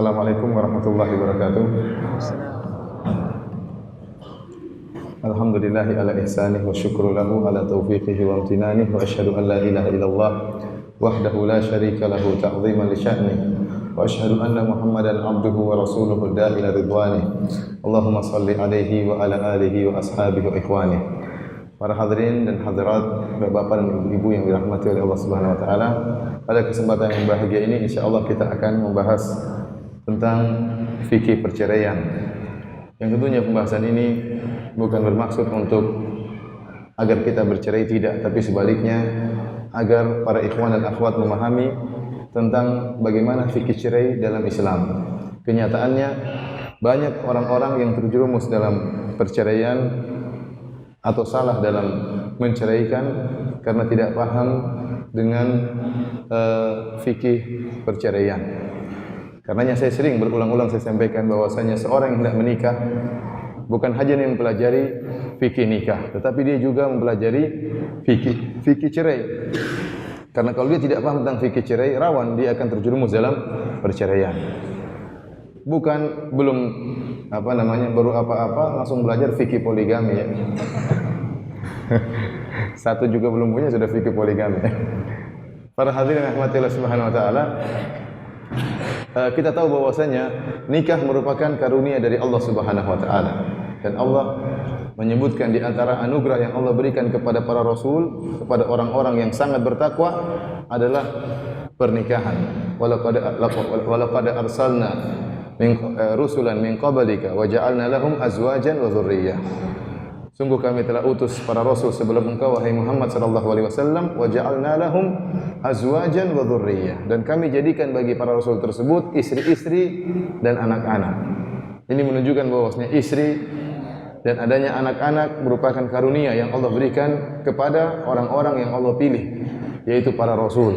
Assalamualaikum warahmatullahi wabarakatuh. Alhamdulillahi ala ihsanih wa syukru lahu ala taufiqihi wa amtinanih wa asyhadu an la ilaha illallah wahdahu la syarika lahu ta'ziman li sya'nih wa asyhadu anna Muhammadan abduhu wa rasuluhu da'i ila ridwanih. Allahumma salli alaihi wa ala alihi wa ashabihi wa ikhwanih. Para hadirin dan hadirat, bapak-bapak dan ibu-ibu yang dirahmati oleh Allah Subhanahu wa taala, pada kesempatan yang bahagia ini insyaallah kita akan membahas tentang fikih perceraian. Yang tentunya pembahasan ini bukan bermaksud untuk agar kita bercerai, tidak, tapi sebaliknya agar para ikhwan dan akhwat memahami tentang bagaimana fikih cerai dalam Islam. Kenyataannya banyak orang-orang yang terjerumus dalam perceraian atau salah dalam menceraikan karena tidak paham dengan fikih perceraian. Karenanya saya sering berulang-ulang saya sampaikan bahwasanya seorang yang hendak menikah bukan hanya yang mempelajari fikih nikah, tetapi dia juga mempelajari fikih cerai. Karena kalau dia tidak paham tentang fikih cerai, rawan dia akan terjerumus dalam perceraian. Bukan baru apa-apa langsung belajar fikih poligami ya. Satu juga belum punya sudah fikih poligami. Para hadirin yang dirahmati Allah Subhanahu wa taala, kita tahu bahwasanya nikah merupakan karunia dari Allah Subhanahu wa taala. Dan Allah menyebutkan di antara anugerah yang Allah berikan kepada para rasul, kepada orang-orang yang sangat bertakwa adalah pernikahan. Walaqad arsalna rusulan min qablika wa ja'alna lahum azwajan wa dzurriyyah. Sungguh kami telah utus para rasul sebelum engkau wahai Muhammad sallallahu alaihi wasallam, wa ja'alna lahum azwajan wa dzurriyyah, dan kami jadikan bagi para rasul tersebut istri-istri dan anak-anak. Ini menunjukkan bahwasanya istri dan adanya anak-anak merupakan karunia yang Allah berikan kepada orang-orang yang Allah pilih, yaitu para rasul,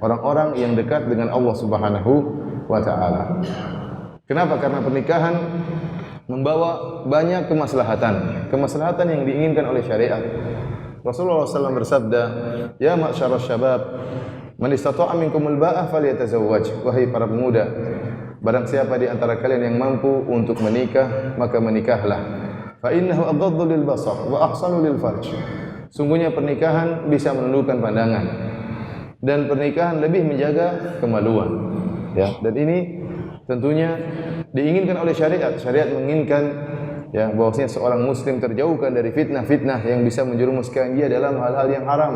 orang-orang yang dekat dengan Allah Subhanahu wa taala. Kenapa? Karena pernikahan membawa banyak kemaslahatan yang diinginkan oleh syariat. Rasulullah SAW bersabda, "Ya ma'syaras syabab, man istata'a minkumul ba'ah falyatazawwaj." Wahai para pemuda, barang siapa di antara kalian yang mampu untuk menikah, maka menikahlah. Fa innahu aghaddu lil basar wa ahsanu lil farj. Sungguhnya pernikahan bisa menundukkan pandangan dan pernikahan lebih menjaga kemaluan. Ya, dan ini tentunya diinginkan oleh syariat. Syariat menginginkan ya bahwasanya seorang muslim terjauhkan dari fitnah-fitnah yang bisa menjerumuskan dia dalam hal-hal yang haram.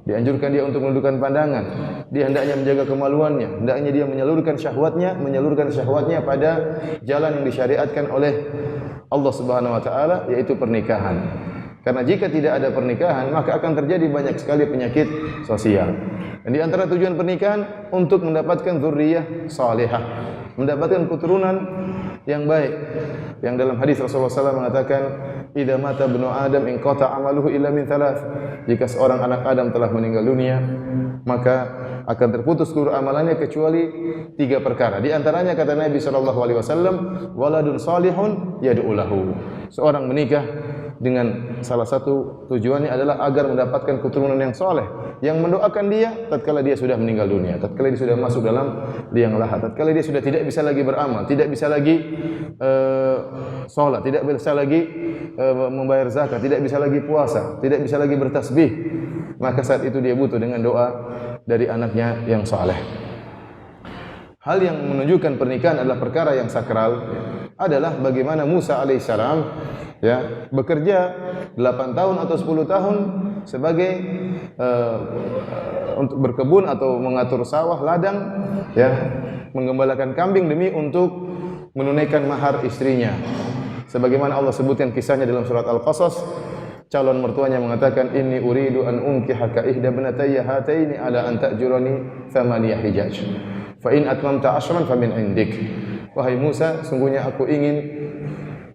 Dianjurkan dia untuk menundukkan pandangan. Dia hendaknya menjaga kemaluannya, hendaknya dia menyalurkan syahwatnya pada jalan yang disyariatkan oleh Allah Subhanahu wa taala, yaitu pernikahan. Karena jika tidak ada pernikahan, maka akan terjadi banyak sekali penyakit sosial. Dan di antara tujuan pernikahan untuk mendapatkan dzurriyyah salihah, mendapatkan keturunan yang baik. Yang dalam hadis Rasulullah SAW mengatakan, "Idza mata ibnu Adam inqata 'amaluhu illa min thalath." Jika seorang anak Adam telah meninggal dunia, maka akan terputus seluruh amalannya kecuali 3 perkara. Di antaranya kata Nabi sallallahu alaihi wasallam, "Waladun salihun yad'u lahu." Seorang menikah dengan salah satu tujuannya adalah agar mendapatkan keturunan yang saleh, yang mendoakan dia tatkala dia sudah meninggal dunia, tatkala dia sudah masuk dalam liang lahat, tatkala dia sudah tidak bisa lagi beramal, tidak bisa lagi salat, tidak bisa lagi membayar zakat, tidak bisa lagi puasa, tidak bisa lagi bertasbih. Maka saat itu dia butuh dengan doa dari anaknya yang saleh. Hal yang menunjukkan pernikahan adalah perkara yang sakral adalah bagaimana Musa alaihissalam ya bekerja 8 tahun atau 10 tahun sebagai untuk berkebun atau mengatur sawah, ladang, ya, menggembalakan kambing demi untuk menunaikan mahar istrinya. Sebagaimana Allah sebutkan kisahnya dalam surat Al-Qasas, calon mertuanya mengatakan, "Inni uridu an unkihaka ihda ibnatayya hataini ala an ta'jurani thamaniya hijaj. Fa in atmamta 'ashran famin 'indik." Wahai Musa, sungguhnya aku ingin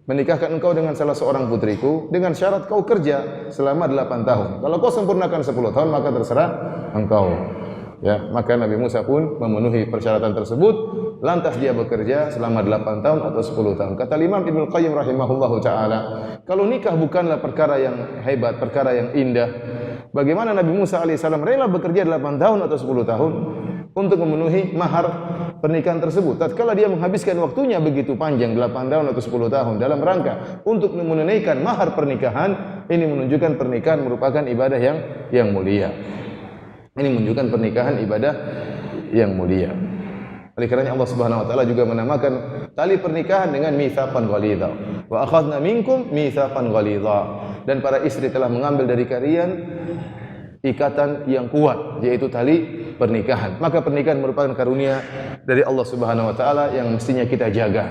menikahkan engkau dengan salah seorang putriku dengan syarat kau kerja selama 8 tahun. Kalau kau sempurnakan 10 tahun maka terserah engkau. Ya, maka Nabi Musa pun memenuhi persyaratan tersebut, lantas dia bekerja selama 8 tahun atau 10 tahun. Kata Imam Ibnu Qayyim rahimahullahu taala, kalau nikah bukanlah perkara yang hebat, perkara yang indah, bagaimana Nabi Musa alaihissalam rela bekerja 8 tahun atau 10 tahun untuk memenuhi mahar pernikahan tersebut. Tatkala dia menghabiskan waktunya begitu panjang 8 tahun atau 10 tahun dalam rangka untuk menunaikan mahar pernikahan, ini menunjukkan pernikahan merupakan ibadah yang mulia. Ini menunjukkan pernikahan ibadah yang mulia. Oleh karenanya Allah Subhanahu wa taala juga menamakan tali pernikahan dengan mitsaqan ghalidha. Wa akhadna minkum mitsaqan ghalidha. Dan para istri telah mengambil dari kalian ikatan yang kuat, yaitu tali pernikahan. Maka pernikahan merupakan karunia dari Allah Subhanahu wa taala yang mestinya kita jaga.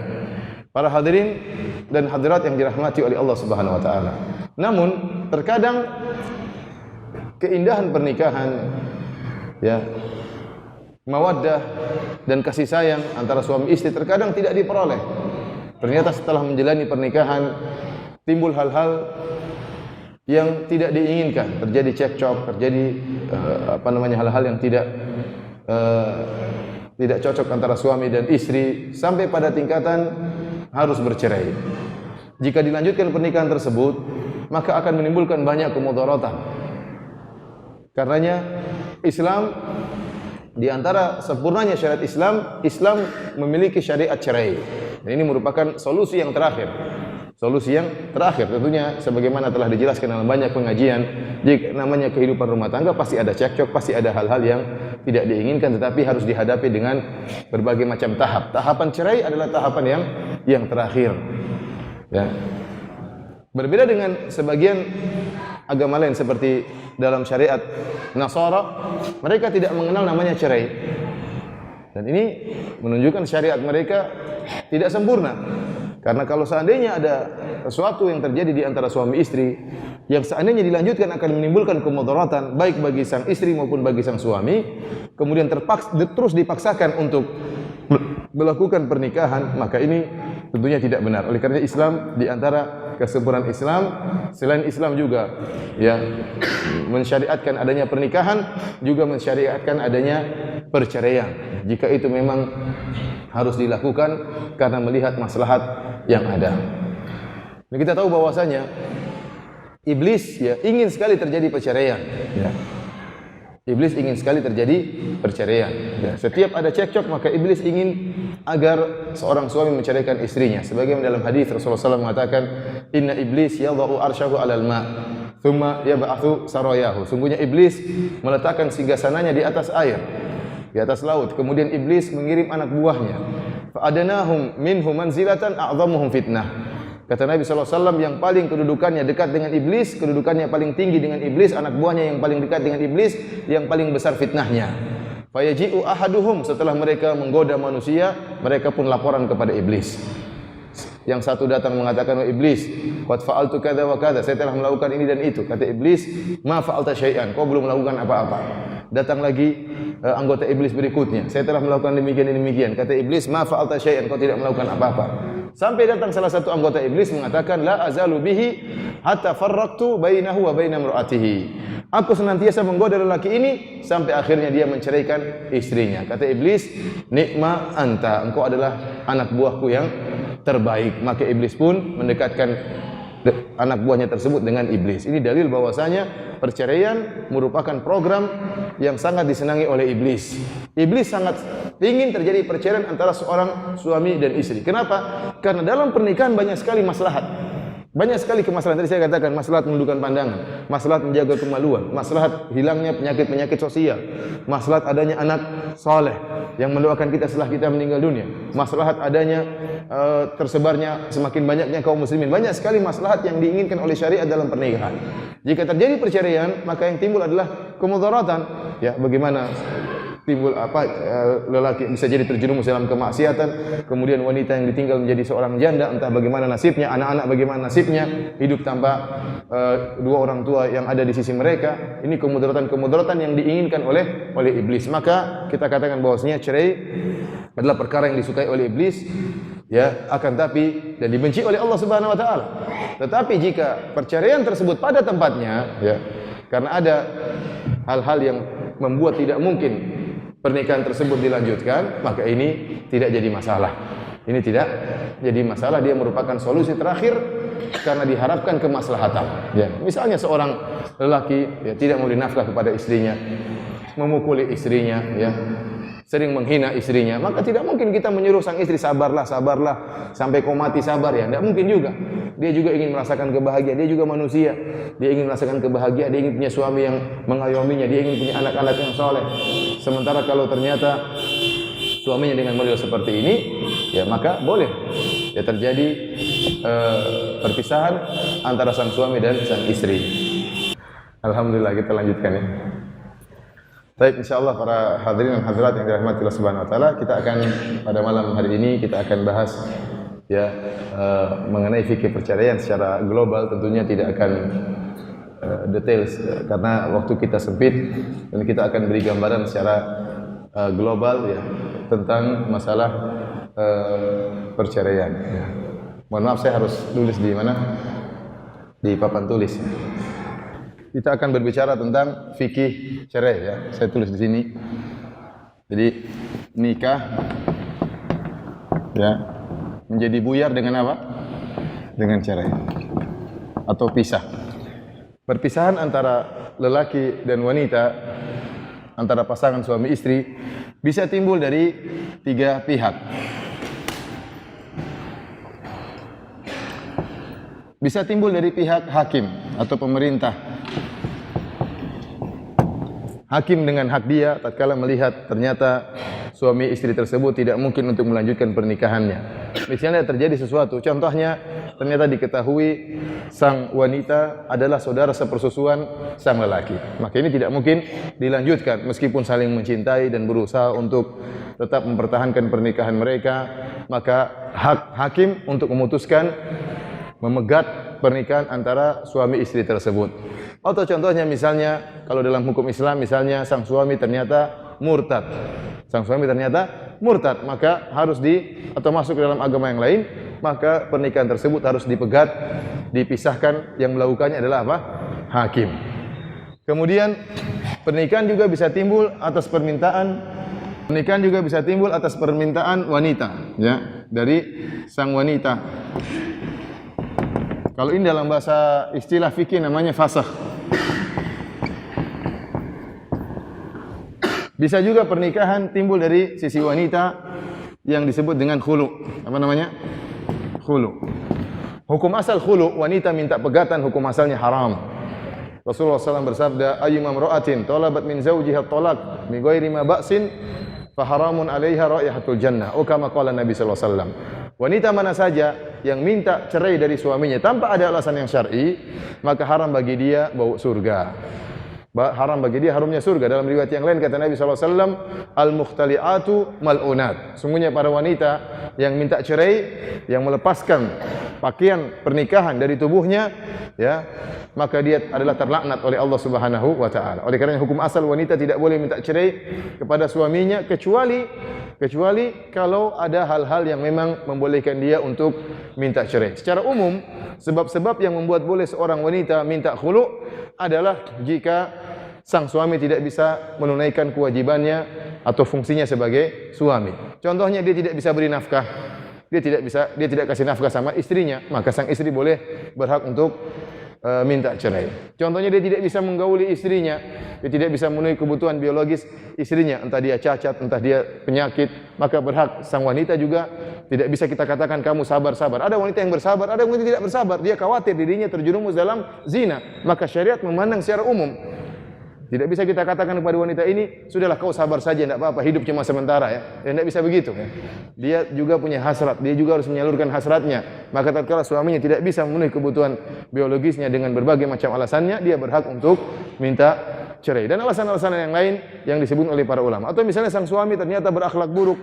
Para hadirin dan hadirat yang dirahmati oleh Allah Subhanahu wa taala. Namun terkadang keindahan pernikahan, ya, mawaddah dan kasih sayang antara suami istri terkadang tidak diperoleh. Ternyata setelah menjalani pernikahan timbul hal-hal yang tidak diinginkan, terjadi cekcok, terjadi hal-hal yang tidak cocok antara suami dan istri sampai pada tingkatan harus bercerai. Jika dilanjutkan pernikahan tersebut, maka akan menimbulkan banyak kemudaratan. Karenanya Islam, di antara sempurnanya syariat Islam, Islam memiliki syariat cerai. Dan ini merupakan solusi yang terakhir. Solusi yang terakhir tentunya sebagaimana telah dijelaskan dalam banyak pengajian, jika namanya kehidupan rumah tangga pasti ada cekcok, pasti ada hal-hal yang tidak diinginkan, tetapi harus dihadapi dengan berbagai macam tahap. Tahapan cerai adalah tahapan yang terakhir. Ya. Berbeda dengan sebagian agama lain seperti dalam syariat Nasara, mereka tidak mengenal namanya cerai. Dan ini menunjukkan syariat mereka tidak sempurna. Karena kalau seandainya ada sesuatu yang terjadi di antara suami istri yang seandainya dilanjutkan akan menimbulkan kemudaratan baik bagi sang istri maupun bagi sang suami, kemudian terus dipaksakan untuk melakukan pernikahan, maka ini tentunya tidak benar. Oleh karena Islam, di antara kesempurnaan Islam, selain Islam juga ya mensyariatkan adanya pernikahan, juga mensyariatkan adanya perceraian jika itu memang harus dilakukan karena melihat maslahat yang ada. Dan kita tahu bahwasanya iblis ya ingin sekali terjadi perceraian. Ya. Iblis ingin sekali terjadi perceraian. Ya. Setiap ada cekcok maka iblis ingin agar seorang suami menceraikan istrinya. Sebagaimana dalam hadis Rasulullah SAW mengatakan, Inna iblis yadha'u arsyahu 'alal ma', thumma yab'athu sarayahu. Sungguhnya iblis meletakkan singgasananya di atas air, di atas laut. Kemudian iblis mengirim anak buahnya. Fa'adanahum minhu manzilatan a'zamuhum fitnah. Kata Nabi SAW, yang paling kedudukannya dekat dengan iblis, kedudukannya paling tinggi dengan iblis, anak buahnya yang paling dekat dengan iblis, yang paling besar fitnahnya. Fayaji'u ahaduhum, setelah mereka menggoda manusia, mereka pun laporan kepada iblis. Yang satu datang mengatakan, iblis, qad fa'altu kadza wa kadza, saya telah melakukan ini dan itu. Kata iblis, ma fa'alta syai'an, kau belum melakukan apa-apa. Datang lagi anggota iblis berikutnya, saya telah melakukan demikian dan demikian. Kata iblis, ma fa'alta syai'an, kau tidak melakukan apa-apa. Sampai datang salah satu anggota iblis mengatakan, la azalu bihi hatta farraqtu bainahu wa baina imra'atihi. Aku senantiasa menggoda lelaki ini sampai akhirnya dia menceraikan istrinya. Kata iblis, nikma anta, engkau adalah anak buahku yang terbaik. Maka iblis pun mendekatkan anak buahnya tersebut dengan iblis. Ini dalil bahwasanya perceraian merupakan program yang sangat disenangi oleh iblis. Iblis sangat ingin terjadi perceraian antara seorang suami dan istri. Kenapa? Karena dalam pernikahan banyak sekali maslahat. Banyak sekali kemaslahan. Tadi saya katakan maslahat menundukkan pandangan, maslahat menjaga kemaluan, maslahat hilangnya penyakit-penyakit sosial, maslahat adanya anak saleh yang mendoakan kita setelah kita meninggal dunia, maslahat adanya tersebarnya semakin banyaknya kaum muslimin. Banyak sekali maslahat yang diinginkan oleh syariat dalam pernikahan. Jika terjadi perceraian, maka yang timbul adalah kemudaratan. Ya, bagaimana timbul lelaki bisa jadi terjerumus dalam kemaksiatan, kemudian wanita yang ditinggal menjadi seorang janda, entah bagaimana nasibnya, anak-anak bagaimana nasibnya, hidup tanpa dua orang tua yang ada di sisi mereka. Ini kemudaratan yang diinginkan oleh iblis. Maka kita katakan bahwasanya cerai adalah perkara yang disukai oleh iblis, ya, akan tapi dan dibenci oleh Allah Subhanahu wa taala. Tetapi jika perceraian tersebut pada tempatnya, ya, karena ada hal-hal yang membuat tidak mungkin pernikahan tersebut dilanjutkan, maka ini tidak jadi masalah. Ini tidak jadi masalah, dia merupakan solusi terakhir karena diharapkan kemaslahatan. Ya, misalnya seorang lelaki ya, tidak memberi nafkah kepada istrinya, memukuli istrinya, ya, sering menghina istrinya, maka tidak mungkin kita menyuruh sang istri sabarlah, sabarlah sampai kau mati sabar ya. Tidak mungkin juga. Dia juga ingin merasakan kebahagiaan, dia juga manusia. Dia ingin merasakan kebahagiaan, dia ingin punya suami yang mengayominya, dia ingin punya anak-anak yang soleh. Sementara kalau ternyata suaminya dengan model seperti ini, ya maka boleh ya terjadi perpisahan antara sang suami dan sang istri. Alhamdulillah, kita lanjutkan ya. Baik, insyaallah para hadirin dan hadirat yang dirahmati Allah Subhanahu wa taala, kita akan pada malam hari ini kita akan bahas ya mengenai fikih perceraian secara global, tentunya tidak akan detail karena waktu kita sempit, dan kita akan beri gambaran secara global ya tentang masalah perceraian ya. Mohon maaf, saya harus tulis di mana? Di papan tulis. Kita akan berbicara tentang fikih cerai ya. Saya tulis di sini. Jadi nikah ya menjadi buyar dengan apa? Dengan cerai atau pisah. Perpisahan antara lelaki dan wanita, antara pasangan suami istri bisa timbul dari tiga pihak. Bisa timbul dari pihak hakim atau pemerintah. Hakim dengan hak dia tatkala melihat ternyata suami istri tersebut tidak mungkin untuk melanjutkan pernikahannya. Misalnya terjadi sesuatu, contohnya ternyata diketahui sang wanita adalah saudara sepersusuan sang lelaki. Maka ini tidak mungkin dilanjutkan meskipun saling mencintai dan berusaha untuk tetap mempertahankan pernikahan mereka. Maka hak hakim untuk memutuskan memegat pernikahan antara suami istri tersebut. Atau contohnya misalnya kalau dalam hukum Islam misalnya sang suami ternyata murtad. Sang suami ternyata murtad, maka harus atau masuk ke dalam agama yang lain, maka pernikahan tersebut harus dipegat, dipisahkan. Yang melakukannya adalah apa? Hakim. Kemudian pernikahan juga bisa timbul atas permintaan wanita ya, dari sang wanita. Kalau ini dalam bahasa istilah fikih namanya fasakh. Bisa juga pernikahan timbul dari sisi wanita yang disebut dengan khulu. Apa namanya? Khulu. Hukum asal khulu, wanita minta pegatan, hukum asalnya haram. Rasulullah SAW bersabda, ayyuma imra'atin talabat min zawjiha talaq min ghairi ma ba'sin fa haramun 'alaiha raihatul jannah. Oh kama qala Nabi sallallahu alaihi wasallam. Wanita mana saja yang minta cerai dari suaminya tanpa ada alasan yang syar'i, maka haram bagi dia bau surga. Haram bagi dia harumnya surga. Dalam riwayat yang lain kata Nabi sallallahu alaihi wasallam, al-mukhtali'atu mal'unat. Sungguhnya para wanita yang minta cerai, yang melepaskan pakaian pernikahan dari tubuhnya, ya, maka dia adalah terlaknat oleh Allah Subhanahu wa taala. Oleh karena hukum asal wanita tidak boleh minta cerai kepada suaminya kecuali kalau ada hal-hal yang memang membolehkan dia untuk minta cerai. Secara umum, sebab-sebab yang membuat boleh seorang wanita minta khulu adalah jika sang suami tidak bisa menunaikan kewajibannya atau fungsinya sebagai suami. Contohnya dia tidak bisa beri nafkah. Dia tidak kasih nafkah sama istrinya, maka sang istri boleh berhak untuk minta cerai. Contohnya dia tidak bisa menggauli istrinya, dia tidak bisa memenuhi kebutuhan biologis istrinya, entah dia cacat, entah dia penyakit, maka berhak sang wanita juga tidak bisa kita katakan kamu sabar-sabar. Ada wanita yang bersabar, ada wanita yang tidak bersabar, dia khawatir dirinya terjerumus dalam zina, maka syariat memandang secara umum. Tidak bisa kita katakan kepada wanita ini, sudahlah kau sabar saja, tidak apa-apa, hidup cuma sementara ya. Tidak bisa begitu ya. Dia juga punya hasrat, dia juga harus menyalurkan hasratnya. Maka tatkala suaminya tidak bisa memenuhi kebutuhan biologisnya dengan berbagai macam alasannya, dia berhak untuk minta cerai. Dan alasan-alasan yang lain yang disebut oleh para ulama. Atau misalnya sang suami ternyata berakhlak buruk,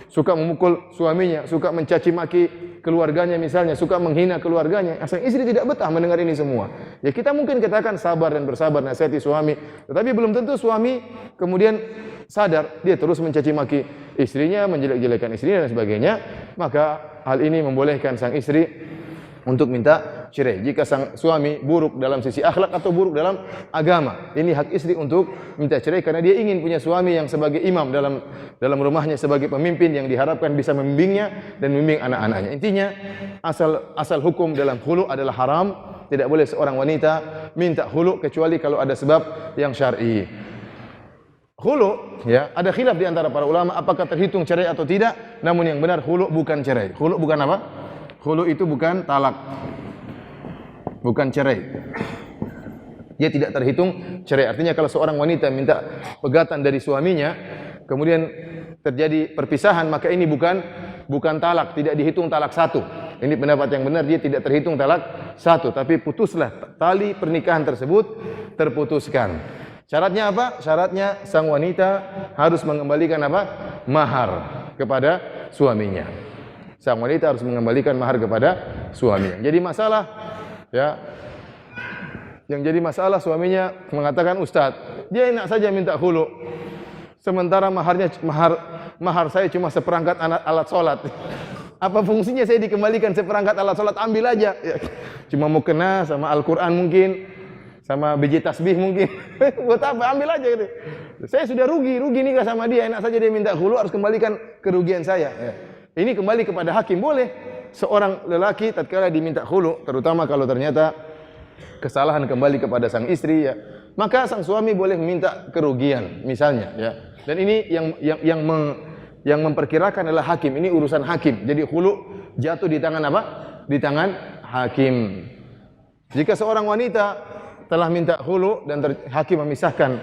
suka memukul suaminya, suka mencaci maki keluarganya misalnya, suka menghina keluarganya. Sang istri tidak betah mendengar ini semua. Ya kita mungkin katakan sabar dan bersabar, nasihati suami. Tetapi belum tentu suami kemudian sadar, dia terus mencaci maki istrinya, menjelek-jelekan istrinya dan sebagainya. Maka hal ini membolehkan sang istri untuk minta cerai. Jika sang suami buruk dalam sisi akhlak atau buruk dalam agama, ini hak istri untuk minta cerai karena dia ingin punya suami yang sebagai imam dalam rumahnya, sebagai pemimpin yang diharapkan bisa membimbingnya dan membimbing anak-anaknya. Intinya asal hukum dalam khulu adalah haram. Tidak boleh seorang wanita minta khulu kecuali kalau ada sebab yang syar'i. Khulu, ya, ada khilaf di antara para ulama apakah terhitung cerai atau tidak. Namun yang benar khulu bukan cerai. Khulu bukan apa? Khulu itu bukan talak. Bukan cerai. Dia tidak terhitung cerai. Artinya kalau seorang wanita minta pegatan dari suaminya, kemudian terjadi perpisahan, maka ini bukan talak, tidak dihitung talak satu. Ini pendapat yang benar, dia tidak terhitung talak satu, tapi putuslah tali pernikahan tersebut terputuskan. Syaratnya apa? Syaratnya sang wanita harus mengembalikan apa? Mahar kepada suaminya. Sang wanita harus mengembalikan mahar kepada suaminya. Jadi masalah, ya, yang jadi masalah suaminya mengatakan, Ustadz, dia enak saja minta khulu, sementara mahar saya cuma seperangkat alat sholat. Apa fungsinya saya dikembalikan seperangkat alat sholat? Ambil aja. Ya, cuma mau kena sama Al-Quran mungkin, sama biji tasbih mungkin. Buat apa? Ambil aja gitu. Saya sudah rugi nikah sama dia. Enak saja dia minta khulu, harus kembalikan kerugian saya. Ya. Ini kembali kepada hakim. Boleh seorang lelaki tatkala diminta khulu, terutama kalau ternyata kesalahan kembali kepada sang istri, ya, maka sang suami boleh meminta kerugian misalnya, ya. Dan ini yang memperkirakan adalah hakim. Ini urusan hakim. Jadi khulu jatuh di tangan apa? Di tangan hakim. Jika seorang wanita telah minta khulu dan hakim memisahkan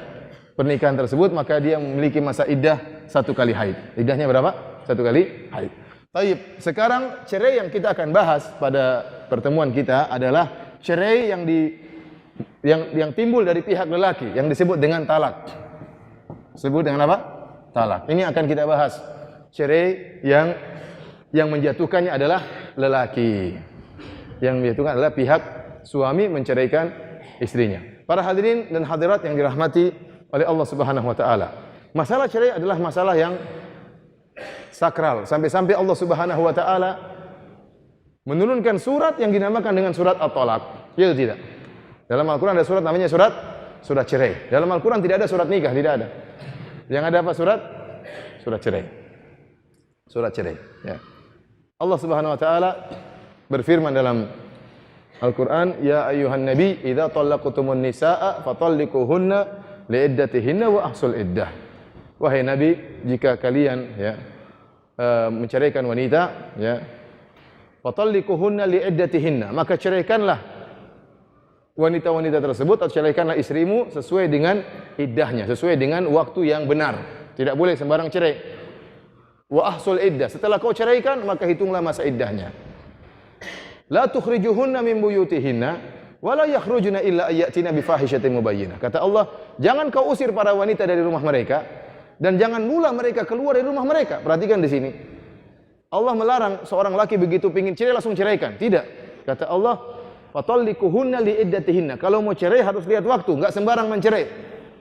pernikahan tersebut, maka dia memiliki masa iddah 1 kali haid. Iddahnya berapa? 1 kali haid. Taib. Sekarang cerai yang kita akan bahas pada pertemuan kita adalah cerai yang timbul dari pihak lelaki, yang disebut dengan talak. Disebut dengan apa? Talak. Ini akan kita bahas. Cerai yang menjatuhkannya adalah lelaki. Yang menjatuhkan adalah pihak suami menceraikan istrinya. Para hadirin dan hadirat yang dirahmati oleh Allah Subhanahu wa taala. Masalah cerai adalah masalah yang sakral. Sampai-sampai Allah Subhanahu wa taala menurunkan surat yang dinamakan dengan surat At-Talaq. Ya atau tidak? Dalam Al-Qur'an ada surat namanya surat cerai. Dalam Al-Qur'an tidak ada surat nikah, tidak ada. Yang ada apa surat? Surat cerai. Surat cerai, ya. Allah Subhanahu wa taala berfirman dalam Al-Qur'an, "Ya ayyuhan nabi, idza talaqtumun nisaa fatalliquhunna liiddatihinna wa ahsul iddah." Wahai nabi, jika kalian, ya, menceraikan wanita, ya, fatalliquhunna liiddatihinna, maka ceraikanlah wanita-wanita tersebut atau ceraikanlah istrimu sesuai dengan iddahnya, sesuai dengan waktu yang benar. Tidak boleh sembarang cerai. Wa ahsul iddah, setelah kau ceraikan maka hitunglah masa iddahnya. La tukhrijuhunna min buyutihinna wa la yakhrujuna illa ayatina bi fahishatin mubayyinah. Kata Allah, jangan kau usir para wanita dari rumah mereka dan jangan mula mereka keluar dari rumah mereka. Perhatikan di sini. Allah melarang seorang laki begitu pingin cerai langsung ceraikan. Tidak. Kata Allah, fatalliquhunna liiddatihinna. Kalau mau cerai harus lihat waktu, enggak sembarang mencerai.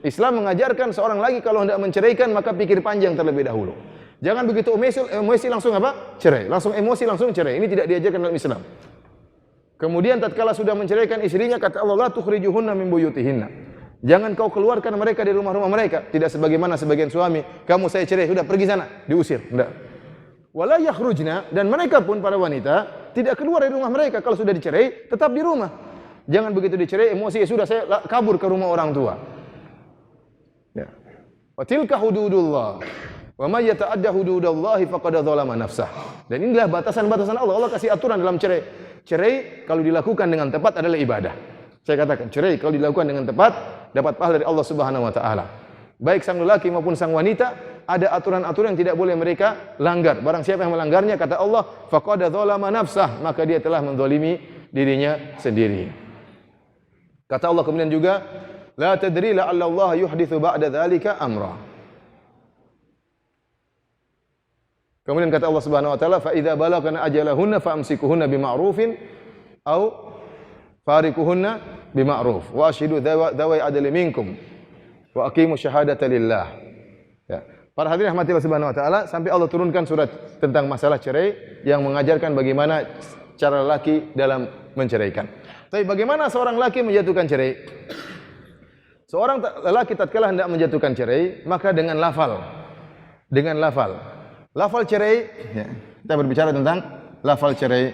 Islam mengajarkan seorang lagi kalau hendak menceraikan maka pikir panjang terlebih dahulu. Jangan begitu emosi langsung apa? Cerai. Langsung emosi langsung cerai. Ini tidak diajarkan dalam Islam. Kemudian tatkala sudah menceraikan istrinya, kata Allah, la tukhrijuhunna min buyutihinna. Jangan kau keluarkan mereka dari rumah-rumah mereka. Tidak sebagaimana sebagian suami, kamu saya cerai, sudah pergi sana, diusir. Tidak. Wala yakhrujna, dan mereka pun para wanita tidak keluar dari rumah mereka. Kalau sudah dicerai, tetap di rumah. Jangan begitu dicerai emosi, ya sudah saya kabur ke rumah orang tua. Ya. Wa tilka hududullah. Wa may yata'adda hududallahi faqad dzalama nafsah. Dan inilah batasan-batasan Allah. Allah kasih aturan dalam cerai. Cerai kalau dilakukan dengan tepat adalah ibadah. Saya katakan, cerai kalau dilakukan dengan tepat dapat pahala dari Allah Subhanahu wa taala. Baik sang lelaki maupun sang wanita, ada aturan-aturan yang tidak boleh mereka langgar. Barang siapa yang melanggarnya, kata Allah, faqad dzalama nafsah, maka dia telah menzalimi dirinya sendiri. Kata Allah kemudian juga, la tadri la'alla Allah yuhditsu ba'da dzalika amra. Kemudian kata Allah Subhanahu wa taala, fa idza balagna ajalahunna famsikuhunna bima'rufin aw farikuhunna bima'ruf wa ashidu dzawai adli minkum wa aqimu syahadata lillah. Ya. Para hadirin rahmati Allah Subhanahu wa taala, sampai Allah turunkan surat tentang masalah cerai yang mengajarkan bagaimana cara laki dalam menceraikan. Tapi bagaimana seorang laki menjatuhkan cerai? Seorang lelaki tatkala hendak menjatuhkan cerai, maka dengan lafal. Dengan lafal. Lafal cerai, ya, kita berbicara tentang lafal cerai.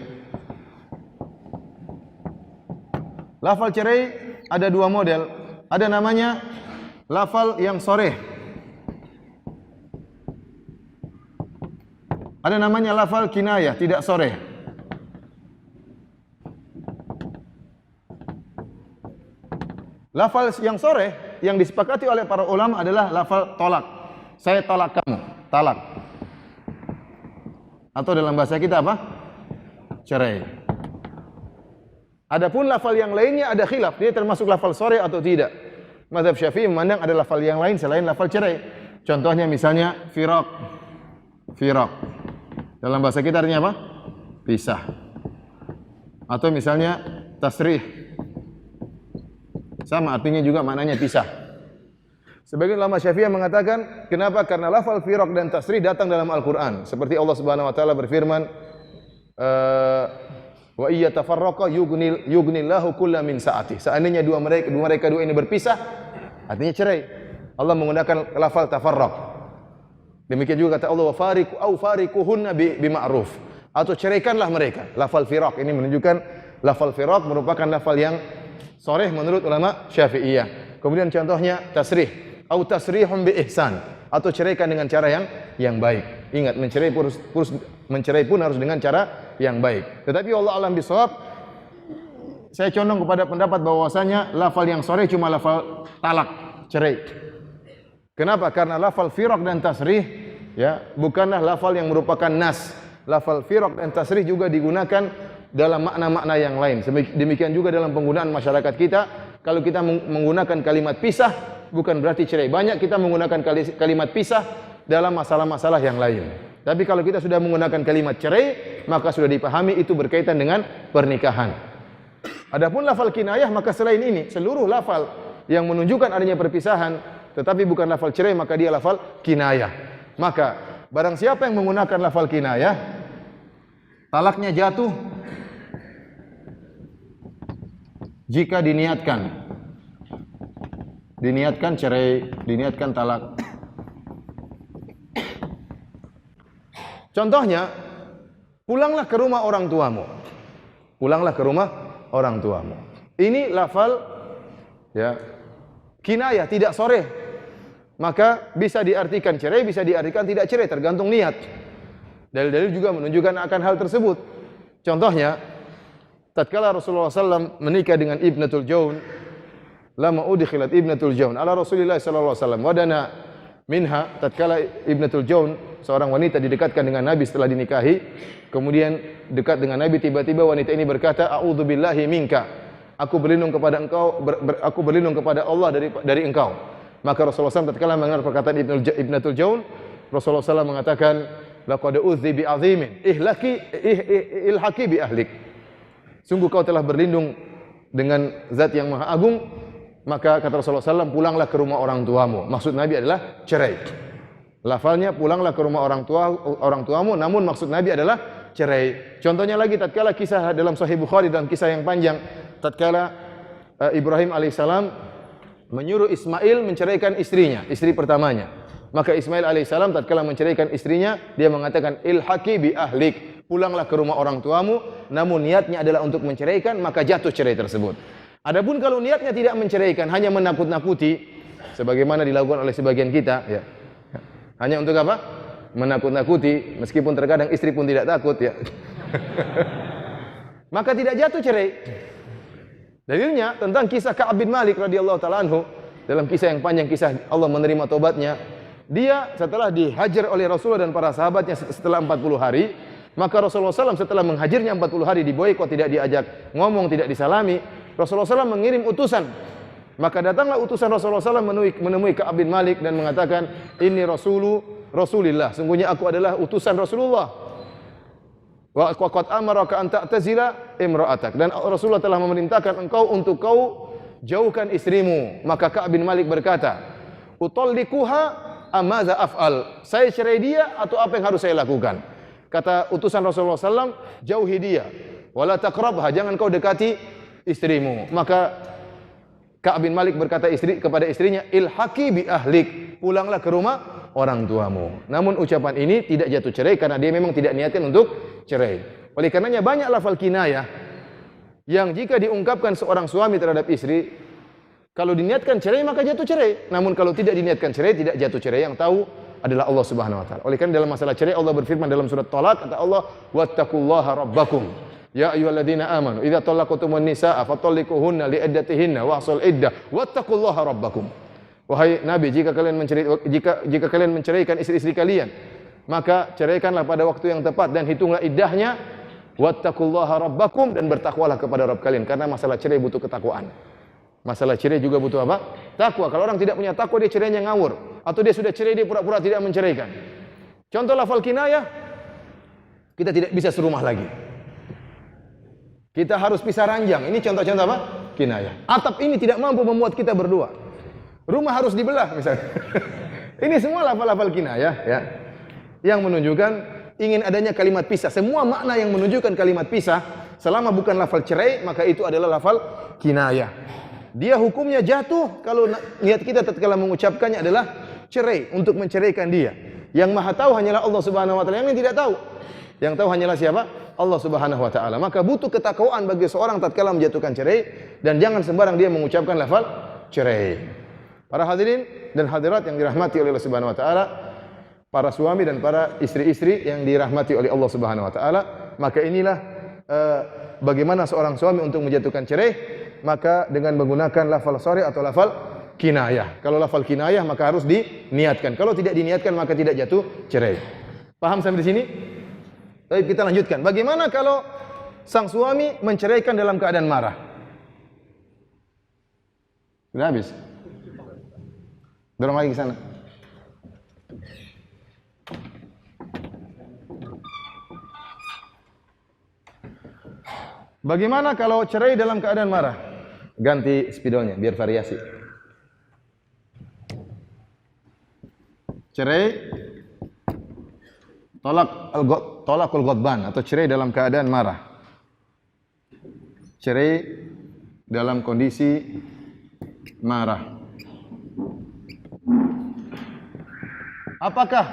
Lafal cerai ada dua model. Ada namanya lafal yang soreh. Ada namanya lafal kinayah, tidak soreh. Lafal yang soreh yang disepakati oleh para ulama adalah lafal tolak. Saya tolak kamu, talak. Atau dalam bahasa kita apa? Cerai. Adapun lafal yang lainnya ada khilaf, dia termasuk lafal soreh atau tidak. Mazhab Syafi'i memandang ada lafal yang lain selain lafal cerai. Contohnya misalnya firaq. Firaq. Dalam bahasa kita artinya apa? Pisah. Atau misalnya tasrih. Sama artinya juga maknanya pisah. Sebagian ulama Syafi'i mengatakan, kenapa? Karena lafal firaq dan tasrih datang dalam Al-Qur'an. Seperti Allah Subhanahu wa taala berfirman, wa iya tafarraqa yughnillahu kullam min sa'ati. Seandainya dua mereka ini berpisah, artinya cerai. Allah menggunakan lafal tafarraq. Demikian juga kata Allah, wa fariqu au fariquhunna bima'ruf. Atau ceraikanlah mereka. Lafal firaq ini menunjukkan lafal firaq merupakan lafal yang sharih menurut ulama Syafi'iyah. Kemudian contohnya tasrih, au tasrihum bi ihsan, atau ceraikan dengan cara yang baik. Ingat, mencerai pun harus dengan cara yang baik. Tetapi Allah alam bisawab, saya condong kepada pendapat bahwasanya lafal yang sharih cuma lafal talak, cerai. Kenapa? Karena lafal firaq dan tasrih ya bukanlah lafal yang merupakan nas. Lafal firaq dan tasrih juga digunakan dalam makna-makna yang lain. Demikian juga dalam penggunaan masyarakat kita, kalau kita menggunakan kalimat pisah bukan berarti cerai. Banyak kita menggunakan kalimat pisah dalam masalah-masalah yang lain. Tapi kalau kita sudah menggunakan kalimat cerai, maka sudah dipahami itu berkaitan dengan pernikahan. Adapun lafal kinayah, maka selain ini seluruh lafal yang menunjukkan adanya perpisahan tetapi bukan lafal cerai, maka dia lafal kinayah. Maka barang siapa yang menggunakan lafal kinayah, talaknya jatuh jika diniatkan cerai, diniatkan talak. Contohnya, pulanglah ke rumah orang tuamu. Pulanglah ke rumah orang tuamu. Ini lafal ya kinayah, tidak sharih. Maka bisa diartikan cerai, bisa diartikan tidak cerai, tergantung niat. Dalil-dalil juga menunjukkan akan hal tersebut. Contohnya, tatkala Rasulullah SAW menikah dengan Ibnatul Jawn, lama udkhilat Ibnatul Jawn ala Rasulillah sallallahu alaihi wasallam, wadana minha, tatkala Ibnatul Jawn, seorang wanita didekatkan dengan Nabi setelah dinikahi, kemudian dekat dengan Nabi, tiba-tiba wanita ini berkata, a'udzubillahi minka, aku berlindung kepada engkau, aku berlindung kepada Allah dari engkau. Maka Rasulullah SAW tatkala mendengar perkataan Ibnatul Jawn, Rasulullah SAW mengatakan, laqad udzi bi azimin, ilhaqi bi ahlik. Sungguh kau telah berlindung dengan zat yang maha agung. Maka kata Rasulullah SAW, pulanglah ke rumah orang tuamu. Maksud Nabi adalah cerai. Lafalnya pulanglah ke rumah orang tuamu, namun maksud Nabi adalah cerai. Contohnya lagi tatkala kisah dalam Sahih Bukhari, dalam kisah yang panjang, tatkala Ibrahim alaihissalam menyuruh Ismail menceraikan istrinya, istri pertamanya. Maka Ismail alaihissalam tatkala menceraikan istrinya, dia mengatakan ilhaqi bi ahlik, pulanglah ke rumah orang tuamu, namun niatnya adalah untuk menceraikan, maka jatuh cerai tersebut. Adapun kalau niatnya tidak menceraikan, hanya menakut-nakuti, sebagaimana dilakukan oleh sebagian kita, ya. Hanya untuk apa? Menakut-nakuti, meskipun terkadang istri pun tidak takut, ya. Maka tidak jatuh cerai. Dalilnya tentang kisah Ka'ab bin Malik radhiyallahu taala anhu, dalam kisah yang panjang, kisah Allah menerima tobatnya. Dia setelah dihajar oleh Rasulullah dan para sahabatnya setelah 40 hari, maka Rasulullah SAW setelah menghajarnya 40 hari diboikot, tidak diajak ngomong, tidak disalami. Rasulullah SAW mengirim utusan. Maka datanglah utusan Rasulullah SAW menemui Ka'ab bin Malik dan mengatakan, ini Rasulillah, sungguhnya aku adalah utusan Rasulullah. Wa qad amaraka an ta'tazila imra'atak, dan Rasulullah telah memerintahkan engkau untuk kau jauhkan istrimu. Maka Ka'ab bin Malik berkata, utallikuha amadza af'al, saya cerai dia atau apa yang harus saya lakukan? Kata utusan Rasulullah SAW, jauhi dia, wala taqrabha, jangan kau dekati istrimu. Maka Ka'ab bin Malik berkata kepada istrinya, ilhaqi bi ahlik, pulanglah ke rumah orang tuamu. Namun ucapan ini tidak jatuh cerai karena dia memang tidak niatkan untuk cerai. Oleh karenanya banyak lafal kinayah yang jika diungkapkan seorang suami terhadap istri, kalau diniatkan cerai maka jatuh cerai. Namun kalau tidak diniatkan cerai, tidak jatuh cerai. Yang tahu adalah Allah Subhanahu wa taala. Oleh karena dalam masalah cerai Allah berfirman dalam surat Talaq, kata Allah, "Wattaqullaha rabbakum." Ya ayyuhalladzina amanu idza talaqtumun nisaa fatalliquhunna liiddatihinna wahsul iddah wattaqullaha rabbakum. Wahai Nabi, jika kalian menceraikan istri-istri kalian, maka ceraikanlah pada waktu yang tepat dan hitunglah iddahnya. Wattaqullaha rabbakum, dan bertakwalah kepada Rabb kalian, karena masalah cerai butuh ketakwaan. Masalah cerai juga butuh apa? Takwa. Kalau orang tidak punya takwa, dia cerainya ngawur, atau dia sudah cerai dia pura-pura tidak menceraikan. Contoh lafal kinayah, kita tidak bisa serumah lagi. Kita harus pisah ranjang. Ini contoh-contoh apa? Kinayah. Atap ini tidak mampu membuat kita berdua. Rumah harus dibelah misalnya. Ini semua lafal-lafal kinayah ya. Yang menunjukkan ingin adanya kalimat pisah. Semua makna yang menunjukkan kalimat pisah selama bukan lafal cerai, maka itu adalah lafal kinayah. Dia hukumnya jatuh kalau niat kita tatkala mengucapkannya adalah cerai, untuk menceraikan dia. Yang Maha tahu hanyalah Allah Subhanahu wa taala. Yang tidak tahu. Yang tahu hanyalah siapa? Allah Subhanahu wa taala. Maka butuh ketakwaan bagi seorang tatkala menjatuhkan cerai, dan jangan sembarang dia mengucapkan lafal cerai. Para hadirin dan hadirat yang dirahmati oleh Allah Subhanahu wa taala, para suami dan para istri-istri yang dirahmati oleh Allah Subhanahu wa taala, maka inilah bagaimana seorang suami untuk menjatuhkan cerai, maka dengan menggunakan lafal sharih atau lafal kinayah. Kalau lafal kinayah maka harus diniatkan. Kalau tidak diniatkan maka tidak jatuh cerai. Paham sampai di sini? Baik, kita lanjutkan. Bagaimana kalau sang suami menceraikan dalam keadaan marah? Sudah habis? Dorong lagi ke sana. Bagaimana kalau cerai dalam keadaan marah? Ganti spidolnya biar variasi. Cerai tolakul ghadban atau cerai dalam keadaan marah. Cerai dalam kondisi marah. Apakah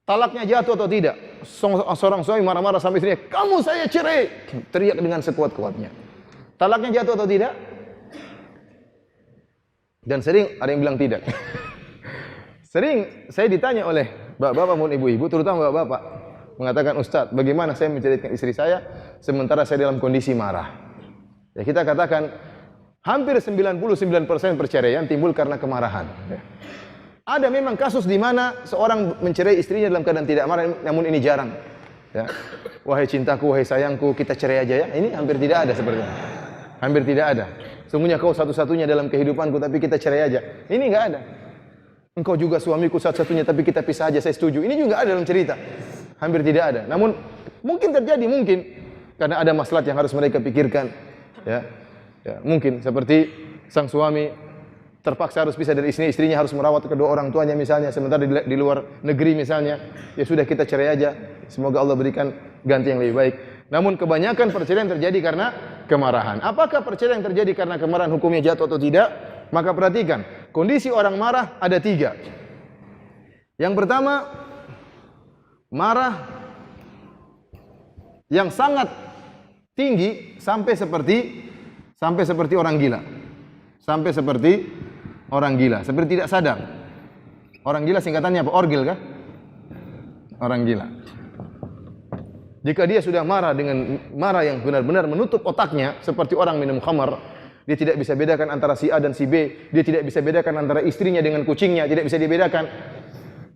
talaknya jatuh atau tidak? Seorang suami marah-marah sampai istrinya, "Kamu saya cerai!" teriak dengan sekuat-kuatnya. Talaknya jatuh atau tidak? Dan sering ada yang bilang tidak. Sering saya ditanya oleh bapak-bapak maupun ibu-ibu, terutama bapak-bapak, mengatakan, "Ustaz, bagaimana saya menceraikan istri saya sementara saya dalam kondisi marah?" Ya, kita katakan hampir 99% perceraian timbul karena kemarahan. Ya. Ada memang kasus di mana seorang mencerai istrinya dalam keadaan tidak marah, namun ini jarang. Ya. "Wahai cintaku, wahai sayangku, kita cerai aja ya." Ini hampir tidak ada seperti itu. Hampir tidak ada. Semuanya kau satu-satunya dalam kehidupanku, tapi kita cerai aja. Ini enggak ada. "Engkau juga suamiku satu-satunya, tapi kita pisah aja, saya setuju." Ini juga ada dalam cerita. Hampir tidak ada. Namun mungkin terjadi, mungkin karena ada maslahat yang harus mereka pikirkan. Ya, mungkin seperti sang suami terpaksa harus pisah dari istrinya harus merawat kedua orang tuanya misalnya, sementara di luar negeri misalnya, ya sudah kita cerai aja, semoga Allah berikan ganti yang lebih baik. Namun kebanyakan perceraian terjadi karena kemarahan. Apakah perceraian yang terjadi karena kemarahan hukumnya jatuh atau tidak? Maka perhatikan, kondisi orang marah ada 3. Yang pertama, marah yang sangat tinggi sampai seperti orang gila. Sampai seperti orang gila, seperti tidak sadar. Orang gila singkatannya apa? Orgil kah? Orang gila. Jika dia sudah marah dengan marah yang benar-benar menutup otaknya, seperti orang minum khamar, dia tidak bisa bedakan antara si A dan si B, dia tidak bisa bedakan antara istrinya dengan kucingnya, tidak bisa dibedakan,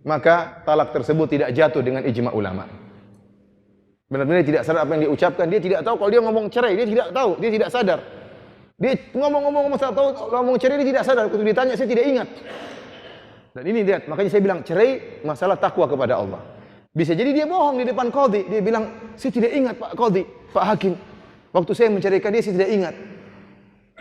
maka talak tersebut tidak jatuh dengan ijma ulama. Benar-benar tidak sadar apa yang dia ucapkan, dia tidak tahu kalau dia ngomong cerai, dia tidak tahu, dia tidak sadar. Dia ngomong-ngomong cerai, dia tidak sadar. Waktu ditanya, saya tidak ingat. Dan ini lihat, makanya saya bilang cerai masalah takwa kepada Allah. Bisa jadi dia bohong di depan qadhi, dia bilang, "Saya tidak ingat Pak Qadhi, Pak Hakim. Waktu saya menceraikan dia, saya tidak ingat."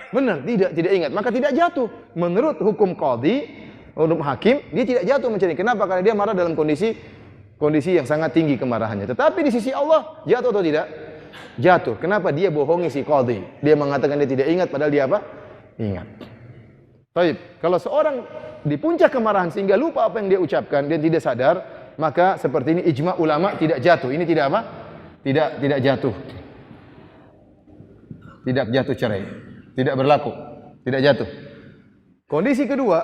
Benar, tidak ingat, maka tidak jatuh. Menurut hukum qadhi, hukum hakim, dia tidak jatuh menceraikan. Kenapa? Karena dia marah dalam kondisi yang sangat tinggi kemarahannya. Tetapi di sisi Allah jatuh atau tidak? Jatuh. Kenapa? Dia bohongi si qadhi. Dia mengatakan dia tidak ingat padahal dia apa? Ingat. Baik, kalau seorang di puncak kemarahan sehingga lupa apa yang dia ucapkan, dia tidak sadar, maka seperti ini ijma ulama tidak jatuh. Ini tidak apa? Tidak jatuh. Tidak jatuh cerai. Tidak berlaku. Tidak jatuh. Kondisi kedua,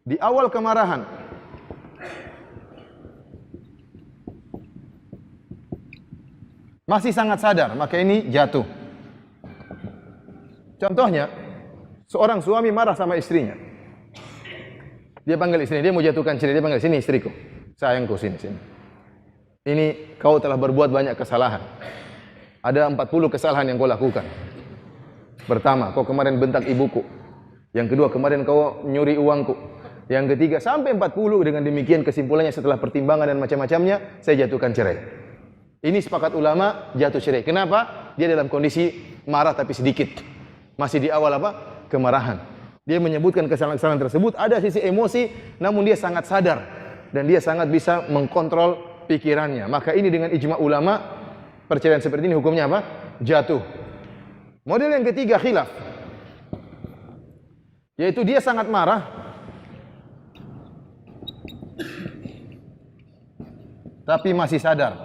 di awal kemarahan, masih sangat sadar, maka ini jatuh. Contohnya, seorang suami marah sama istrinya. Dia panggil istrinya, dia mau jatuhkan cerai, dia panggil, sini istriku, sayangku, sini. Ini kau telah berbuat banyak kesalahan. Ada 40 kesalahan yang kau lakukan. Pertama, kau kemarin bentak ibuku. Yang kedua, kemarin kau nyuri uangku. Yang ketiga, sampai 40. Dengan demikian kesimpulannya setelah pertimbangan dan macam-macamnya, saya jatuhkan cerai. Ini sepakat ulama, jatuh cerai. Kenapa? Dia dalam kondisi marah tapi sedikit. Masih di awal apa? Kemarahan. Dia menyebutkan kesalahan-kesalahan tersebut, ada sisi emosi, namun dia sangat sadar. Dan dia sangat bisa mengkontrol pikirannya. Maka ini dengan ijma ulama, perceraian seperti ini hukumnya apa? Jatuh. Model yang ketiga khilaf. Yaitu dia sangat marah. Tapi masih sadar.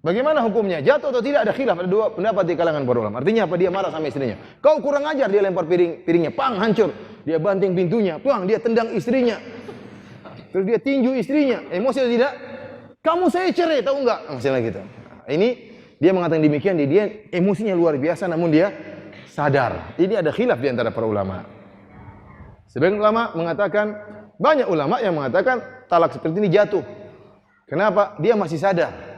Bagaimana hukumnya? Jatuh atau tidak? Ada khilaf, ada dua pendapat di kalangan para ulama. Artinya apa? Dia marah sama istrinya. Kau kurang ajar, dia lempar piringnya, pang, hancur. Dia banting pintunya, pang, dia tendang istrinya. Terus dia tinju istrinya. Emosi atau tidak? Kamu saya cerai, tahu enggak? Masalah gitu. Ini dia mengatakan demikian, dia emosinya luar biasa, namun dia sadar. Ini ada khilaf di antara para ulama. Sebagian ulama mengatakan, banyak ulama yang mengatakan talak seperti ini jatuh. Kenapa? Dia masih sadar.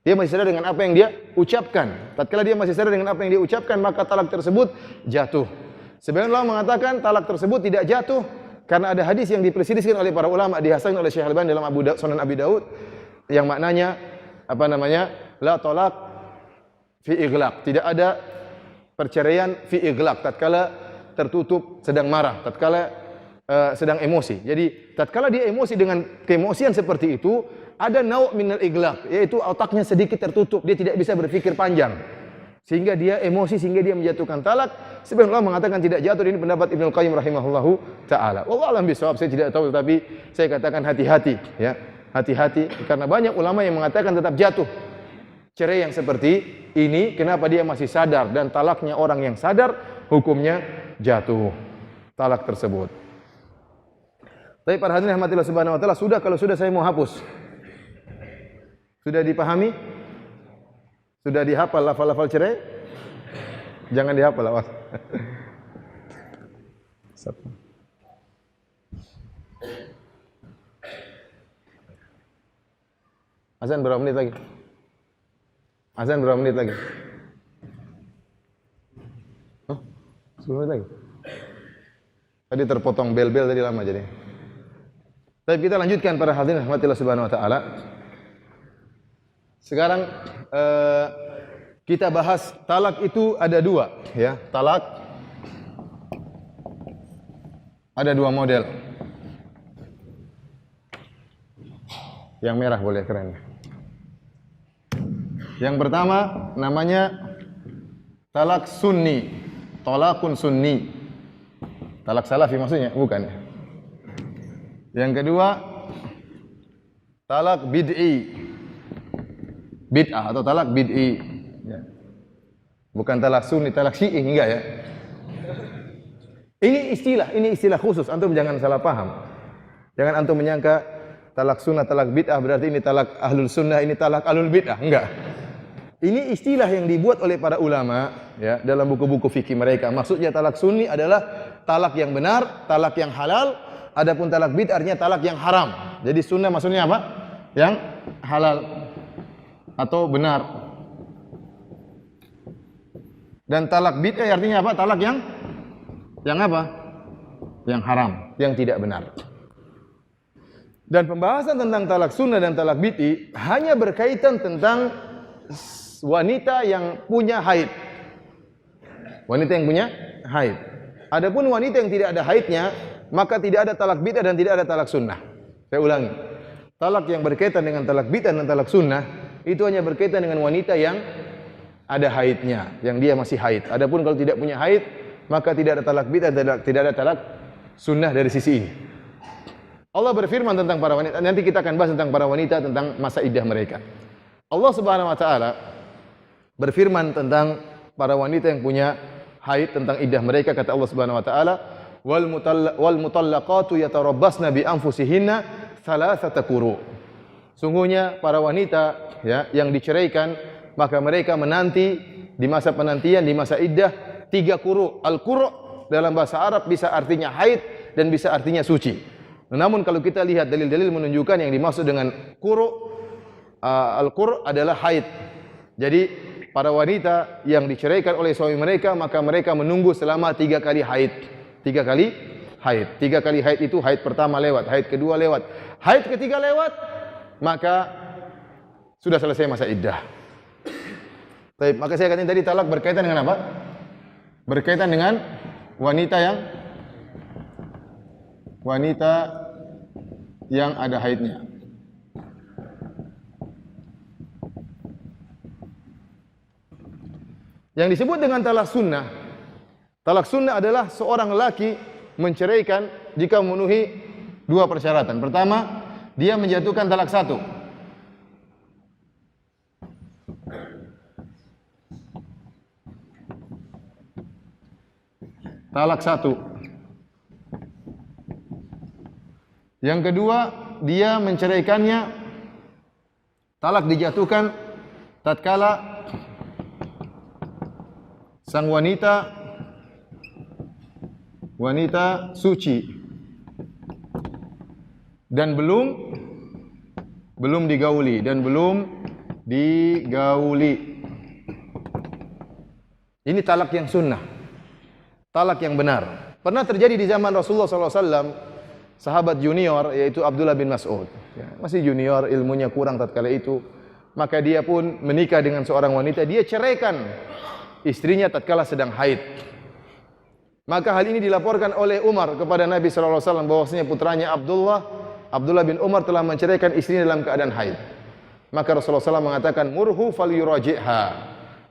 Dia masih sadar dengan apa yang dia ucapkan. Tatkala dia masih sadar dengan apa yang dia ucapkan, maka talak tersebut jatuh. Sebagian ulama mengatakan talak tersebut tidak jatuh karena ada hadis yang diperselisihkan oleh para ulama, dihasankan oleh Syekh Al-Albani dalam Sunan Abi Daud yang maknanya apa namanya? La talak fi ighlaq. Tidak ada perceraian fi ighlaq tatkala tertutup sedang marah, tatkala sedang emosi. Jadi tatkala dia emosi dengan keemosian seperti itu, ada nau' minal iglaq, yaitu otaknya sedikit tertutup, dia tidak bisa berpikir panjang. Sehingga dia emosi, sehingga dia menjatuhkan talak. Sebagian ulama mengatakan tidak jatuh, ini pendapat Ibnu Qayyim rahimahullahu taala. Wallahu a'lam bishawab, saya tidak tahu, tapi saya katakan hati-hati ya. Hati-hati karena banyak ulama yang mengatakan tetap jatuh. Cerai yang seperti ini, kenapa dia masih sadar dan talaknya orang yang sadar, hukumnya jatuh talak tersebut. Tapi para hadirin rahmatillah subhanahu wa taala, kalau sudah saya mau hapus. Sudah dipahami? Sudah dihafal lafal-lafal cerai? Jangan dihafal, awas. Azan berapa menit lagi? Azan berapa menit lagi? 10 menit lagi? Tadi terpotong bel-bel tadi lama jadi. Tapi kita lanjutkan para hadirin rahmatillah subhanahu wa taala. Sekarang kita bahas talak itu ada dua, ya. Talak ada dua model. Yang merah boleh, keren. Yang pertama namanya talak sunni, talakun sunni. Talak salafi maksudnya, bukan ya. Yang kedua talak bid'i. Bid'ah atau talak bid'i. Ya. Bukan talak sunni, talak syi'i, enggak ya. Ini istilah khusus, antum jangan salah paham. Jangan antum menyangka talak sunnah, talak bid'ah berarti ini talak ahlul sunnah, ini talak ahlul bid'ah, enggak. Ini istilah yang dibuat oleh para ulama ya dalam buku-buku fikih mereka. Maksudnya talak sunni adalah talak yang benar, talak yang halal. Adapun talak bid'ah artinya talak yang haram. Jadi sunnah maksudnya apa? Yang halal atau benar. Dan talak bid'ah artinya apa? Talak yang apa? Yang haram, yang tidak benar. Dan pembahasan tentang talak sunnah dan talak bid'i hanya berkaitan tentang wanita yang punya haid. Wanita yang punya haid. Adapun wanita yang tidak ada haidnya, maka tidak ada talak bid'ah dan tidak ada talak sunnah. Saya ulangi. Talak yang berkaitan dengan talak bid'ah dan talak sunnah itu hanya berkaitan dengan wanita yang ada haidnya, yang dia masih haid. Adapun kalau tidak punya haid, maka tidak ada talak bid'ah dan tidak ada talak sunnah dari sisi ini. Allah berfirman tentang para wanita. Nanti kita akan bahas tentang para wanita, tentang masa iddah mereka. Allah Subhanahu wa taala berfirman tentang para wanita yang punya haid, tentang iddah mereka, kata Allah Subhanahu wa taala, wal mutallaqatu yatarabbasna bi anfusihinna thalathata quru. Sungguhnya para wanita ya yang diceraikan maka mereka menanti di masa penantian, di masa iddah 3 quru. Al-quru dalam bahasa Arab bisa artinya haid dan bisa artinya suci. Namun kalau kita lihat dalil-dalil menunjukkan yang dimaksud dengan quru, al-quru adalah haid. Jadi para wanita yang diceraikan oleh suami mereka maka mereka menunggu selama 3 kali haid. 3 kali haid. 3 kali haid itu haid pertama lewat, haid kedua lewat, haid ketiga lewat, maka sudah selesai masa iddah. Baik, maka saya katakan tadi talak berkaitan dengan apa? Berkaitan dengan wanita yang ada haidnya. Yang disebut dengan talak sunnah. Talak sunnah adalah seorang lelaki menceraikan jika memenuhi 2 persyaratan. Pertama, dia menjatuhkan talak 1. Talak 1. Yang kedua, dia menceraikannya, talak dijatuhkan tatkala sang wanita suci dan belum digauli. Ini talak yang sunnah, talak yang benar. Pernah terjadi di zaman Rasulullah SAW, sahabat junior yaitu Abdullah bin Mas'ud, masih junior, ilmunya kurang tatkala itu, maka dia pun menikah dengan seorang wanita, dia ceraikan istrinya tatkala sedang haid. Maka hal ini dilaporkan oleh Umar kepada Nabi sallallahu alaihi wasallam bahwasanya putranya Abdullah bin Umar telah menceraikan istrinya dalam keadaan haid. Maka Rasulullah SAW mengatakan, murhu falyuraji'ha.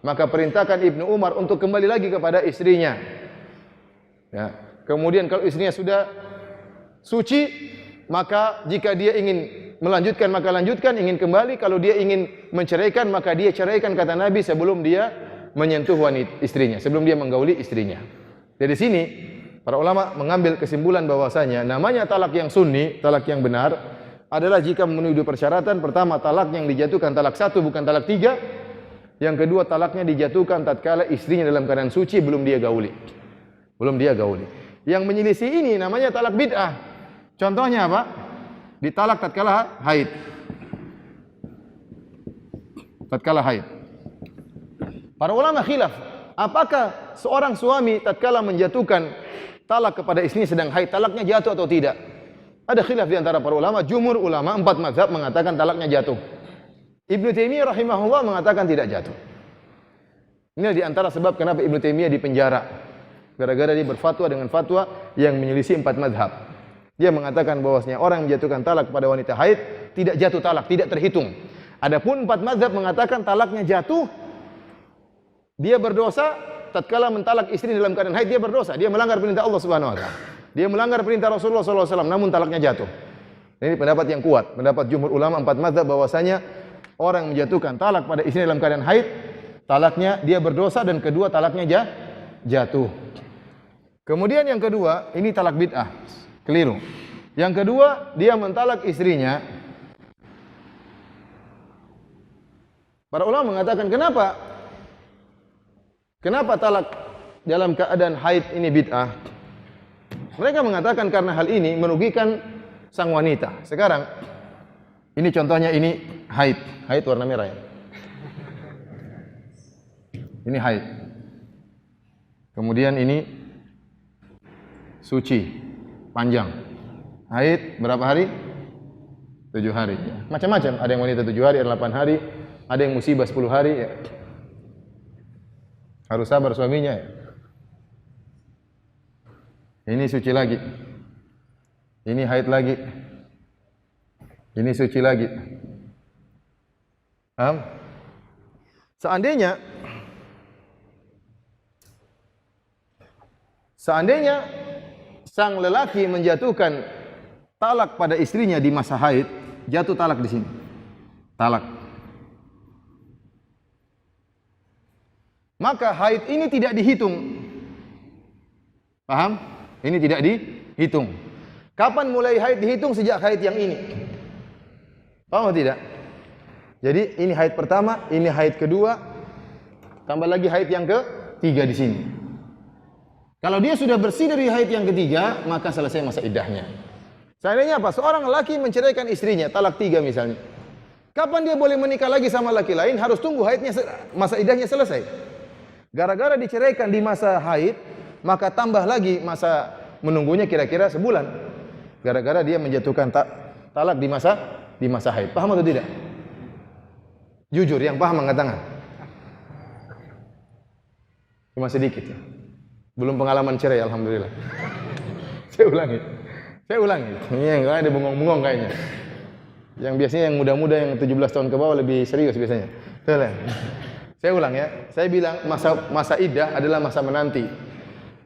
Maka perintahkan Ibnu Umar untuk kembali lagi kepada istrinya. Ya. Kemudian kalau istrinya sudah suci, maka jika dia ingin melanjutkan maka lanjutkan, ingin kembali, kalau dia ingin menceraikan maka dia ceraikan, kata Nabi, sebelum dia menyentuh wanita istrinya, sebelum dia menggauli istrinya. Dari sini para ulama mengambil kesimpulan bahwasanya namanya talak yang sunni, talak yang benar adalah jika memenuhi 2 persyaratan. Pertama, talak yang dijatuhkan talak 1 bukan talak 3. Yang kedua, talaknya dijatuhkan tatkala istrinya dalam keadaan suci, belum dia gauli. Yang menyelisih ini namanya talak bid'ah. Contohnya apa? Ditalak tatkala haid. Para ulama khilaf, apakah seorang suami tatkala menjatuhkan talak kepada istrinya sedang haid, talaknya jatuh atau tidak? Ada khilaf di antara para ulama. Jumhur ulama 4 mazhab mengatakan talaknya jatuh. Ibnu Taimiyah rahimahullah mengatakan tidak jatuh. Ini di antara sebab kenapa Ibnu Taimiyah dipenjara. Gara-gara dia berfatwa dengan fatwa yang menyelisih 4 mazhab. Dia mengatakan bahwasanya orang yang menjatuhkan talak kepada wanita haid tidak jatuh talak, tidak terhitung. Adapun 4 mazhab mengatakan talaknya jatuh. Dia berdosa tatkala mentalak istri dalam keadaan haid, dia berdosa, dia melanggar perintah Allah Subhanahu wa taala. Dia melanggar perintah Rasulullah sallallahu alaihi wasallam, namun talaknya jatuh. Ini pendapat yang kuat, pendapat jumhur ulama 4 mazhab bahwasanya orang yang menjatuhkan talak pada istri dalam keadaan haid, talaknya dia berdosa, dan kedua talaknya jatuh. Kemudian yang kedua, ini talak bid'ah, keliru. Yang kedua, dia mentalak istrinya. Para ulama mengatakan Kenapa talak dalam keadaan haid ini bid'ah? Mereka mengatakan karena hal ini merugikan sang wanita. Sekarang, ini contohnya, ini haid. Haid warna merah ya. Ini haid. Kemudian ini suci, panjang. Haid berapa hari? 7 hari. Macam-macam. Ada yang wanita 7 hari, ada 8 hari. Ada yang musibah 10 hari. Ya. Harus sabar suaminya ya. Ini suci lagi. Ini haid lagi. Ini suci lagi. Paham? Seandainya sang lelaki menjatuhkan talak pada istrinya di masa haid, jatuh talak di sini. Talak. Maka haid ini tidak dihitung. Paham? Ini tidak dihitung. Kapan mulai haid dihitung? Sejak haid yang ini. Paham atau tidak? Jadi ini haid pertama, ini haid kedua, tambah lagi haid yang ketiga di sini. Kalau dia sudah bersih dari haid yang ketiga, maka selesai masa iddahnya. Seandainya apa? Seorang laki menceraikan istrinya, talak 3 misalnya. Kapan dia boleh menikah lagi sama laki lain? Harus tunggu haidnya, masa iddahnya selesai. Gara-gara diceraikan di masa haid, maka tambah lagi masa menunggunya kira-kira sebulan. Gara-gara dia menjatuhkan talak di masa haid. Paham atau tidak? Jujur, yang paham angkat tangan. Cuma sedikit ya. Belum pengalaman cerai, alhamdulillah. Saya ulangi. Ini yang ada bengong-bengong kayaknya. Yang biasanya yang muda-muda yang 17 tahun ke bawah lebih serius biasanya. Saya ulang ya. Saya bilang masa iddah adalah masa menanti.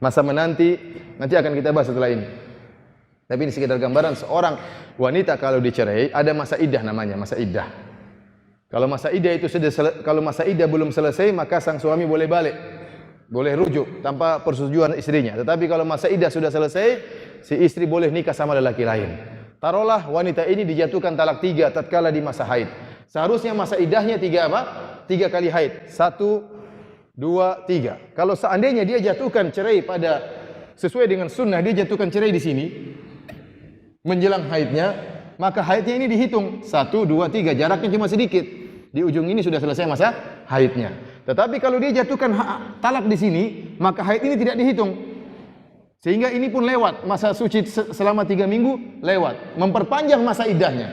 Masa menanti nanti akan kita bahas setelah ini. Tapi ini sekedar gambaran seorang wanita kalau dicerai ada masa iddah namanya, masa iddah. Kalau masa iddah belum selesai maka sang suami boleh balik. Boleh rujuk tanpa persetujuan istrinya. Tetapi kalau masa iddah sudah selesai, si istri boleh nikah sama lelaki lain. Taruhlah wanita ini dijatuhkan talak 3 tatkala di masa haid. Seharusnya masa iddahnya 3 apa? 3 kali haid. 1, 2, 3. Kalau seandainya dia jatuhkan cerai pada sesuai dengan sunnah, dia jatuhkan cerai di sini menjelang haidnya, maka haidnya ini dihitung 1, 2, 3. Jaraknya cuma sedikit. Di ujung ini sudah selesai masa haidnya. Tetapi kalau dia jatuhkan talak di sini, maka haid ini tidak dihitung. Sehingga ini pun lewat, masa suci selama 3 minggu lewat, memperpanjang masa iddahnya.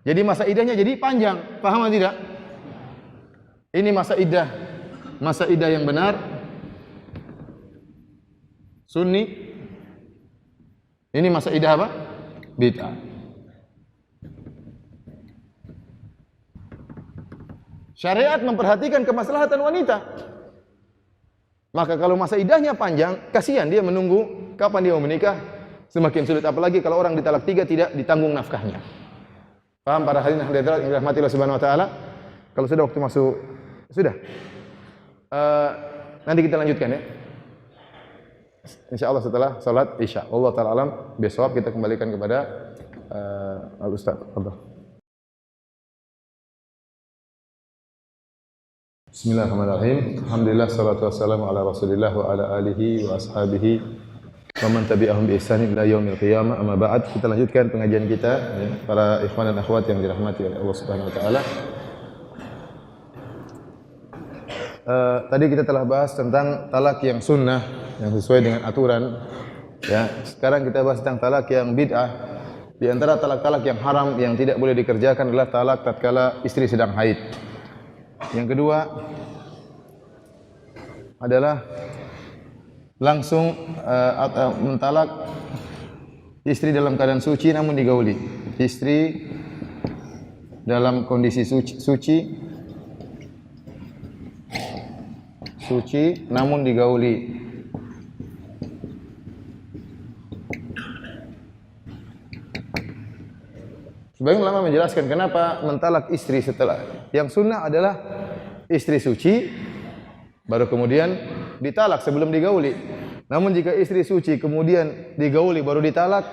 Jadi masa iddahnya jadi panjang, paham atau tidak? Ini masa iddah yang benar, sunni. Ini masa iddah apa? Bid'ah. Syariat memperhatikan kemaslahatan wanita. Maka kalau masa iddahnya panjang, kasihan dia menunggu kapan dia mau menikah, semakin sulit. Apalagi kalau orang ditalak 3 tidak ditanggung nafkahnya. Paham para hadirin yang dirahmati Allah Subhanahu wa taala? Kalau sudah waktu masuk sudah. Nanti kita lanjutkan ya. Insyaallah setelah salat Isya. Allah taala alam, besok kita kembalikan kepada Al-Ustaz. Bismillahirrahmanirrahim. Alhamdulillah salatu wassalamu ala Rasulillah wa ala alihi wa ashabihi wa man tabi'ahum bi ihsan ila yaumil qiyamah. Amma ba'd, kita lanjutkan pengajian kita ya, para ikhwan dan akhwat yang dirahmati oleh Allah Subhanahu wa taala. Tadi kita telah bahas tentang talak yang sunnah yang sesuai dengan aturan ya. Sekarang kita bahas tentang talak yang bid'ah. Di antara talak-talak yang haram yang tidak boleh dikerjakan adalah talak tatkala istri sedang haid. Yang kedua adalah langsung mentalak istri dalam keadaan suci namun digauli. Istri dalam kondisi suci namun digauli. Sebagian ulama menjelaskan kenapa mentalak istri setelah yang sunnah adalah istri suci baru kemudian ditalak sebelum digauli. Namun jika istri suci kemudian digauli baru ditalak,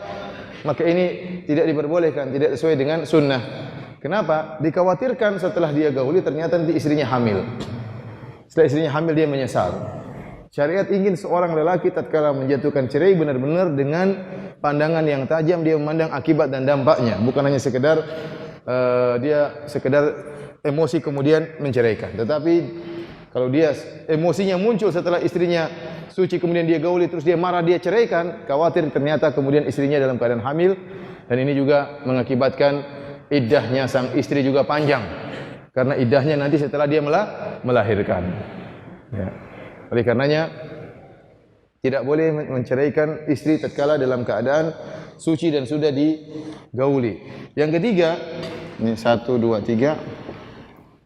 maka ini tidak diperbolehkan, tidak sesuai dengan sunnah. Kenapa? Dikhawatirkan setelah dia gauli ternyata nanti istrinya hamil. Setelah istrinya hamil dia menyesal. Syariat ingin seorang lelaki tatkala menjatuhkan cerai benar-benar dengan pandangan yang tajam, dia memandang akibat dan dampaknya, bukan hanya sekedar dia sekedar emosi kemudian menceraikan. Tetapi kalau dia emosinya muncul setelah istrinya suci kemudian dia gauli terus dia marah dia ceraikan, khawatir ternyata kemudian istrinya dalam keadaan hamil dan ini juga mengakibatkan iddahnya sang istri juga panjang karena iddahnya nanti setelah dia melahirkan. Ya. Oleh karenanya tidak boleh menceraikan istri tatkala dalam keadaan suci dan sudah digauli. Yang ketiga, ini 1, 2, 3,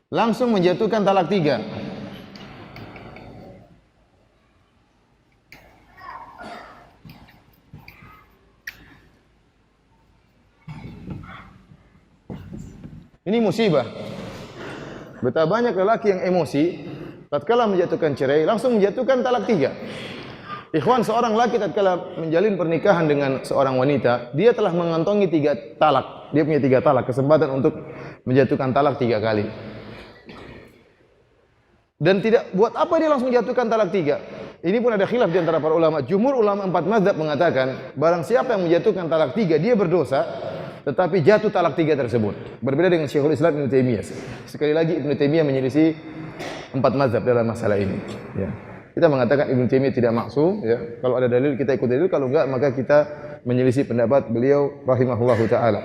langsung menjatuhkan talak 3. Ini musibah. Betapa banyak lelaki yang emosi tatkala menjatuhkan cerai langsung menjatuhkan talak 3. Ikhwan, seorang laki tatkala menjalin pernikahan dengan seorang wanita, dia telah mengantongi 3 talak. Dia punya 3 talak, kesempatan untuk menjatuhkan talak 3 kali. Dan tidak, buat apa dia langsung jatuhkan talak 3? Ini pun ada khilaf di antara para ulama. Jumhur ulama 4 mazhab mengatakan, barang siapa yang menjatuhkan talak 3, dia berdosa, tetapi jatuh talak 3 tersebut. Berbeda dengan Syekhul Islam Ibnu Taimiyah. Sekali lagi Ibnu Taimiyah menyelisih 4 mazhab dalam masalah ini. Ya. Kita mengatakan Ibnu Taimiyah tidak maksum, ya. Kalau ada dalil kita ikut dalil, kalau enggak maka kita menyelisih pendapat beliau rahimahullahu taala.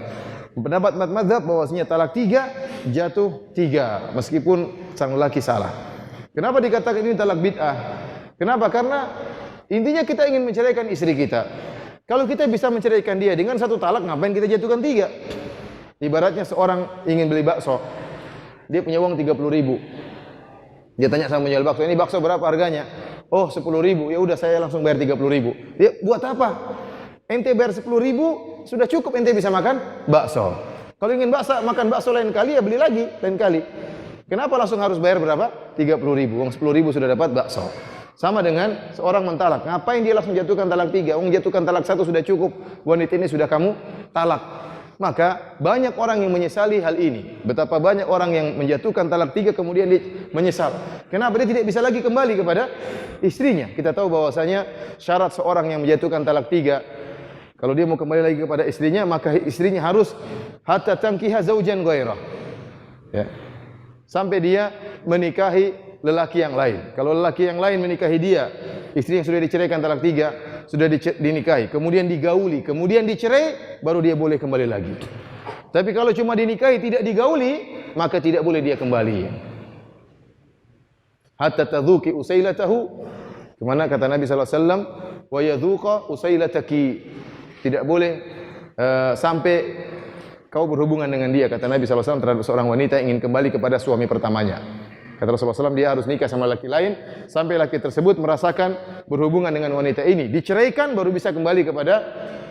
Pendapat mazhab bahwasanya talak 3 jatuh 3 meskipun sang lelaki salah. Kenapa dikatakan ini talak bid'ah? Kenapa? Karena intinya kita ingin menceraikan istri kita. Kalau kita bisa menceraikan dia dengan 1 talak, ngapain kita jatuhkan 3? Ibaratnya seorang ingin beli bakso, dia punya uang 30.000. Dia tanya sama penjual bakso, ini bakso berapa harganya? Oh 10.000, ya udah saya langsung bayar 30.000. Dia buat apa? Ente bayar 10.000 sudah cukup ente bisa makan bakso. Kalau ingin makan bakso lain kali ya beli lagi lain kali. Kenapa langsung harus bayar berapa? 30.000. Uang 10.000 sudah dapat bakso. Sama dengan seorang mentalak. Ngapain dia langsung jatuhkan talak 3? Uang jatuhkan talak 1 sudah cukup. Wanita ini sudah kamu talak. Maka banyak orang yang menyesali hal ini. Betapa banyak orang yang menjatuhkan talak 3 kemudian dia menyesal. Kenapa dia tidak bisa lagi kembali kepada istrinya? Kita tahu bahwasanya syarat seorang yang menjatuhkan talak 3, kalau dia mau kembali lagi kepada istrinya, maka istrinya harus hatta tankiha zaujan ghairah. Ya. Sampai dia menikahi lelaki yang lain. Kalau lelaki yang lain menikahi dia, istri yang sudah diceraikan talak 3 sudah dinikahi, kemudian digauli, kemudian dicerai, baru dia boleh kembali lagi. Tapi kalau cuma dinikahi tidak digauli, maka tidak boleh dia kembali. Hatta tadzuki usailatahu, kemana kata Nabi sallallahu alaihi wasallam, wa yadzuqa usailataki. Tidak boleh sampai kau berhubungan dengan dia, kata Nabi sallallahu alaihi wasallam terhadap seorang wanita yang ingin kembali kepada suami pertamanya. Kata Rasulullah SAW, dia harus nikah sama laki lain sampai laki tersebut merasakan berhubungan dengan wanita ini, diceraikan baru bisa kembali kepada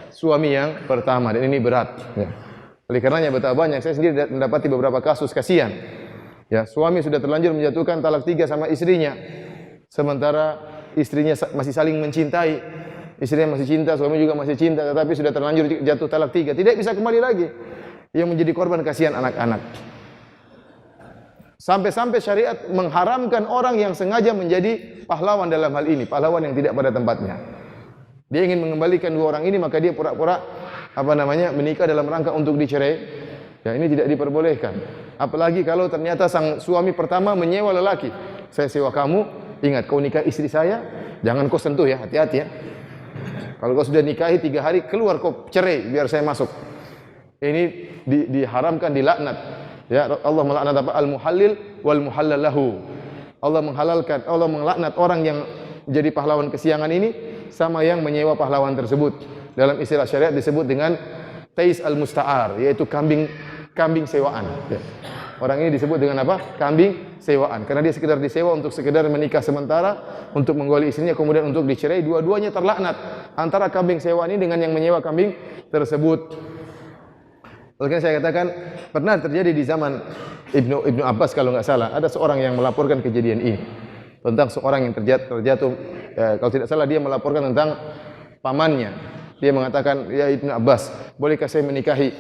suami yang pertama. Dan ini berat. Ya. Oleh karenanya betapa banyak, saya sendiri mendapati beberapa kasus kasihan. Ya, suami sudah terlanjur menjatuhkan talak 3 sama istrinya, sementara istrinya masih saling mencintai. Istrinya masih cinta, suami juga masih cinta, tetapi sudah terlanjur jatuh talak 3, tidak bisa kembali lagi. Yang menjadi korban kasihan anak-anak. Sampai-sampai syariat mengharamkan orang yang sengaja menjadi pahlawan dalam hal ini, pahlawan yang tidak pada tempatnya. Dia ingin mengembalikan 2 orang ini, maka dia pura-pura menikah dalam rangka untuk dicerai. Ya, ini tidak diperbolehkan. Apalagi kalau ternyata sang suami pertama menyewa lelaki. Saya sewa kamu, ingat kau nikah istri saya, jangan kau sentuh ya, hati-hati ya. Kalau kau sudah nikahi 3 hari, keluar kau cerai biar saya masuk. Ini diharamkan, dilaknat. Ya, Allah melaknat apa? Al-muhallil wal muhallal lahu. Allah menghalalkan, Allah melaknat orang yang menjadi pahlawan kesiangan ini sama yang menyewa pahlawan tersebut. Dalam istilah syariat disebut dengan tais al-musta'ar, yaitu kambing sewaan. Ya. Orang ini disebut dengan apa? Kambing sewaan. Karena dia sekedar disewa untuk sekedar menikah sementara, untuk menggauli istrinya, kemudian untuk dicerai. Dua-duanya terlaknat antara kambing sewaan ini dengan yang menyewa kambing tersebut. Oleh karena saya katakan, pernah terjadi di zaman Ibnu Abbas kalau nggak salah, ada seorang yang melaporkan kejadian ini tentang seorang yang terjatuh. Kalau tidak salah dia melaporkan tentang pamannya. Dia mengatakan, ya Ibnu Abbas, bolehkah saya menikahi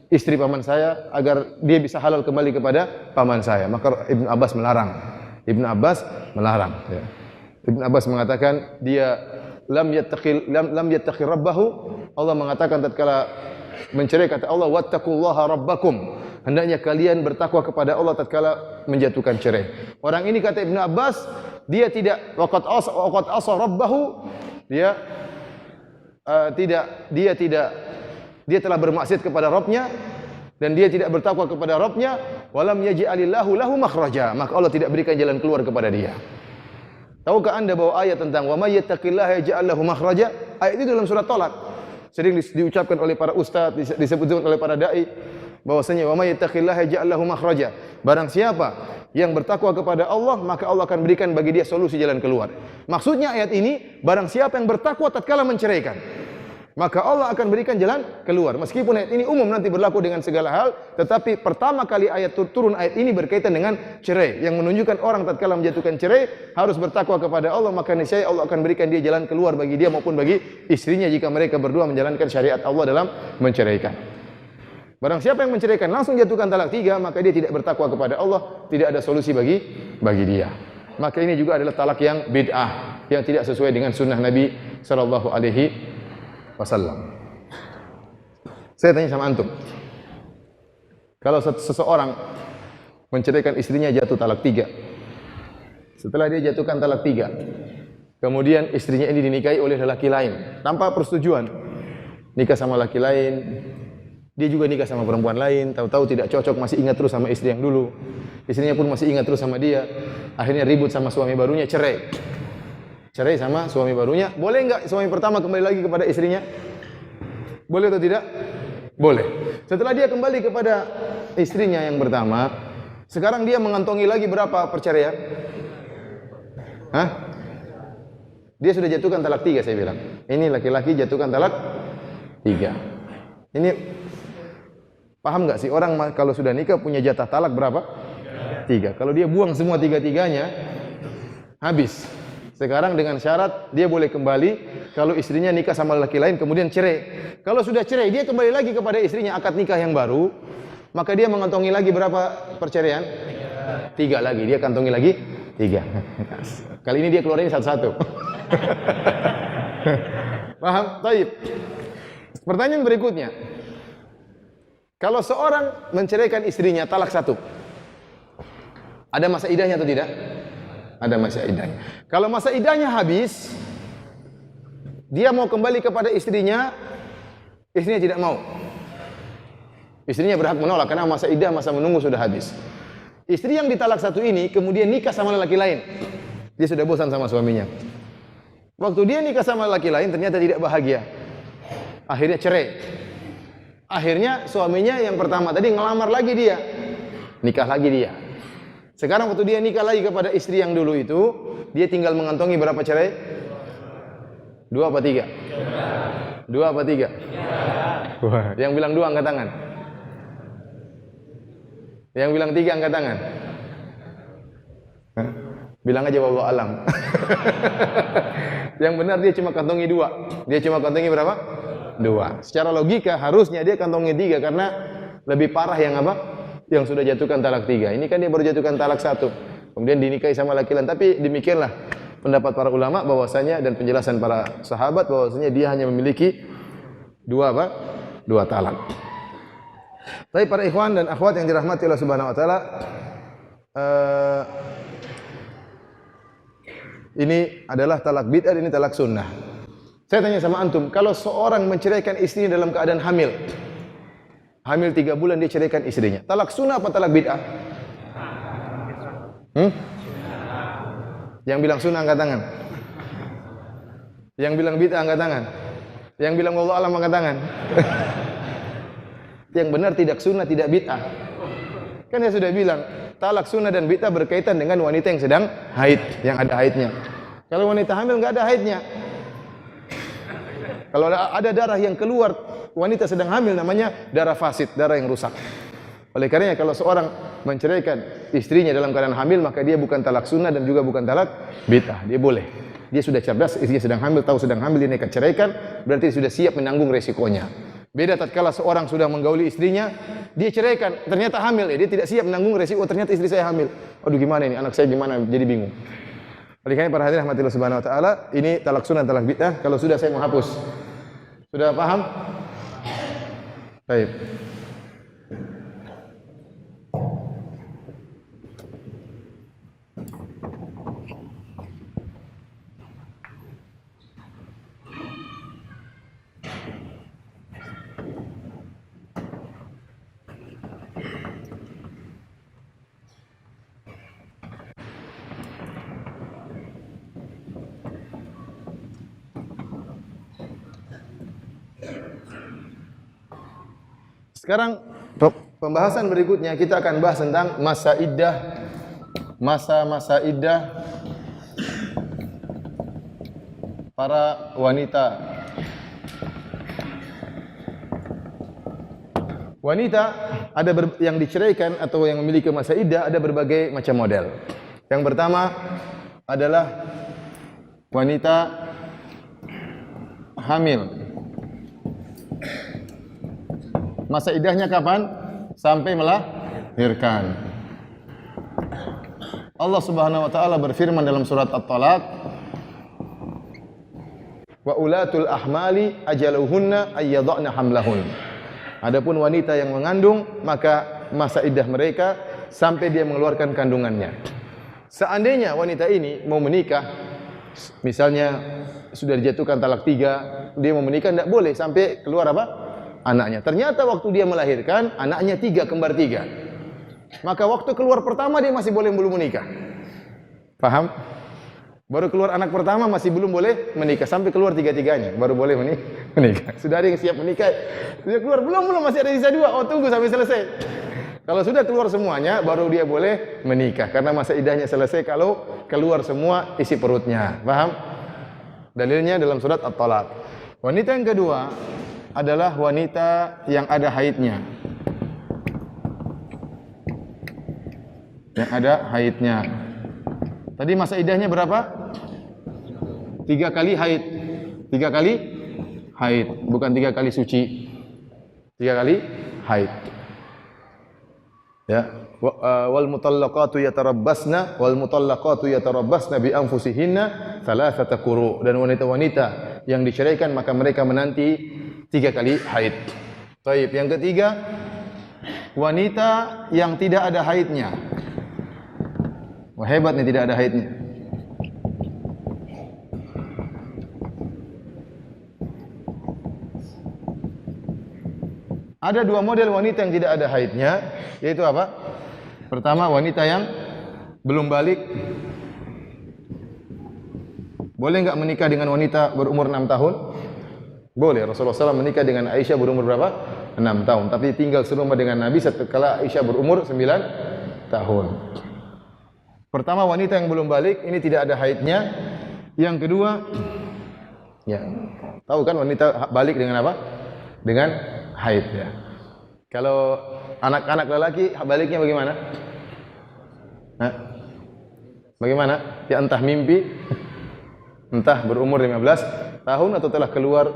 istri paman saya agar dia bisa halal kembali kepada paman saya? Maka Ibnu Abbas melarang. Ya. Ibnu Abbas mengatakan dia lam yattaqi rabbahu. Allah mengatakan tatkala mencerai, kata Allah, wattaqullaha rabbakum, hendaknya kalian bertakwa kepada Allah tatkala menjatuhkan cerai. Orang ini kata Ibnu Abbas, dia tidak waqad asa rabbahu, dia telah bermaksiat kepada Rabbnya dan dia tidak bertakwa kepada Rabbnya, walam yaj'alillahu lahu makhraja, maka Allah tidak berikan jalan keluar kepada dia. Tahukah Anda bahwa ayat tentang wa may yattaqillaha yaj'al lahu makhraja, ayat ini dalam surat Talaq sering diucapkan oleh para ustaz, disebutkan oleh para dai bahwasanya wa may yattaqillaha yaj'al lahu makhraja. Barang siapa yang bertakwa kepada Allah, maka Allah akan berikan bagi dia solusi jalan keluar. Maksudnya ayat ini, barang siapa yang bertakwa tatkala menceraikan. maka Allah akan berikan jalan keluar. Meskipun ayat ini umum nanti berlaku dengan segala hal, tetapi pertama kali ayat turun ayat ini berkaitan dengan cerai, yang menunjukkan orang tatkala menjatuhkan cerai harus bertakwa kepada Allah, maka niscaya Allah akan berikan dia jalan keluar bagi dia maupun bagi istrinya jika mereka berdua menjalankan syariat Allah dalam menceraikan. Barang siapa yang menceraikan langsung jatuhkan talak 3, maka dia tidak bertakwa kepada Allah, tidak ada solusi bagi dia. Maka ini juga adalah talak yang bid'ah, yang tidak sesuai dengan sunnah Nabi sallallahu alaihi wasallam. Saya tanya sama antum, kalau seseorang menceraikan istrinya jatuh talak 3, setelah dia jatuhkan talak 3, kemudian istrinya ini dinikahi oleh lelaki lain tanpa persetujuan, nikah sama laki lain, dia juga nikah sama perempuan lain, tahu-tahu tidak cocok, masih ingat terus sama istri yang dulu, istrinya pun masih ingat terus sama dia, akhirnya ribut sama suami barunya, cerai sama suami barunya. Boleh enggak suami pertama kembali lagi kepada istrinya? Boleh atau tidak? Boleh. Setelah dia kembali kepada istrinya yang pertama, sekarang dia mengantongi lagi berapa perceraian? Hah? Dia sudah jatuhkan talak 3, saya bilang. Ini laki-laki jatuhkan talak 3. Ini paham enggak sih orang kalau sudah nikah punya jatah talak berapa? 3. Kalau dia buang semua 3-3-nya, habis. Sekarang dengan syarat dia boleh kembali kalau istrinya nikah sama laki lain kemudian cerai. Kalau sudah cerai dia kembali lagi kepada istrinya akad nikah yang baru, maka dia mengantongi lagi berapa perceraian? 3 lagi. Dia kantongi lagi 3. Kali ini dia keluarin satu-satu. Paham? Baik. Pertanyaan berikutnya. Kalau seorang menceraikan istrinya talak 1, ada masa iddahnya atau tidak? Ada masa iddahnya. Kalau masa iddahnya habis, dia mau kembali kepada istrinya, istrinya tidak mau. Istrinya berhak menolak karena masa iddah, masa menunggu sudah habis. Istri yang ditalak 1 ini kemudian nikah sama lelaki lain. Dia sudah bosan sama suaminya. Waktu dia nikah sama lelaki lain ternyata tidak bahagia. Akhirnya cerai. Akhirnya suaminya yang pertama tadi ngelamar lagi dia. Nikah lagi dia. Sekarang waktu dia nikah lagi kepada istri yang dulu itu, dia tinggal mengantongi berapa cerai? 2 apa 3? 2 apa 3? 3. Wah, yang bilang 2 angkat tangan. Yang bilang 3 angkat tangan. Hah? Bilang aja wallahu alam. Yang benar dia cuma kantongi 2. Dia cuma kantongi berapa? 2. Secara logika harusnya dia kantongi 3 karena lebih parah yang apa? Yang sudah jatuhkan talak 3. Ini kan dia baru jatuhkan talak 1. Kemudian dinikahi sama laki lain. Tapi demikianlah pendapat para ulama bahwasanya dan penjelasan para sahabat bahwasanya dia hanya memiliki 2 apa? 2 talak. Tapi para ikhwan dan akhwat yang dirahmati Allah Subhanahu wa taala, ini adalah talak bid'ah, ini talak sunnah. Saya tanya sama antum, kalau seorang menceraikan istrinya dalam keadaan hamil 3 bulan dia ceraikan istrinya. Talak sunnah apa talak bid'ah? Yang bilang sunnah angkat tangan. Yang bilang bid'ah angkat tangan. Yang bilang wallahu alam angkat tangan. Yang benar tidak sunnah, tidak bid'ah. Kan saya sudah bilang, talak sunnah dan bid'ah berkaitan dengan wanita yang sedang haid, yang ada haidnya. Kalau wanita hamil enggak ada haidnya. Kalau ada darah yang keluar wanita sedang hamil namanya darah fasid, darah yang rusak. Oleh karenanya kalau seorang menceraikan istrinya dalam keadaan hamil, maka dia bukan talak sunnah dan juga bukan talak bid'ah. Dia boleh. Dia sudah cerdas, istrinya sedang hamil, tahu sedang hamil, dia nekat ceraikan, berarti sudah siap menanggung resikonya. Beda tatkala seorang sudah menggauli istrinya, dia ceraikan, ternyata hamil, ya dia tidak siap menanggung resiko, ternyata istri saya hamil. Aduh gimana ini, anak saya gimana, jadi bingung. Oleh karena para hadirin rahmatillah subhanahu wa ta'ala, ini talak sunnah, talak bid'ah. Kalau sudah saya menghapus. Sudah paham? Baik. Sekarang pembahasan berikutnya kita akan bahas tentang masa iddah, masa-masa iddah para wanita Wanita yang diceraikan atau yang memiliki masa iddah ada berbagai macam model. Yang pertama adalah wanita hamil. Masa iddahnya kapan? Sampai melahirkan. Allah Subhanahu wa taala berfirman dalam surat At-Talaq, wa ulatul ahmali ajaluhunna ayyadhna hamlahun. Adapun wanita yang mengandung, maka masa iddah mereka sampai dia mengeluarkan kandungannya. Seandainya wanita ini mau menikah, misalnya sudah dijatuhkan talak 3, dia mau menikah, tidak boleh sampai keluar apa? Anaknya. Ternyata waktu dia melahirkan, anaknya 3, kembar 3. Maka waktu keluar pertama dia masih belum menikah. Paham? Baru keluar anak pertama masih belum boleh menikah, sampai keluar 3-3-nya baru boleh menikah. Sudah ada yang siap menikah, sudah keluar belum masih ada sisa 2. Oh, tunggu sampai selesai. Kalau sudah keluar semuanya baru dia boleh menikah, karena masa iddahnya selesai kalau keluar semua isi perutnya. Paham? Dalilnya dalam surat At-Talaq. Wanita yang kedua adalah wanita yang ada haidnya. Yang ada haidnya. Tadi masa iddahnya berapa? 3 kali haid. 3 kali haid, bukan 3 kali suci. 3 kali haid. Ya, wal mutallaqatu yatarabbasna bi anfusihinna thalathata quru. Dan wanita-wanita yang diceraikan maka mereka menanti 3 kali haid. Baik, yang ketiga, wanita yang tidak ada haidnya. Wah, hebat nih tidak ada haidnya. Ada 2 model wanita yang tidak ada haidnya, yaitu apa? Pertama, wanita yang belum balik. Boleh enggak menikah dengan wanita berumur 6 tahun? Boleh. Rasulullah SAW menikah dengan Aisyah berumur berapa? 6 tahun. Tapi tinggal serumah dengan Nabi setelah Aisyah berumur 9 tahun. Pertama, wanita yang belum balik, ini tidak ada haidnya. Yang kedua, ya, tahu kan wanita balik dengan apa? Dengan haid, ya. Kalau anak-anak lelaki baliknya bagaimana? Hah? Bagaimana? Ya entah mimpi, entah berumur 15 tahun atau telah keluar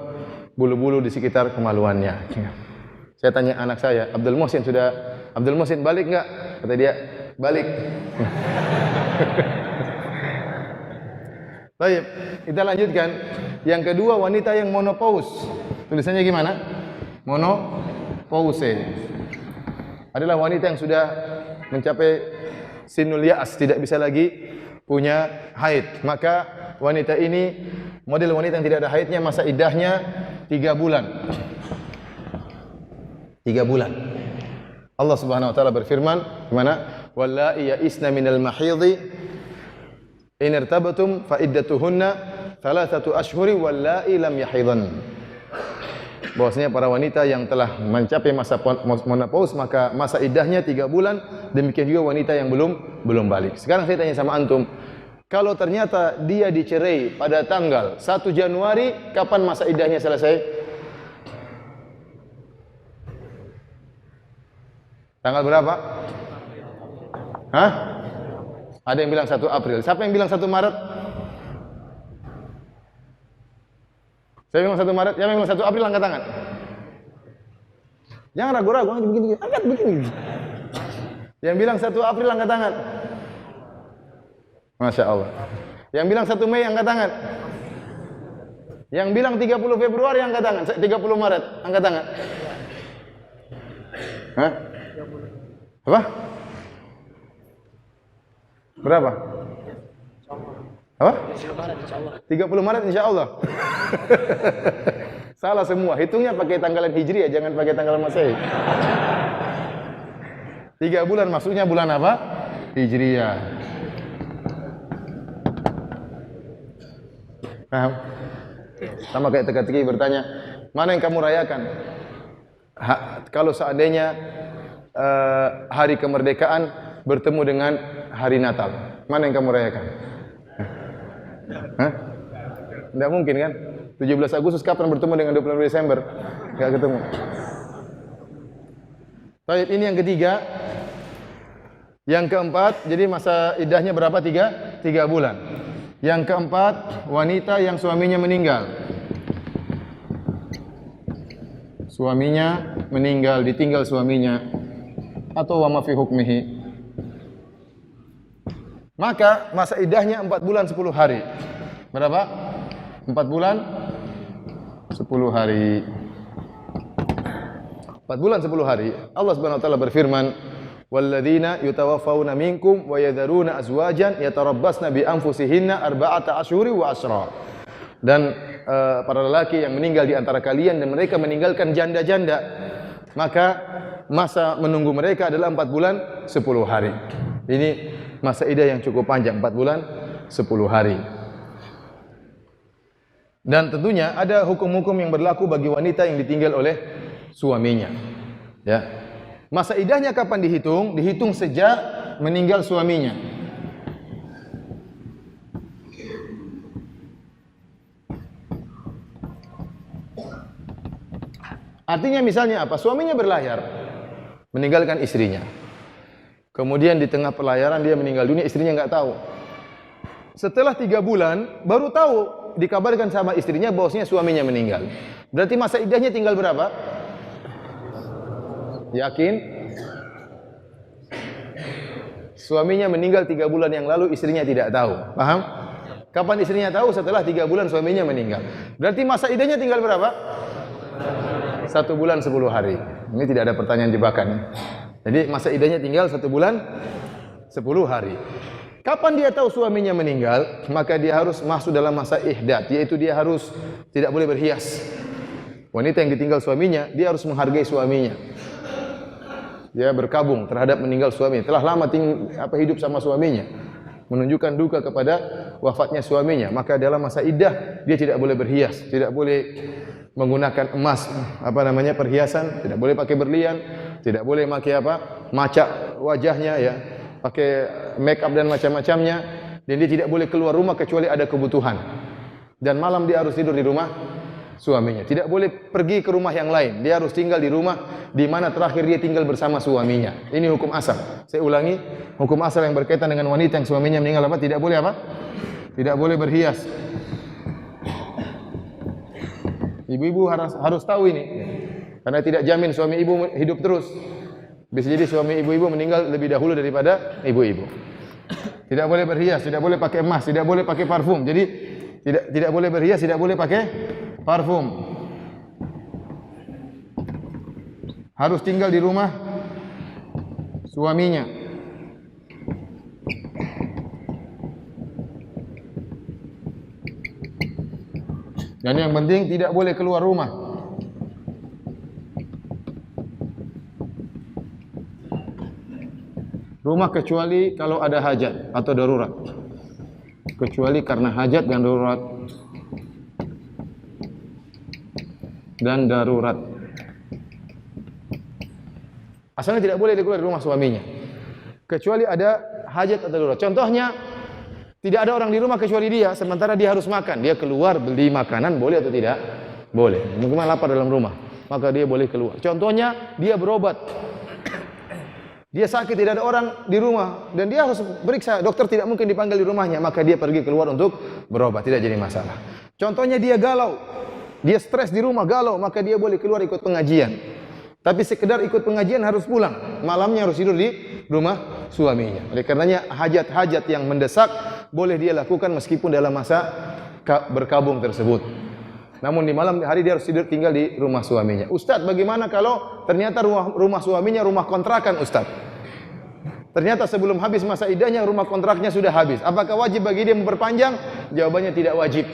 bulu-bulu di sekitar kemaluannya. Saya tanya anak saya, Abdul Muhsin balik enggak? Kata dia, balik. Baik, kita lanjutkan. Yang kedua, wanita yang menopause. Tulisannya gimana? Menopause. Adalah wanita yang sudah mencapai sinul ya'as, tidak bisa lagi punya haid. Maka wanita ini model wanita yang tidak ada haidnya, masa iddahnya 3 bulan. 3 bulan. Allah Subhanahu wa taala berfirman, gimana? Wallahi ya'isna minal mahidhi in irtabtum fa iddatuhunna 3 ashhuri wallahi lam yahidhan. Bahwasanya para wanita yang telah mencapai masa menopause maka masa iddahnya 3 bulan, demikian juga wanita yang belum balik. Sekarang saya tanya sama antum, kalau ternyata dia dicerai pada tanggal 1 Januari, kapan masa iddahnya selesai? Tanggal berapa? Hah? Ada yang bilang 1 April. Siapa yang bilang 1 Maret? Saya bilang 1 Maret, yang bilang 1 April angkat tangan. Jangan ragu-ragu, begini, angkat begini. Yang bilang 1 April angkat tangan. Masya Allah. Yang bilang 1 Mei angkat tangan. Yang bilang 30 Februari angkat tangan. 30 Maret angkat tangan. Hah? Apa? Berapa? Apa? 30 Maret insya Allah. Salah semua. Hitungnya pakai tanggalan Hijriah, jangan pakai tanggalan Masehi. 3 bulan maksudnya bulan apa? Hijriah. Paham? Sama kayak teka-teki bertanya, mana yang kamu rayakan? Kalau seandainya hari kemerdekaan bertemu dengan hari Natal, mana yang kamu rayakan? Hah? Tidak mungkin kan? 17 Agustus kapan bertemu dengan 25 Desember? Enggak ketemu. Baik, ini yang ketiga. Yang keempat, jadi masa iddahnya berapa? 3 bulan. Yang keempat, wanita yang suaminya meninggal. Suaminya meninggal, ditinggal suaminya, atau wa ma fi hukmihi. Maka masa iddahnya 4 bulan 10 hari. Berapa? 4 bulan 10 hari. 4 bulan 10 hari. Allah Subhanahu wa taala berfirman, "Walladzina yutawaffawna minkum wa yadharuna azwajan yatarabbasna bi anfusihinna arba'ata asyhuri wa asyra." Dan para lelaki yang meninggal di antara kalian dan mereka meninggalkan janda-janda, maka masa menunggu mereka adalah 4 bulan 10 hari. Ini masa iddah yang cukup panjang, 4 bulan 10 hari. Dan tentunya ada hukum-hukum yang berlaku bagi wanita yang ditinggal oleh suaminya. Ya. Masa iddahnya kapan dihitung? Dihitung sejak meninggal suaminya. Artinya misalnya apa? Suaminya berlayar, meninggalkan istrinya. Kemudian di tengah pelayaran dia meninggal dunia, istrinya nggak tahu. Setelah 3 bulan baru tahu, dikabarkan sama istrinya bahwasanya suaminya meninggal. Berarti masa iddahnya tinggal berapa? Yakin? Suaminya meninggal 3 bulan yang lalu, istrinya tidak tahu. Paham? Kapan istrinya tahu? Setelah 3 bulan suaminya meninggal. Berarti masa iddahnya tinggal berapa? 1 bulan 10 hari. Ini tidak ada pertanyaan jebakan. Jadi masa iddahnya tinggal 1 bulan 10 hari. Kapan dia tahu suaminya meninggal? Maka dia harus masuk dalam masa ihdad, yaitu dia harus tidak boleh berhias. Wanita yang ditinggal suaminya, dia harus menghargai suaminya. Dia berkabung terhadap meninggal suaminya. Telah lama hidup sama suaminya, menunjukkan duka kepada wafatnya suaminya. Maka dalam masa iddah dia tidak boleh berhias, tidak boleh menggunakan emas, perhiasan, tidak boleh pakai berlian, tidak boleh pakai macak wajahnya, ya, pakai make up dan macam-macamnya. Dan dia tidak boleh keluar rumah kecuali ada kebutuhan. Dan malam dia harus tidur di rumah suaminya. Tidak boleh pergi ke rumah yang lain. Dia harus tinggal di rumah di mana terakhir dia tinggal bersama suaminya. Ini hukum asal. Saya ulangi, hukum asal yang berkaitan dengan wanita yang suaminya meninggal Tidak boleh Tidak boleh berhias. Ibu-ibu harus tahu ini. Karena tidak jamin suami ibu hidup terus. Bisa jadi suami ibu-ibu meninggal lebih dahulu daripada ibu-ibu. Tidak boleh berhias, tidak boleh pakai emas, tidak boleh pakai parfum. Jadi tidak boleh berhias, tidak boleh pakai parfum. Harus tinggal di rumah suaminya. Dan yang penting tidak boleh keluar rumah. Rumah kecuali kalau ada hajat atau darurat. Kecuali karena hajat dan darurat. Dan darurat. Asalnya tidak boleh keluar dari rumah suaminya. Kecuali ada hajat atau darurat. Contohnya, tidak ada orang di rumah kecuali dia, sementara dia harus makan. Dia keluar beli makanan, boleh atau tidak? Boleh. Mungkin lapar dalam rumah, maka dia boleh keluar. Contohnya, dia berobat. Dia sakit, tidak ada orang di rumah, dan dia harus periksa. Dokter tidak mungkin dipanggil di rumahnya, maka dia pergi keluar untuk berobat. Tidak jadi masalah. Contohnya, dia galau. Dia stres di rumah, galau, maka dia boleh keluar ikut pengajian. Tapi sekedar ikut pengajian harus pulang. Malamnya harus tidur di rumah suaminya. Oleh karenanya hajat-hajat yang mendesak boleh dia lakukan meskipun dalam masa berkabung tersebut. Namun di malam hari dia harus tinggal di rumah suaminya. Ustaz, bagaimana kalau ternyata rumah suaminya rumah kontrakan, Ustaz? Ternyata sebelum habis masa iddahnya rumah kontraknya sudah habis. Apakah wajib bagi dia memperpanjang? Jawabannya tidak wajib.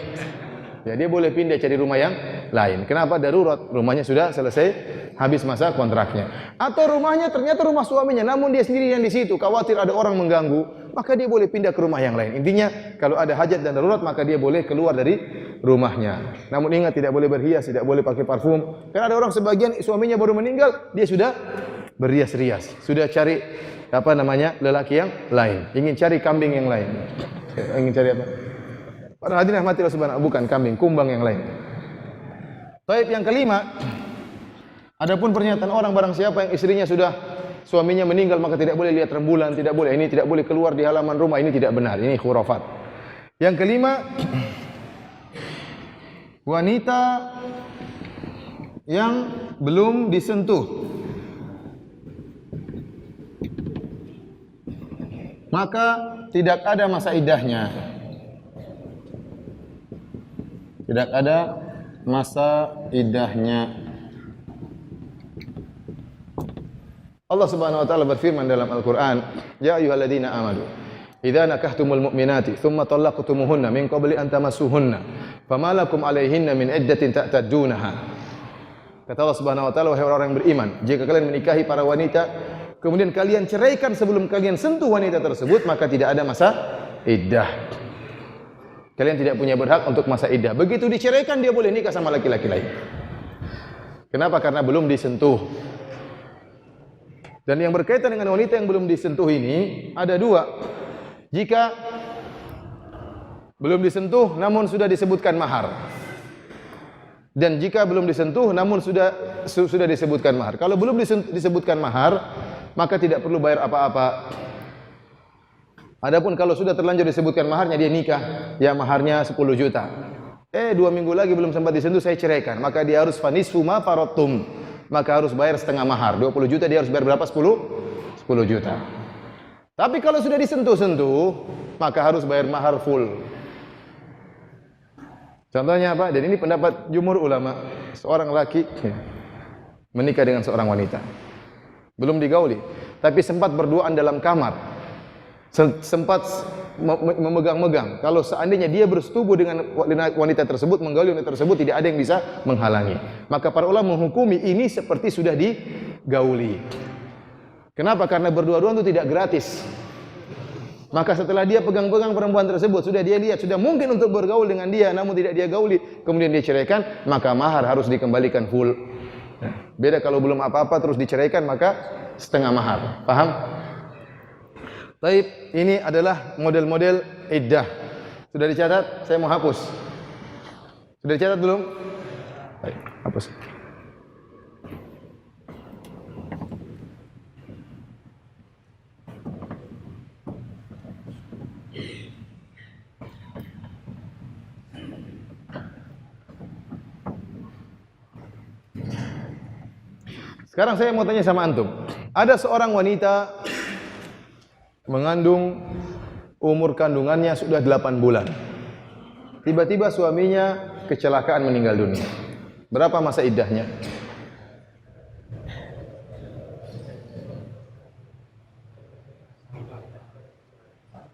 Ya, dia boleh pindah cari rumah yang lain. Kenapa? Darurat. Rumahnya sudah selesai, habis masa kontraknya. Atau rumahnya ternyata rumah suaminya, namun dia sendiri yang di situ, khawatir ada orang mengganggu, maka dia boleh pindah ke rumah yang lain. Intinya, kalau ada hajat dan darurat, maka dia boleh keluar dari rumahnya. Namun ingat, tidak boleh berhias, tidak boleh pakai parfum. Karena ada orang sebagian suaminya baru meninggal, dia sudah berhias-rias, sudah cari lelaki yang lain, ingin cari kambing yang lain. Ingin cari apa? Para hadirin rahmatillah subhanahu, bukan kambing, kumbang yang lain. Baik, yang kelima, Adapun pernyataan orang barang siapa yang istrinya sudah suaminya meninggal maka tidak boleh lihat rembulan, tidak boleh ini, tidak boleh keluar di halaman rumah, ini tidak benar, ini khurafat. Yang kelima, wanita yang belum disentuh maka tidak ada masa iddahnya. Tidak ada masa iddahnya. Allah Subhanahu wa taala berfirman dalam Al-Qur'an, "Ya ayyuhalladzina amanu, idza nakahtumul mu'minati tsumma talaqtumuhunna min qabli an tamassuhunna, fama lakum 'alaihinna min iddatin ta'taddunaha." Kata Allah Subhanahu wa taala, wahai orang yang beriman, jika kalian menikahi para wanita, kemudian kalian ceraikan sebelum kalian sentuh wanita tersebut, maka tidak ada masa iddah. Kalian tidak punya berhak untuk masa iddah. Begitu diceraikan dia boleh nikah sama laki-laki lain. Kenapa? Karena belum disentuh. Dan yang berkaitan dengan wanita yang belum disentuh ini ada dua. Jika belum disentuh namun sudah disebutkan mahar. Dan jika belum disentuh namun sudah disebutkan mahar. Kalau belum disebutkan mahar, maka tidak perlu bayar apa-apa. Adapun kalau sudah terlanjur disebutkan maharnya, dia nikah, ya maharnya 10 juta. 2 minggu lagi belum sempat disentuh, saya ceraikan. Maka dia harus fanisfu ma faradtum. Maka harus bayar setengah mahar. 20 juta dia harus bayar berapa? 10 juta. Tapi kalau sudah disentuh-sentuh, maka harus bayar mahar full. Contohnya apa? Dan ini pendapat jumhur ulama. Seorang laki menikah dengan seorang wanita. Belum digauli, tapi sempat berduaan dalam kamar. Sempat memegang-megang. Kalau seandainya dia bersetubuh dengan wanita tersebut, menggauli wanita tersebut, tidak ada yang bisa menghalangi. Maka para ulama menghukumi ini seperti sudah digauli. Kenapa? Karena berdua-duaan itu tidak gratis. Maka setelah dia pegang-pegang perempuan tersebut, sudah dia lihat, sudah mungkin untuk bergaul dengan dia, namun tidak dia gauli, kemudian dia ceraikan, maka mahar harus dikembalikan full. Beda kalau belum apa-apa terus diceraikan, maka setengah mahar. Paham? Taib, ini adalah model-model iddah. Sudah dicatat? Saya mau hapus. Sudah dicatat belum? Baik, hapus. Sekarang saya mau tanya sama antum. Ada seorang wanita mengandung, umur kandungannya sudah 8 bulan. Tiba-tiba suaminya kecelakaan meninggal dunia. Berapa masa iddahnya?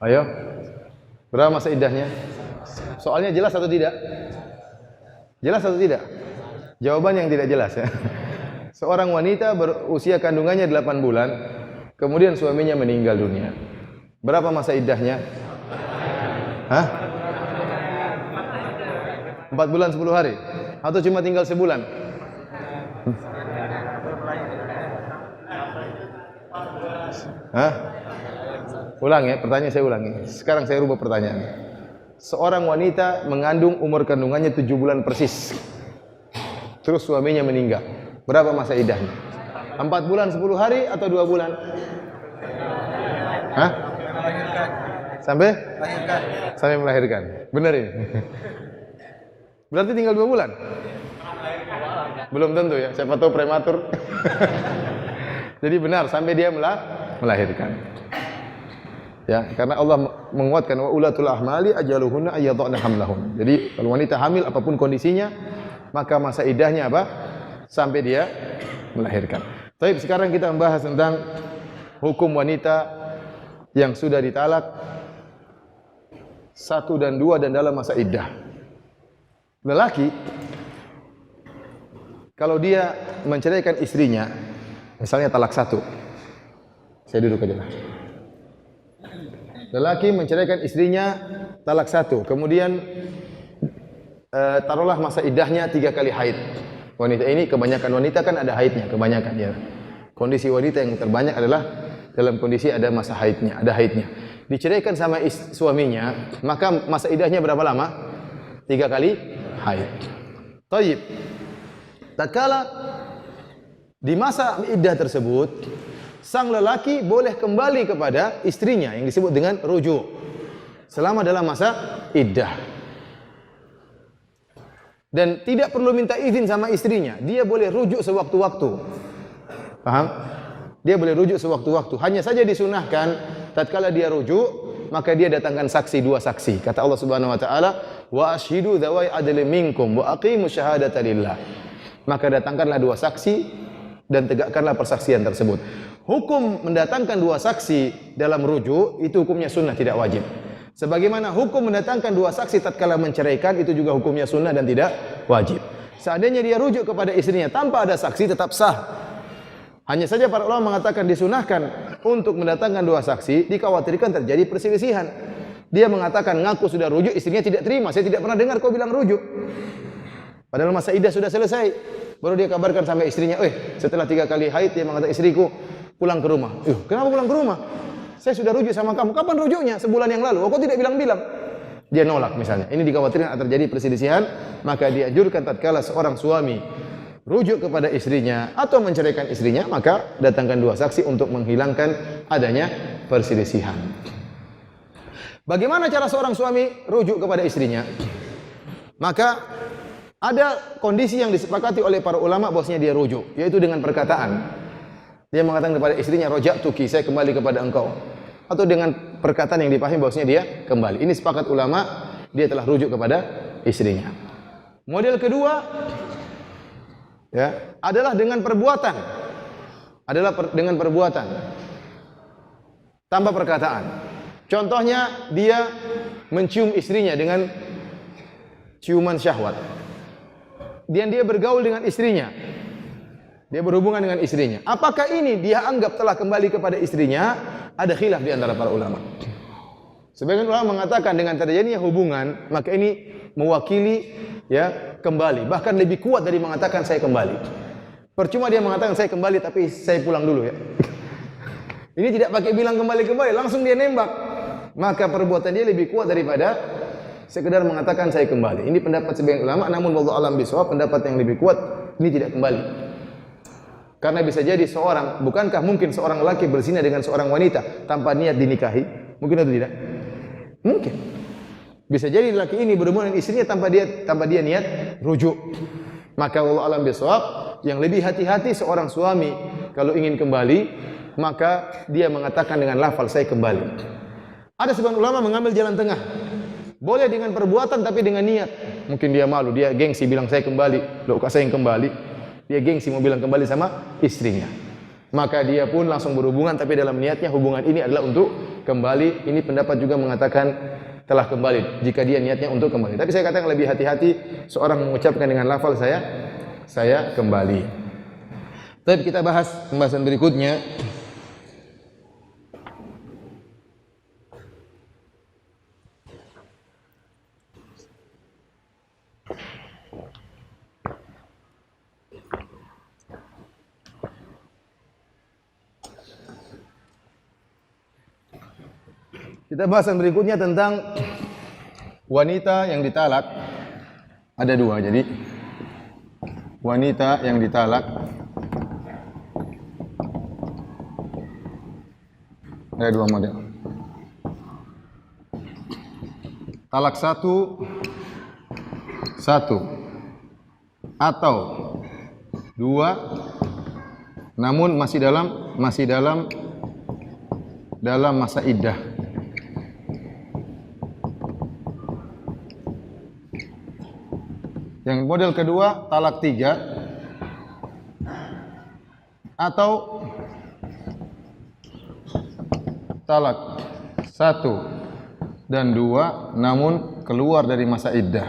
Ayo. Berapa masa iddahnya? Soalnya jelas atau tidak? Jelas atau tidak? Jawaban yang tidak jelas ya. Seorang wanita berusia kandungannya 8 bulan, kemudian suaminya meninggal dunia. Berapa masa iddahnya? Hah? 4 bulan 10 hari? Atau cuma tinggal sebulan? Hah? Ulang ya, pertanyaan saya ulangi. Sekarang saya rubah pertanyaan. Seorang wanita mengandung, umur kandungannya 7 bulan persis. Terus suaminya meninggal. Berapa masa iddahnya? 4 bulan 10 hari atau 2 bulan? Hah? Sampai? Melahirkan. Sampai melahirkan. Benar ini? Berarti tinggal 2 bulan? Belum tentu ya, siapa tahu prematur. Jadi benar, sampai dia melahirkan. Ya, karena Allah menguatkan wa ulatul ahmali ajaluhunna ayyadhna hamlahun. Jadi kalau wanita hamil apapun kondisinya, maka masa iddahnya apa? Sampai dia melahirkan. Baik, sekarang kita membahas tentang hukum wanita yang sudah ditalak 1 dan 2 dan dalam masa iddah. Lelaki kalau dia menceraikan istrinya, misalnya talak 1. Saya duduk aja lah. Lelaki menceraikan istrinya talak 1, kemudian taruhlah masa iddahnya 3 kali haid. Wanita ini, kebanyakan wanita kan ada haidnya, kebanyakan ya. Kondisi wanita yang terbanyak adalah dalam kondisi ada masa haidnya, ada haidnya. Diceraikan sama suaminya, maka masa iddahnya berapa lama? 3 kali haid. Tayyib. Tatkala Di masa iddah tersebut, sang lelaki boleh kembali kepada istrinya yang disebut dengan rujuk selama dalam masa iddah. Dan tidak perlu minta izin sama istrinya, dia boleh rujuk sewaktu-waktu. Paham? Dia boleh rujuk sewaktu-waktu. Hanya saja disunahkan tatkala dia rujuk, maka dia datangkan saksi, 2 saksi. Kata Allah Subhanahu wa taala, "Wa ashidu dzawai adlin minkum wa aqimus syahadata lillah." Maka datangkanlah 2 saksi dan tegakkanlah persaksian tersebut. Hukum mendatangkan 2 saksi dalam rujuk itu hukumnya sunnah, tidak wajib. Sebagaimana hukum mendatangkan 2 saksi tatkala menceraikan itu juga hukumnya sunnah dan tidak wajib. Seandainya dia rujuk kepada istrinya tanpa ada saksi tetap sah. Hanya saja para ulama mengatakan disunahkan untuk mendatangkan 2 saksi, dikhawatirkan terjadi perselisihan. Dia mengatakan ngaku sudah rujuk, istrinya tidak terima. Saya tidak pernah dengar kau bilang rujuk. Padahal masa iddah sudah selesai. Baru dia kabarkan sampai istrinya, setelah 3 kali haid dia mengatakan, istriku pulang ke rumah. Kenapa pulang ke rumah? Saya sudah rujuk sama kamu. Kapan rujuknya? Sebulan yang lalu. Kok tidak bilang-bilang? Dia nolak misalnya. Ini dikhawatirkan akan terjadi perselisihan, maka dianjurkan tatkala seorang suami rujuk kepada istrinya atau menceraikan istrinya, maka datangkan 2 saksi untuk menghilangkan adanya perselisihan. Bagaimana cara seorang suami rujuk kepada istrinya? Maka ada kondisi yang disepakati oleh para ulama bahwasanya dia rujuk, yaitu dengan perkataan. Dia mengatakan kepada istrinya, "Raja'tuki, saya kembali kepada engkau." Atau dengan perkataan yang dipahami bahwasanya dia kembali. Ini sepakat ulama, dia telah rujuk kepada istrinya. Model kedua adalah dengan perbuatan. Dengan perbuatan tanpa perkataan. Contohnya dia mencium istrinya dengan ciuman syahwat. Dan dia bergaul dengan istrinya. Dia berhubungan dengan istrinya. Apakah ini dia anggap telah kembali kepada istrinya? Ada khilaf di antara para ulama. Sebagian ulama mengatakan dengan terjadinya hubungan, maka ini mewakili kembali. Bahkan lebih kuat dari mengatakan saya kembali. Percuma dia mengatakan saya kembali tapi saya pulang dulu ya. Ini tidak pakai bilang kembali-kembali, langsung dia nembak. Maka perbuatan dia lebih kuat daripada sekedar mengatakan saya kembali. Ini pendapat sebagian ulama, namun wallahu alam bisawab, pendapat yang lebih kuat ini tidak kembali. Karena bisa jadi bukankah mungkin seorang laki berzina dengan seorang wanita tanpa niat dinikahi? Mungkin atau tidak? Mungkin. Bisa jadi laki ini berhubungan dengan istrinya tanpa dia niat rujuk. Maka wallahu alam bisawab, yang lebih hati-hati seorang suami kalau ingin kembali, maka dia mengatakan dengan lafal saya kembali. Ada sebagian ulama mengambil jalan tengah. Boleh dengan perbuatan tapi dengan niat. Mungkin dia malu, dia gengsi bilang saya kembali. Loh, kok saya yang kembali? Dia gengsi mau bilang kembali sama istrinya. Maka dia pun langsung berhubungan tapi dalam niatnya hubungan ini adalah untuk kembali. Ini pendapat juga mengatakan telah kembali jika dia niatnya untuk kembali. Tapi saya katakan lebih hati-hati seorang mengucapkan dengan lafal saya kembali. Tapi kita bahas pembahasan berikutnya. Kita bahasan berikutnya tentang wanita yang ditalak. Ada 2, jadi wanita yang ditalak ada 2 model. Talak 1 atau 2 namun masih dalam masa iddah. Yang model kedua talak 3 atau talak 1 dan 2 namun keluar dari masa iddah.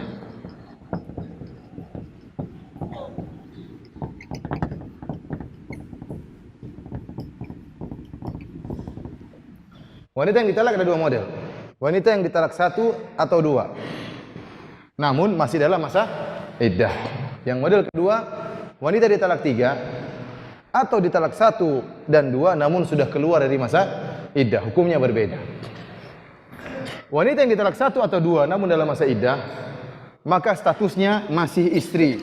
Wanita yang ditalak ada 2 model. Wanita yang ditalak 1 atau 2 namun masih dalam masa iddah. Yang model kedua, wanita ditalak 3 atau ditalak 1 dan 2 namun sudah keluar dari masa iddah. Hukumnya berbeda. Wanita yang ditalak 1 atau 2 namun dalam masa iddah, maka statusnya masih istri.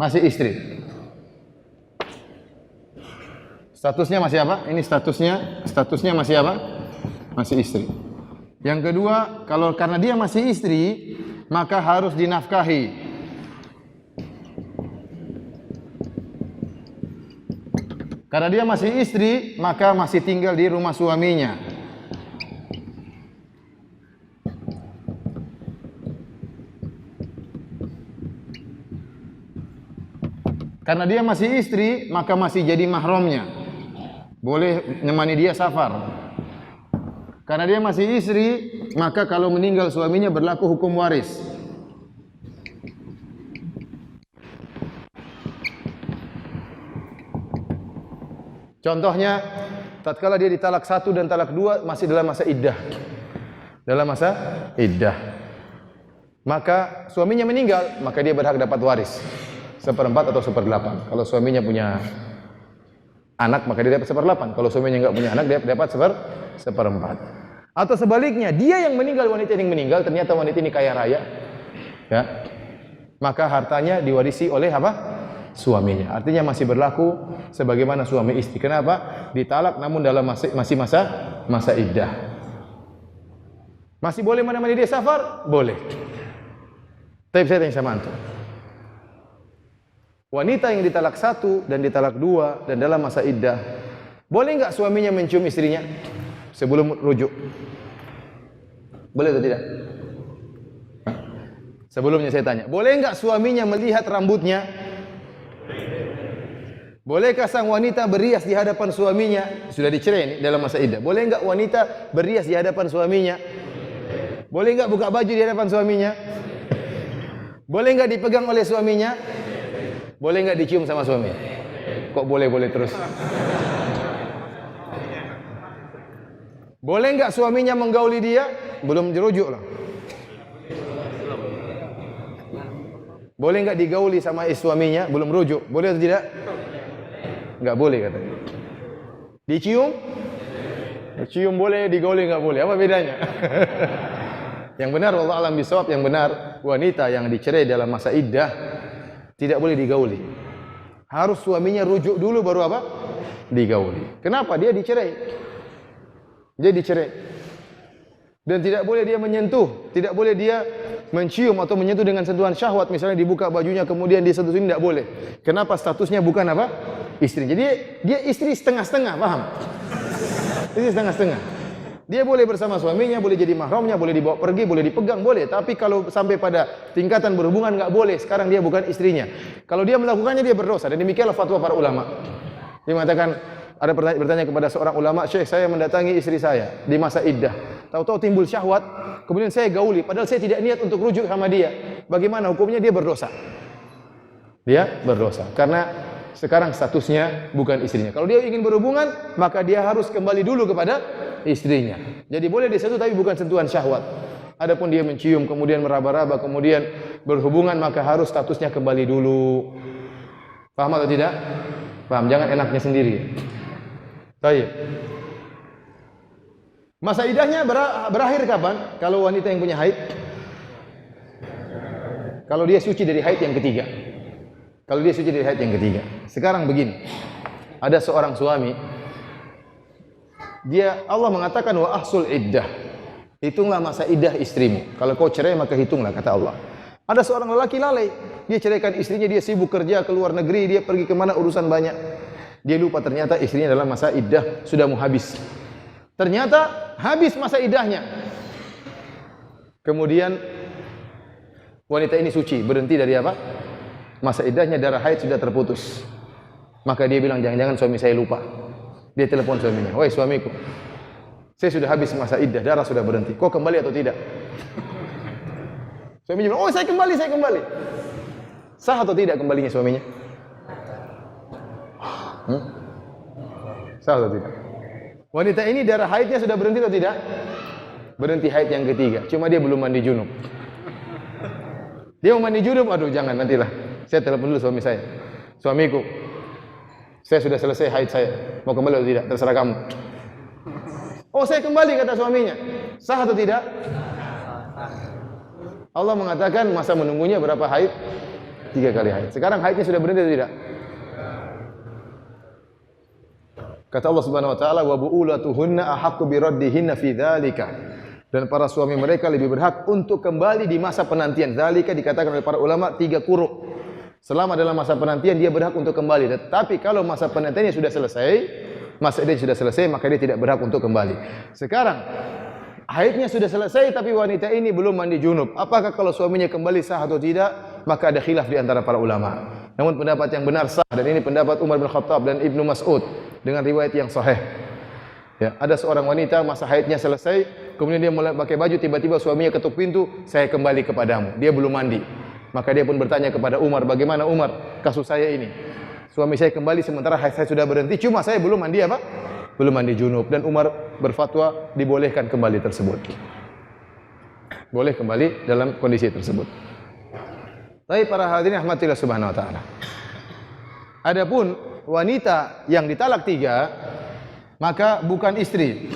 Masih istri. Statusnya masih apa? Ini statusnya masih apa? Masih istri. Yang kedua, kalau karena dia masih istri, maka harus dinafkahi. Karena dia masih istri, maka masih tinggal di rumah suaminya. Karena dia masih istri, maka masih jadi mahramnya. Boleh nemani dia safar. Karena dia masih istri, maka kalau meninggal suaminya berlaku hukum waris. Contohnya, tatkala dia ditalak 1 dan talak 2 masih dalam masa iddah. Dalam masa iddah. Maka suaminya meninggal, maka dia berhak dapat waris. 1/4 atau 1/8. Kalau suaminya punya anak, maka dia dapat 1/8. Kalau suaminya enggak punya anak, dia dapat 1/4. Atau sebaliknya, dia yang meninggal, wanita yang meninggal, ternyata wanita ini kaya raya, ya, maka hartanya diwarisi oleh apa? Suaminya. Artinya masih berlaku sebagaimana suami istri. Kenapa? Ditalak namun dalam masih masa iddah. Masih boleh menemani dia safar? Boleh. Tapi saya tanya sama antum. Wanita yang ditalak 1 dan ditalak 2 dan dalam masa iddah, boleh enggak suaminya mencium istrinya sebelum rujuk? Boleh atau tidak? Sebelumnya saya tanya, boleh enggak suaminya melihat rambutnya? Bolehkah sang wanita berias di hadapan suaminya? Sudah dicerai ini dalam masa iddah. Boleh enggak wanita berias di hadapan suaminya? Boleh enggak buka baju di hadapan suaminya? Boleh enggak dipegang oleh suaminya? Boleh enggak dicium sama suaminya? Kok boleh-boleh terus? Boleh enggak suaminya menggauli dia? Belum dirujuk lah. Boleh enggak digauli sama suaminya? Belum rujuk. Boleh atau tidak? Enggak boleh katanya. Dicium? Dicium boleh, digauli enggak boleh. Apa bedanya? Yang benar, wallahu a'lam bishawab, yang benar, wanita yang dicerai dalam masa iddah tidak boleh digauli. Harus suaminya rujuk dulu baru apa? Digauli. Kenapa? Dia dicerai. Dia dicerai. Dan tidak boleh dia menyentuh, tidak boleh dia mencium atau menyentuh dengan sentuhan syahwat, misalnya dibuka bajunya kemudian disentuh ini, tidak boleh. Kenapa? Statusnya bukan apa? Istri. Jadi dia istri setengah-setengah, paham? Istri setengah-setengah. Dia boleh bersama suaminya, boleh jadi mahramnya, boleh dibawa pergi, boleh dipegang, boleh. Tapi kalau sampai pada tingkatan berhubungan enggak boleh. Sekarang dia bukan istrinya. Kalau dia melakukannya dia berdosa. Dan demikianlah fatwa para ulama. Dia mengatakan, ada bertanya kepada seorang ulama, "Syekh, saya mendatangi istri saya di masa iddah. Tahu-tahu timbul syahwat, kemudian saya gauli padahal saya tidak niat untuk rujuk sama dia. Bagaimana hukumnya?" Dia berdosa. Dia berdosa karena sekarang statusnya bukan istrinya. Kalau dia ingin berhubungan, maka dia harus kembali dulu kepada istrinya. Jadi boleh disentuh tapi bukan sentuhan syahwat. Adapun dia mencium, kemudian meraba-raba, kemudian berhubungan, maka harus statusnya kembali dulu. Paham atau tidak? Paham, jangan enaknya sendiri. Baik. Masa iddahnya berakhir kapan? Kalau wanita yang punya haid? Kalau dia suci dari haid yang ketiga. Kalau dia suci dari haid yang ketiga. Sekarang begini. Ada seorang suami, Allah mengatakan wa ahsul iddah. Hitunglah masa iddah istrimu. Kalau kau cerai maka hitunglah, kata Allah. Ada seorang lelaki lalai, dia ceraikan istrinya, dia sibuk kerja ke luar negeri, dia pergi kemana urusan banyak. Dia lupa ternyata istrinya dalam masa iddah sudah mau habis. Ternyata habis masa iddahnya. Kemudian wanita ini suci, berhenti dari apa? Masa iddahnya, darah haid sudah terputus. Maka dia bilang, jangan-jangan suami saya lupa. Dia telepon suaminya, "Wahai suamiku, saya sudah habis masa iddah, darah sudah berhenti. Kau kembali atau tidak?" Suaminya bilang, "Oh, saya kembali, saya kembali." Sah atau tidak kembalinya suaminya? Sah atau tidak? Wanita ini darah haidnya sudah berhenti atau tidak? Berhenti haid yang ketiga. Cuma dia belum mandi junub. Dia mau mandi junub, aduh jangan, nantilah. Saya telepon dulu suami saya. "Suamiku, saya sudah selesai haid saya. Mau kembali atau tidak? Terserah kamu." "Oh, saya kembali," kata suaminya. Sah atau tidak? Allah mengatakan masa menunggunya berapa haid? 3 kali haid. Sekarang haidnya sudah berhenti atau tidak? Kata Allah Subhanahu wa taala, wa bu'ulatuhunna ahaqqu biraddihinna fi dzalika. Dan para suami mereka lebih berhak untuk kembali di masa penantian. Dzalika dikatakan oleh para ulama 3 quru. Selama dalam masa penantian dia berhak untuk kembali. Tetapi kalau masa penantiannya sudah selesai, masa iddah sudah selesai, maka dia tidak berhak untuk kembali. Sekarang haidnya sudah selesai tapi wanita ini belum mandi junub. Apakah kalau suaminya kembali sah atau tidak? Maka ada khilaf di antara para ulama. Namun pendapat yang benar sah, dan ini pendapat Umar bin Khattab dan Ibnu Mas'ud dengan riwayat yang sahih. Ya, ada seorang wanita masa haidnya selesai, kemudian dia mulai pakai baju, tiba-tiba suaminya ketuk pintu, "Saya kembali kepadamu." Dia belum mandi. Maka dia pun bertanya kepada Umar, "Bagaimana Umar kasus saya ini? Suami saya kembali sementara haid saya sudah berhenti, cuma saya belum mandi apa? Belum mandi junub." Dan Umar berfatwa dibolehkan kembali tersebut. Boleh kembali dalam kondisi tersebut. Tapi para hadirin rahmatillah subhanahu wa ta'ala, adapun wanita yang ditalak 3, maka bukan istri.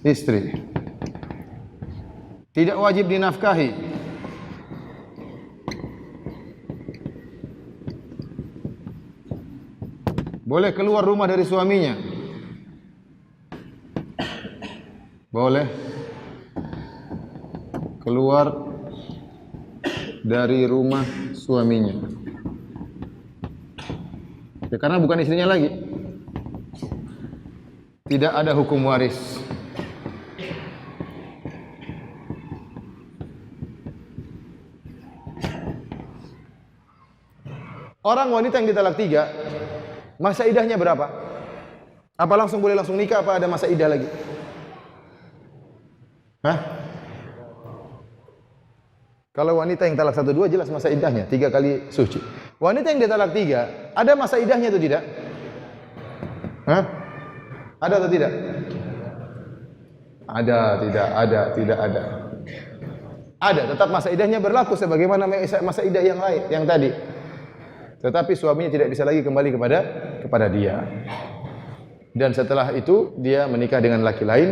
Istri tidak wajib dinafkahi. Boleh keluar rumah dari suaminya. Boleh keluar dari rumah suaminya. Ya, karena bukan istrinya lagi. Tidak ada hukum waris. Orang wanita yang ditalak 3, masa iddahnya berapa? Apa langsung boleh langsung nikah, apa ada masa iddah lagi? Hah? Kalau wanita yang talak 1, 2 jelas masa iddahnya 3 kali suci. Wanita yang ditalak 3, ada masa iddahnya atau tidak? Hah? Ada atau tidak? Ada, tidak ada. Ada, tetap masa iddahnya berlaku sebagaimana masa iddah yang lain, yang tadi. Tetapi suaminya tidak bisa lagi kembali kepada dia. Dan setelah itu dia menikah dengan laki lain.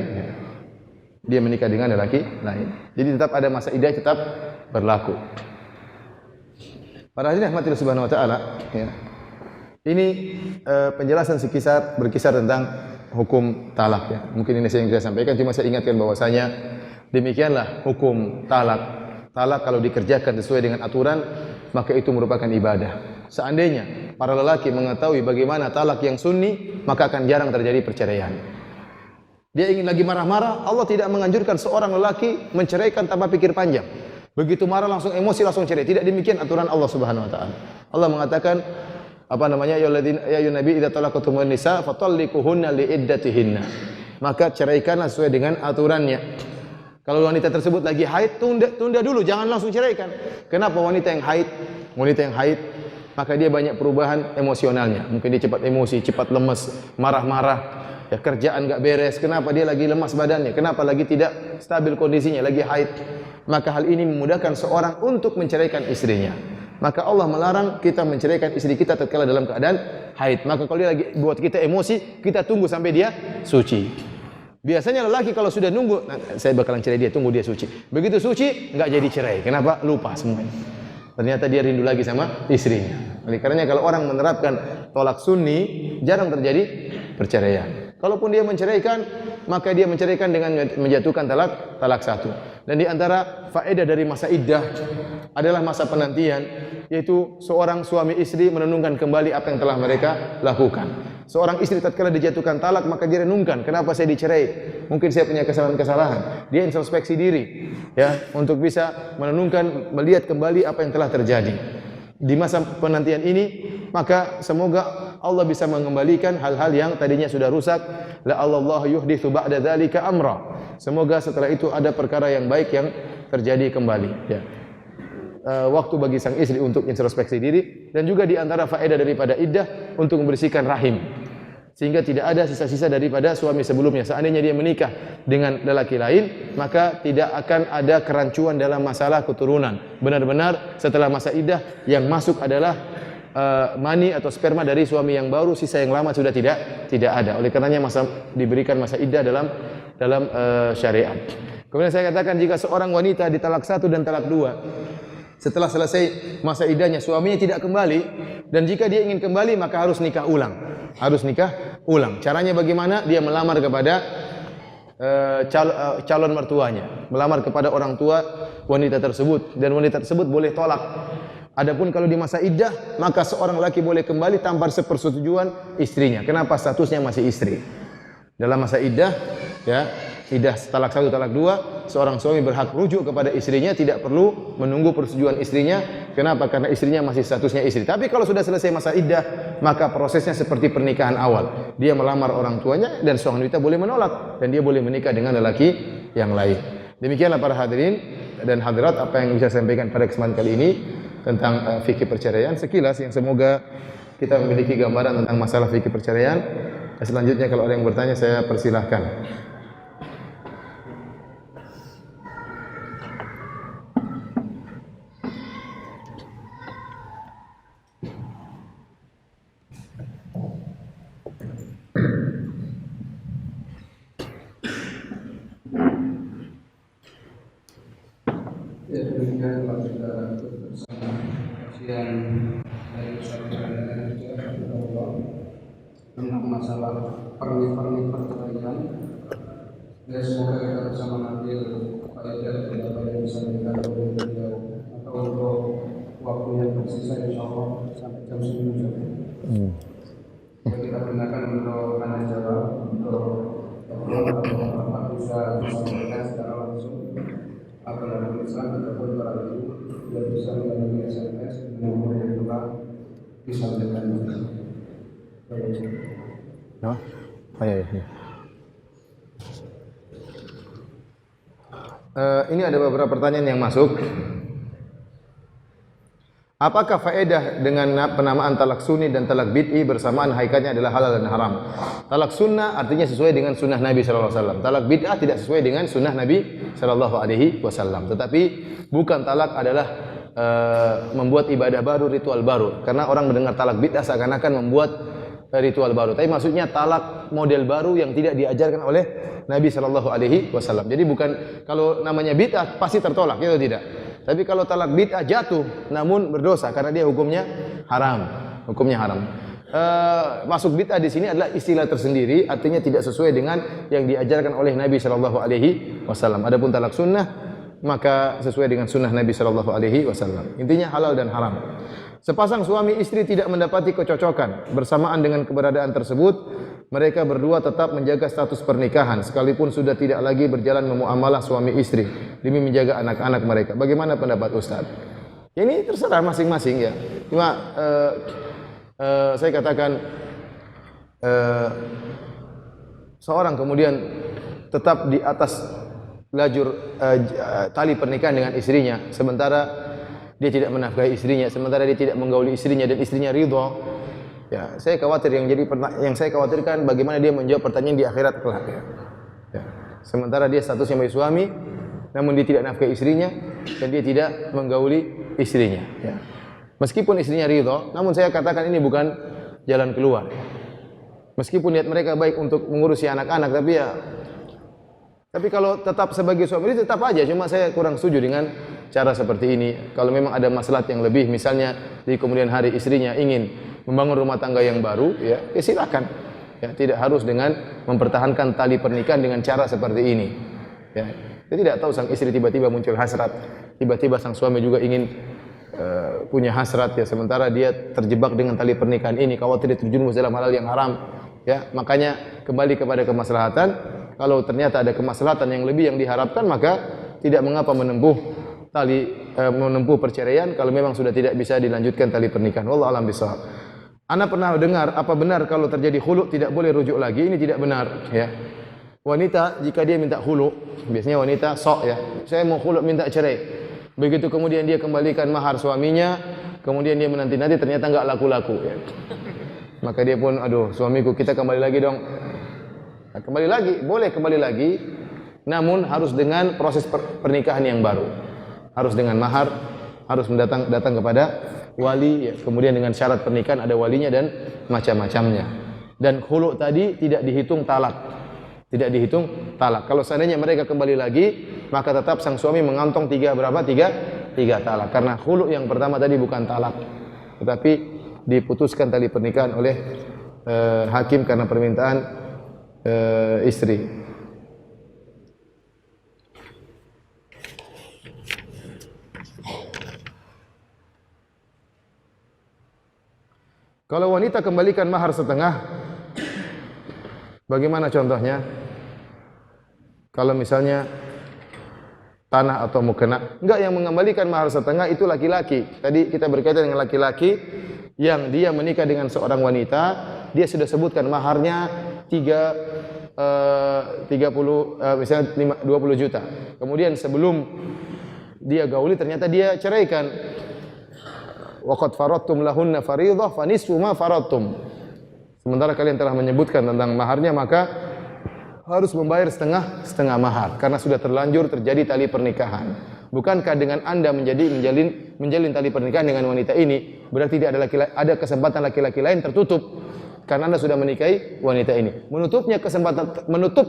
Dia menikah dengan laki lain. Jadi tetap ada masa iddah, tetap berlaku. Para hadirin rahmatillah subhanahu wa ta'ala, ya. Ini penjelasan berkisar tentang hukum talak, ya. Mungkin ini yang saya sampaikan, cuma saya ingatkan bahwasanya demikianlah hukum talak. Talak kalau dikerjakan sesuai dengan aturan, maka itu merupakan ibadah. Seandainya para lelaki mengetahui bagaimana talak yang sunni, maka akan jarang terjadi perceraian. Dia ingin lagi marah-marah, Allah tidak menganjurkan seorang lelaki menceraikan tanpa pikir panjang. Begitu marah langsung emosi langsung cerai. Tidak demikian aturan Allah Subhanahu wa taala. Allah mengatakan ya ayyuhan nabi idza talaqtumun nisa fatalliquhunna liiddatihinna. Maka ceraikanlah sesuai dengan aturannya. Kalau wanita tersebut lagi haid, tunda dulu, jangan langsung ceraikan. Kenapa wanita yang haid, maka dia banyak perubahan emosionalnya. Mungkin dia cepat emosi, cepat lemes, marah-marah. Ya, kerjaan enggak beres. Kenapa dia lagi lemas badannya? Kenapa lagi tidak stabil kondisinya? Lagi haid. Maka hal ini memudahkan seorang untuk menceraikan istrinya. Maka Allah melarang kita menceraikan istri kita tatkala dalam keadaan haid. Maka kalau dia lagi buat kita emosi, kita tunggu sampai dia suci. Biasanya lelaki kalau sudah nunggu, nah, saya bakalan cerai dia, tunggu dia suci. Begitu suci, enggak jadi cerai. Kenapa? Lupa semuanya. Ternyata dia rindu lagi sama istrinya. Oleh karenanya kalau orang menerapkan tolak sunni, jarang terjadi perceraian. Kalaupun dia menceraikan, maka dia menceraikan dengan menjatuhkan talak 1. Dan di antara faedah dari masa iddah adalah masa penantian, yaitu seorang suami istri merenungkan kembali apa yang telah mereka lakukan. Seorang istri tatkala dijatuhkan talak, maka dia renungkan, kenapa saya dicerai? Mungkin saya punya kesalahan-kesalahan. Dia introspeksi diri, ya, untuk bisa merenungkan, melihat kembali apa yang telah terjadi. Di masa penantian ini, maka semoga Allah bisa mengembalikan hal-hal yang tadinya sudah rusak. La Allah yuhditsu ba'da dzalika amra. Semoga setelah itu ada perkara yang baik yang terjadi kembali, ya. Waktu bagi sang istri untuk introspeksi diri, dan juga di antara faedah daripada iddah untuk membersihkan rahim, sehingga tidak ada sisa-sisa daripada suami sebelumnya. Seandainya dia menikah dengan lelaki lain, maka tidak akan ada kerancuan dalam masalah keturunan. Benar-benar setelah masa iddah yang masuk adalah mani atau sperma dari suami yang baru, sisa yang lama sudah tidak ada. Oleh karenanya diberikan masa iddah dalam dalam syariat. Kemudian saya katakan jika seorang wanita ditalak 1 dan talak 2, setelah selesai masa iddahnya suaminya tidak kembali, dan jika dia ingin kembali maka harus nikah ulang. Harus nikah ulang. Caranya bagaimana? Dia melamar kepada calon mertuanya, melamar kepada orang tua wanita tersebut, dan wanita tersebut boleh tolak. Adapun kalau di masa iddah, maka seorang laki boleh kembali tanpa sepersetujuan istrinya. Kenapa? Statusnya masih istri. Dalam masa iddah, ya, iddah talak 1, talak 2, seorang suami berhak rujuk kepada istrinya, tidak perlu menunggu persetujuan istrinya. Kenapa? Karena istrinya masih statusnya istri. Tapi kalau sudah selesai masa iddah, maka prosesnya seperti pernikahan awal. Dia melamar orang tuanya dan seorang wanita boleh menolak dan dia boleh menikah dengan lelaki yang lain. Demikianlah para hadirin dan hadirat apa yang bisa saya sampaikan pada kesempatan kali ini tentang fikih perceraian. Sekilas yang semoga kita memiliki gambaran tentang masalah fikih perceraian. Selanjutnya kalau ada yang bertanya saya persilahkan. Ya, demikian telah kita bersama kajian dari Ustaz Allah tentang masalah pernik-pernik perceraian. Ya, semoga kita bersama mengambil faedah dari apa yang disampaikan oleh beliau. Atau untuk waktu yang tersisa insya Allah sampai jam 9. Kita gunakan untuk tanya jawab, untuk Bapak bisa disampaikan secara langsung atau dalam tulisan ataupun para ibu yang bisa melalui SMS dengan nomor yang telah disampaikan. Ini ada beberapa pertanyaan yang masuk. Apakah faedah dengan penamaan talak sunni dan talak bid'i bersamaan hakikatnya adalah halal dan haram? Talak sunnah artinya sesuai dengan sunnah Nabi SAW. Talak bid'ah tidak sesuai dengan sunnah Nabi SAW. Tetapi bukan talak adalah membuat ibadah baru, ritual baru. Karena orang mendengar talak bid'ah seakan-akan membuat ritual baru. Tapi maksudnya talak model baru yang tidak diajarkan oleh Nabi SAW. Jadi bukan kalau namanya bid'ah pasti tertolak, itu tidak. Tapi kalau talak bid'ah jatuh namun berdosa karena dia hukumnya haram. Hukumnya haram. Masuk bid'ah di sini adalah istilah tersendiri, artinya tidak sesuai dengan yang diajarkan oleh Nabi SAW. Adapun talak sunnah maka sesuai dengan sunnah Nabi SAW. Intinya halal dan haram. Sepasang suami istri tidak mendapati kecocokan bersamaan dengan keberadaan tersebut, mereka berdua tetap menjaga status pernikahan sekalipun sudah tidak lagi berjalan memuamalah suami istri demi menjaga anak-anak mereka. Bagaimana pendapat Ustaz? Ini terserah masing-masing ya. Cuma saya katakan seorang kemudian tetap di atas lajur tali pernikahan dengan istrinya, sementara dia tidak menafkahi istrinya, sementara dia tidak menggauli istrinya dan istrinya ridha. Ya, saya khawatir yang saya khawatirkan bagaimana dia menjawab pertanyaan di akhirat kelak. Ya. Sementara dia statusnya sebagai suami, namun dia tidak nafkahi istrinya dan dia tidak menggauli istrinya. Ya. Meskipun istrinya ridha, namun saya katakan ini bukan jalan keluar. Meskipun niat mereka baik untuk mengurusi anak-anak, tapi kalau tetap sebagai suami tetap aja. Cuma saya kurang setuju dengan cara seperti ini. Kalau memang ada maslahat yang lebih, misalnya di kemudian hari istrinya ingin membangun rumah tangga yang baru, ya silakan. Ya, tidak harus dengan mempertahankan tali pernikahan dengan cara seperti ini. Ya, saya tidak tahu sang istri tiba-tiba muncul hasrat, tiba-tiba sang suami juga ingin punya hasrat, ya sementara dia terjebak dengan tali pernikahan ini, khawatir terjerumus dalam hal yang haram. Ya, makanya kembali kepada kemaslahatan. Kalau ternyata ada kemaslahatan yang lebih yang diharapkan, maka tidak mengapa menempuh perceraian kalau memang sudah tidak bisa dilanjutkan tali pernikahan. Wallahu a'lam bishawab. Ana pernah dengar, apa benar kalau terjadi khulu tidak boleh rujuk lagi? Ini tidak benar, ya. Wanita jika dia minta khulu, biasanya wanita sok ya, saya mau khulu minta cerai. Begitu kemudian dia kembalikan mahar suaminya, kemudian dia menanti-nanti ternyata enggak laku-laku, ya. Maka dia pun, aduh suamiku, kita kembali lagi dong. Nah, kembali lagi, boleh kembali lagi, namun harus dengan proses pernikahan yang baru. Harus dengan mahar, harus datang kepada wali, ya. Kemudian dengan syarat pernikahan ada walinya dan macam-macamnya. Dan khulu tadi tidak dihitung talak. tidak dihitung talak. Kalau seandainya mereka kembali lagi, maka tetap sang suami mengantong tiga talak. Karena khulu yang pertama tadi bukan talak, tetapi diputuskan tali pernikahan oleh hakim karena permintaan istri. Kalau wanita kembalikan mahar setengah, bagaimana contohnya? Kalau misalnya tanah atau mukena, enggak, yang mengembalikan mahar setengah itu laki-laki. Tadi kita berkaitan dengan laki-laki yang dia menikah dengan seorang wanita, dia sudah sebutkan maharnya 20 juta. Kemudian sebelum dia gauli ternyata dia ceraikan. Wa qad faradtum lahunna fariidhah fa nisfu ma faradtum. Sementara kalian telah menyebutkan tentang maharnya, maka harus membayar setengah mahar karena sudah terlanjur terjadi tali pernikahan. Bukankah dengan Anda menjalin tali pernikahan dengan wanita ini berarti tidak ada kesempatan laki-laki lain tertutup karena Anda sudah menikahi wanita ini. Menutup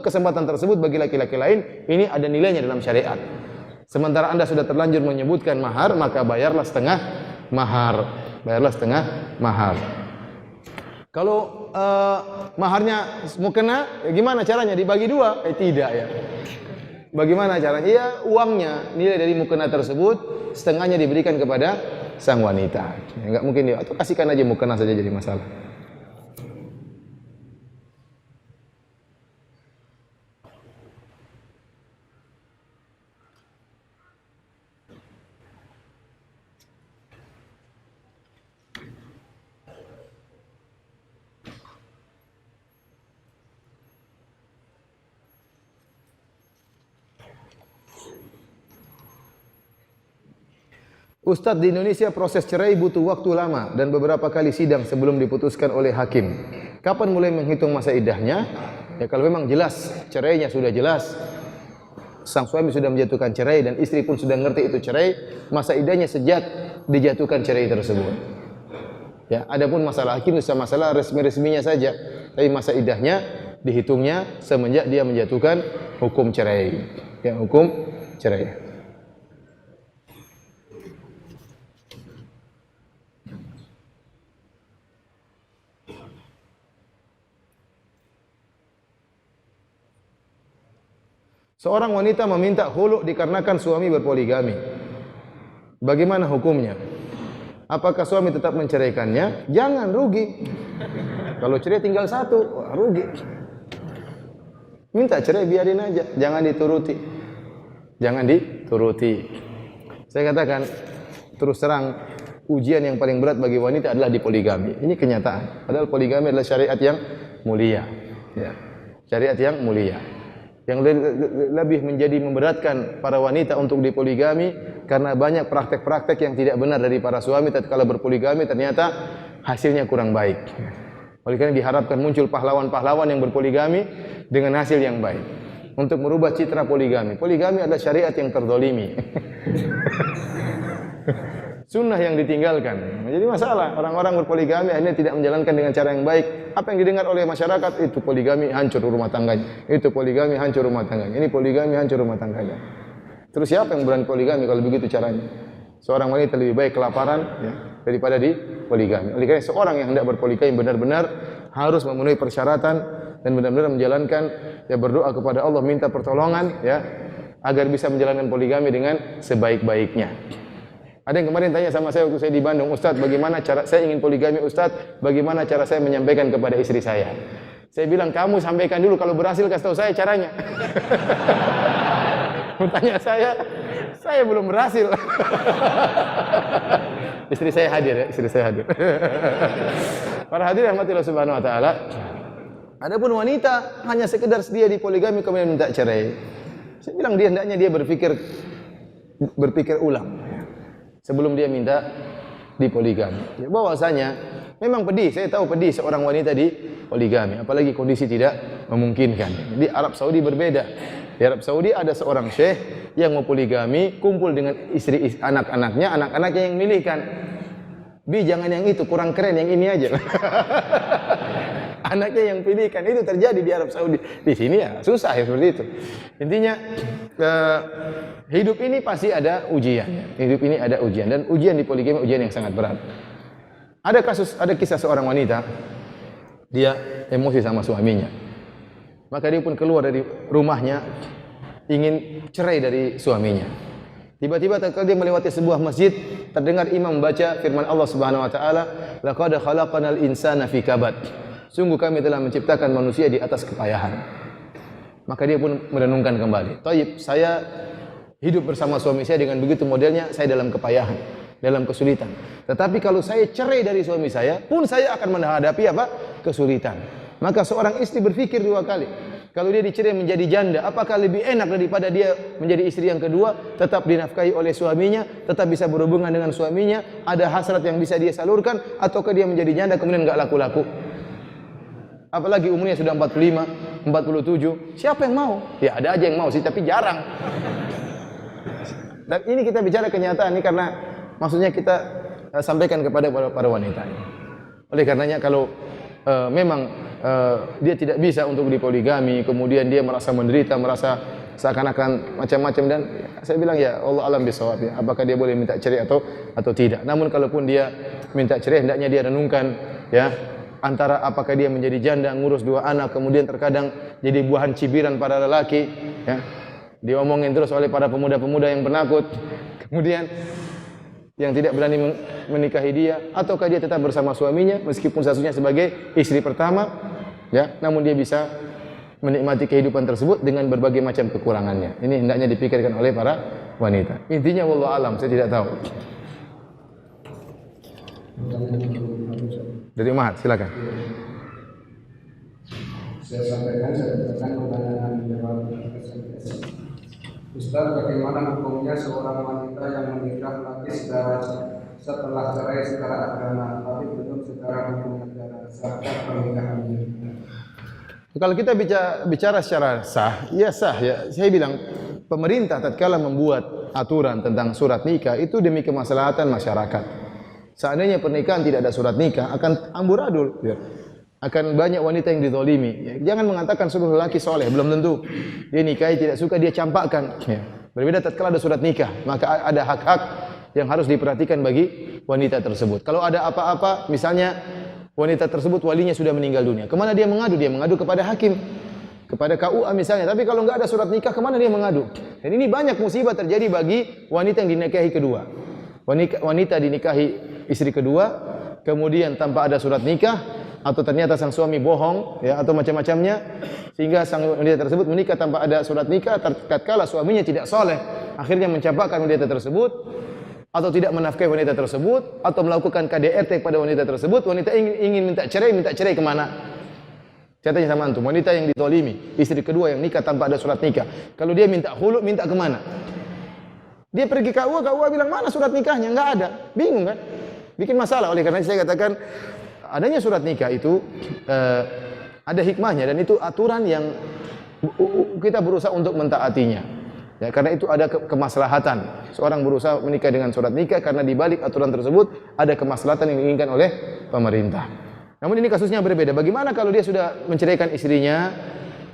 kesempatan tersebut bagi laki-laki lain ini ada nilainya dalam syariat. Sementara Anda sudah terlanjur menyebutkan mahar, maka bayarlah setengah mahar. Kalau maharnya mukena, gimana caranya? Dibagi dua? Tidak ya. Bagaimana caranya? Ya, uangnya, nilai dari mukena tersebut setengahnya diberikan kepada sang wanita. Enggak mungkin dia, atau kasihkan aja mukena saja jadi masalah. Ustadz, di Indonesia proses cerai butuh waktu lama dan beberapa kali sidang sebelum diputuskan oleh hakim. Kapan mulai menghitung masa iddahnya? Ya, kalau memang jelas cerainya sudah jelas, sang suami sudah menjatuhkan cerai dan istri pun sudah ngerti itu cerai, masa iddahnya sejak dijatuhkan cerai tersebut. Ya, adapun masalah hakim itu masalah resmi-resminya saja, tapi masa iddahnya dihitungnya semenjak dia menjatuhkan hukum cerai. Ya, hukum cerai. Seorang wanita meminta khulu dikarenakan suami berpoligami. Bagaimana hukumnya? Apakah suami tetap menceraikannya? Jangan, rugi. Kalau cerai tinggal satu, rugi. Minta cerai, biarin aja, jangan dituruti. Jangan dituruti. Saya katakan terus terang, ujian yang paling berat bagi wanita adalah di poligami. Ini kenyataan. Padahal poligami adalah syariat yang mulia. Ya. Syariat yang mulia. Yang lebih menjadi memberatkan para wanita untuk dipoligami karena banyak praktek-praktek yang tidak benar dari para suami tatkala berpoligami, ternyata hasilnya kurang baik. Oleh karena diharapkan muncul pahlawan-pahlawan yang berpoligami dengan hasil yang baik untuk merubah citra poligami. Poligami adalah syariat yang terzalimi. Sunnah yang ditinggalkan. Jadi masalah orang-orang berpoligami akhirnya tidak menjalankan dengan cara yang baik. Apa yang didengar oleh masyarakat itu poligami hancur rumah tangganya. Itu poligami hancur rumah tangganya. Ini poligami hancur rumah tangganya. Terus siapa yang berani poligami kalau begitu caranya? Seorang wanita lebih baik kelaparan ya, daripada di poligami. Oleh karena seorang yang hendak berpoligami benar-benar harus memenuhi persyaratan dan benar-benar menjalankan, ya, berdoa kepada Allah minta pertolongan ya agar bisa menjalankan poligami dengan sebaik-baiknya. Ada yang kemarin tanya sama saya waktu saya di Bandung, Ustadz, bagaimana cara saya ingin poligami, Ustadz, bagaimana cara saya menyampaikan kepada istri saya? Saya bilang, kamu sampaikan dulu, kalau berhasil kasih tahu saya caranya. Bertanya saya belum berhasil. Istri saya hadir ya, istri saya hadir. Para hadirin rahmatillah subhanahu wa ta'ala. Adapun wanita hanya sekedar sedia di poligami kemudian minta cerai. Saya bilang dia hendaknya dia berpikir ulang sebelum dia minta dipoligami. Ya, bahwasanya memang pedih, saya tahu pedih seorang wanita di poligami, apalagi kondisi tidak memungkinkan. Di Arab Saudi berbeda. Di Arab Saudi ada seorang syekh yang mau poligami, kumpul dengan istri anak-anaknya, anak-anaknya yang milihkan. Bi, jangan yang itu, kurang keren, yang ini aja. anaknya yang pilihkan. Itu terjadi di Arab Saudi. Di sini ya susah ya seperti itu. Intinya hidup ini pasti ada ujian. Hidup ini ada ujian, dan ujian di poligami ujian yang sangat berat. Ada kisah seorang wanita, dia emosi sama suaminya. Maka dia pun keluar dari rumahnya ingin cerai dari suaminya. Tiba-tiba tatkala dia melewati sebuah masjid, terdengar imam membaca firman Allah Subhanahu wa taala, "Laqad khalaqnal insana fi kabad." Sungguh kami telah menciptakan manusia di atas kepayahan. Maka dia pun merenungkan kembali. Thayyib, saya hidup bersama suami saya dengan begitu modelnya, saya dalam kepayahan, dalam kesulitan. Tetapi kalau saya cerai dari suami saya, pun saya akan menghadapi apa? Kesulitan. Maka seorang istri berpikir dua kali. Kalau dia dicerai menjadi janda, apakah lebih enak daripada dia menjadi istri yang kedua, tetap dinafkahi oleh suaminya, tetap bisa berhubungan dengan suaminya, ada hasrat yang bisa dia salurkan, ataukah dia menjadi janda kemudian enggak laku-laku? Apalagi umurnya sudah 45, 47, siapa yang mau? Ya ada aja yang mau sih, tapi jarang. Dan ini kita bicara kenyataan ini karena maksudnya kita sampaikan kepada para wanita. Oleh karenanya kalau memang dia tidak bisa untuk dipoligami, kemudian dia merasa menderita, merasa seakan-akan macam-macam, dan saya bilang ya Allah alam bisawab ya, apakah dia boleh minta cerai atau tidak. Namun kalaupun dia minta cerai, hendaknya dia renungkan ya, antara apakah dia menjadi janda ngurus dua anak, kemudian terkadang jadi buahan cibiran para lelaki ya, diomongin terus oleh para pemuda-pemuda yang penakut, kemudian yang tidak berani menikahi dia, ataukah dia tetap bersama suaminya meskipun statusnya sebagai istri pertama ya, namun dia bisa menikmati kehidupan tersebut dengan berbagai macam kekurangannya. Ini hendaknya dipikirkan oleh para wanita. Intinya wallahu alam, saya tidak tahu. Dari Mahat, silakan. Saya sampaikan pertanyaan jawab SMS. Ustaz, bagaimana hukumnya seorang wanita yang menikah lagi setelah cerai secara agama, tapi belum secara hukum negara, sah pernikahannya? Kalau kita bicara secara sah, ya sah ya. Saya bilang pemerintah tatkala membuat aturan tentang surat nikah itu demi kemaslahatan masyarakat. Seandainya pernikahan tidak ada surat nikah akan amburadul ya. Akan banyak wanita yang dizalimi. Ya, jangan mengatakan seluruh lelaki soleh, belum tentu. Dia nikahi tidak suka dia campakkan. Ya. Berbeda tatkala ada surat nikah, maka ada hak-hak yang harus diperhatikan bagi wanita tersebut. Kalau ada apa-apa, misalnya wanita tersebut walinya sudah meninggal dunia, kemana dia mengadu? Dia mengadu kepada hakim, kepada KUA misalnya. Tapi kalau enggak ada surat nikah, kemana dia mengadu? Dan ini banyak musibah terjadi bagi wanita yang dinikahi kedua. Wanita dinikahi istri kedua, kemudian tanpa ada surat nikah, atau ternyata sang suami bohong ya, atau macam-macamnya, sehingga sang wanita tersebut menikah tanpa ada surat nikah. Tatkala suaminya tidak soleh, akhirnya mencampakkan wanita tersebut, atau tidak menafkahi wanita tersebut, atau melakukan KDRT kepada wanita tersebut. Wanita ingin minta cerai kemana? Saya tanya sama antum, wanita yang ditolimi, istri kedua yang nikah tanpa ada surat nikah, kalau dia minta khulu, minta kemana? Dia pergi ke KUA bilang mana surat nikahnya? Enggak ada, bingung kan? Bikin masalah. Oleh karena saya katakan adanya surat nikah itu ada hikmahnya, dan itu aturan yang kita berusaha untuk mentaatinya. Ya, karena itu ada kemaslahatan. Seorang berusaha menikah dengan surat nikah karena di balik aturan tersebut ada kemaslahatan yang diinginkan oleh pemerintah. Namun ini kasusnya berbeda. Bagaimana kalau dia sudah menceraikan istrinya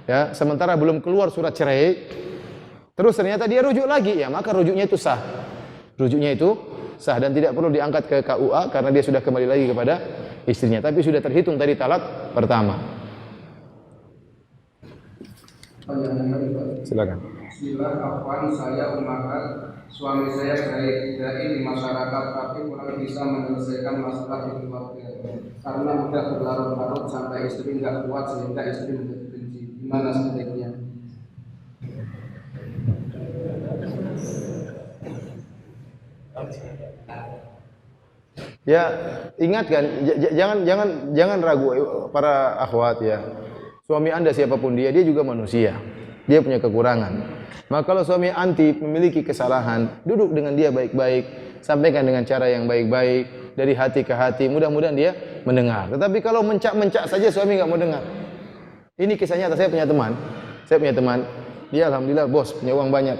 ya, sementara belum keluar surat cerai, terus ternyata dia rujuk lagi, ya maka rujuknya itu sah. Rujuknya itu sah dan tidak perlu diangkat ke KUA karena dia sudah kembali lagi kepada istrinya, tapi sudah terhitung dari talak pertama. Silakan. Bismillah, afwan, saya umakat. Suami saya baik dai di masyarakat, tapi kurang bisa menyelesaikan masalah di keluarga karena mudah berlarut-larut sampai istri nggak kuat sehingga istri menjadi benci. Gimana sebaiknya? Ya, ingatkan, jangan ragu para akhwat ya. Suami Anda siapapun dia juga manusia. Dia punya kekurangan. Maka kalau suami anti memiliki kesalahan, duduk dengan dia baik-baik, sampaikan dengan cara yang baik-baik, dari hati ke hati, mudah-mudahan dia mendengar. Tetapi kalau mencak-mencak saja suami enggak mau dengar. Ini kisah nyata, saya punya teman, dia alhamdulillah bos, punya uang banyak.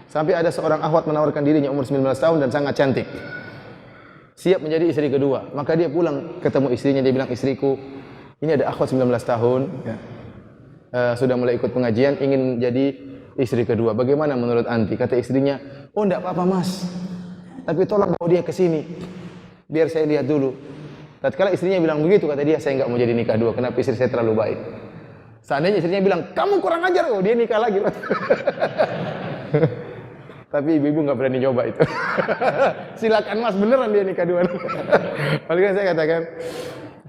Sampai ada seorang akhwat menawarkan dirinya umur 19 tahun dan sangat cantik, siap menjadi istri kedua. Maka dia pulang ketemu istrinya, dia bilang, istriku, Ini ada akhwat 19 tahun, ya. Sudah mulai ikut pengajian, ingin jadi istri kedua. Bagaimana menurut anti? Kata istrinya, oh enggak apa-apa mas, tapi tolong bawa dia ke sini, biar saya lihat dulu. Tatkala istrinya bilang begitu, kata dia, saya enggak mau jadi nikah dua. Kenapa istri saya terlalu baik? Seandainya istrinya bilang, kamu kurang ajar, oh dia nikah lagi. Tapi ibu-ibu enggak berani nyoba itu. Silakan mas, beneran dia nikah dua. Oleh karena saya katakan,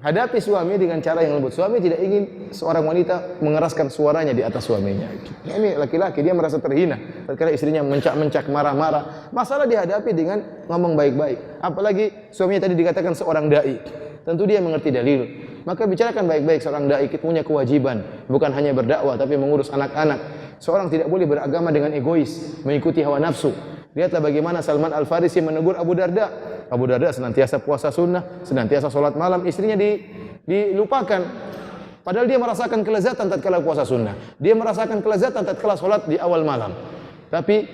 hadapi suami dengan cara yang lembut. Suami tidak ingin seorang wanita mengeraskan suaranya di atas suaminya. Ini laki-laki, dia merasa terhina tatkala istrinya mencak-mencak, marah-marah. Masalah dihadapi dengan ngomong baik-baik. Apalagi suaminya tadi dikatakan seorang dai. Tentu dia mengerti dalil. Maka bicarakan baik-baik. Seorang dai punya kewajiban, bukan hanya berdakwah tapi mengurus anak-anak. Seorang tidak boleh beragama dengan egois, mengikuti hawa nafsu. Lihatlah bagaimana Salman Al-Farisi menegur Abu Darda. Abu Darda senantiasa puasa sunnah, senantiasa sholat malam, istrinya dilupakan. Padahal dia merasakan kelezatan tatkala puasa sunnah. Dia merasakan kelezatan tatkala sholat di awal malam. Tapi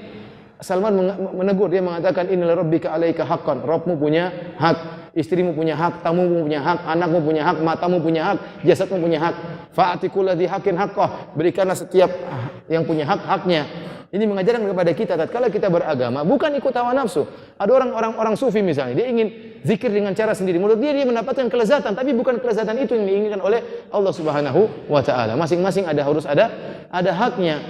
Salman menegur, dia mengatakan, Inna rabbika alaika haqqan. Rabbmu punya hak, istrimu punya hak, tamumu punya hak, anakmu punya hak, matamu punya hak, jasadmu punya hak. Fa'atikul ladzi haqqin haqqah. Berikanlah setiap yang punya hak haknya. Ini mengajarkan kepada kita tatkala kita beragama bukan ikut hawa nafsu. Ada orang sufi misalnya, dia ingin zikir dengan cara sendiri. Menurut dia mendapatkan kelezatan, tapi bukan kelezatan itu yang diinginkan oleh Allah Subhanahu wa taala. Masing-masing harus ada haknya.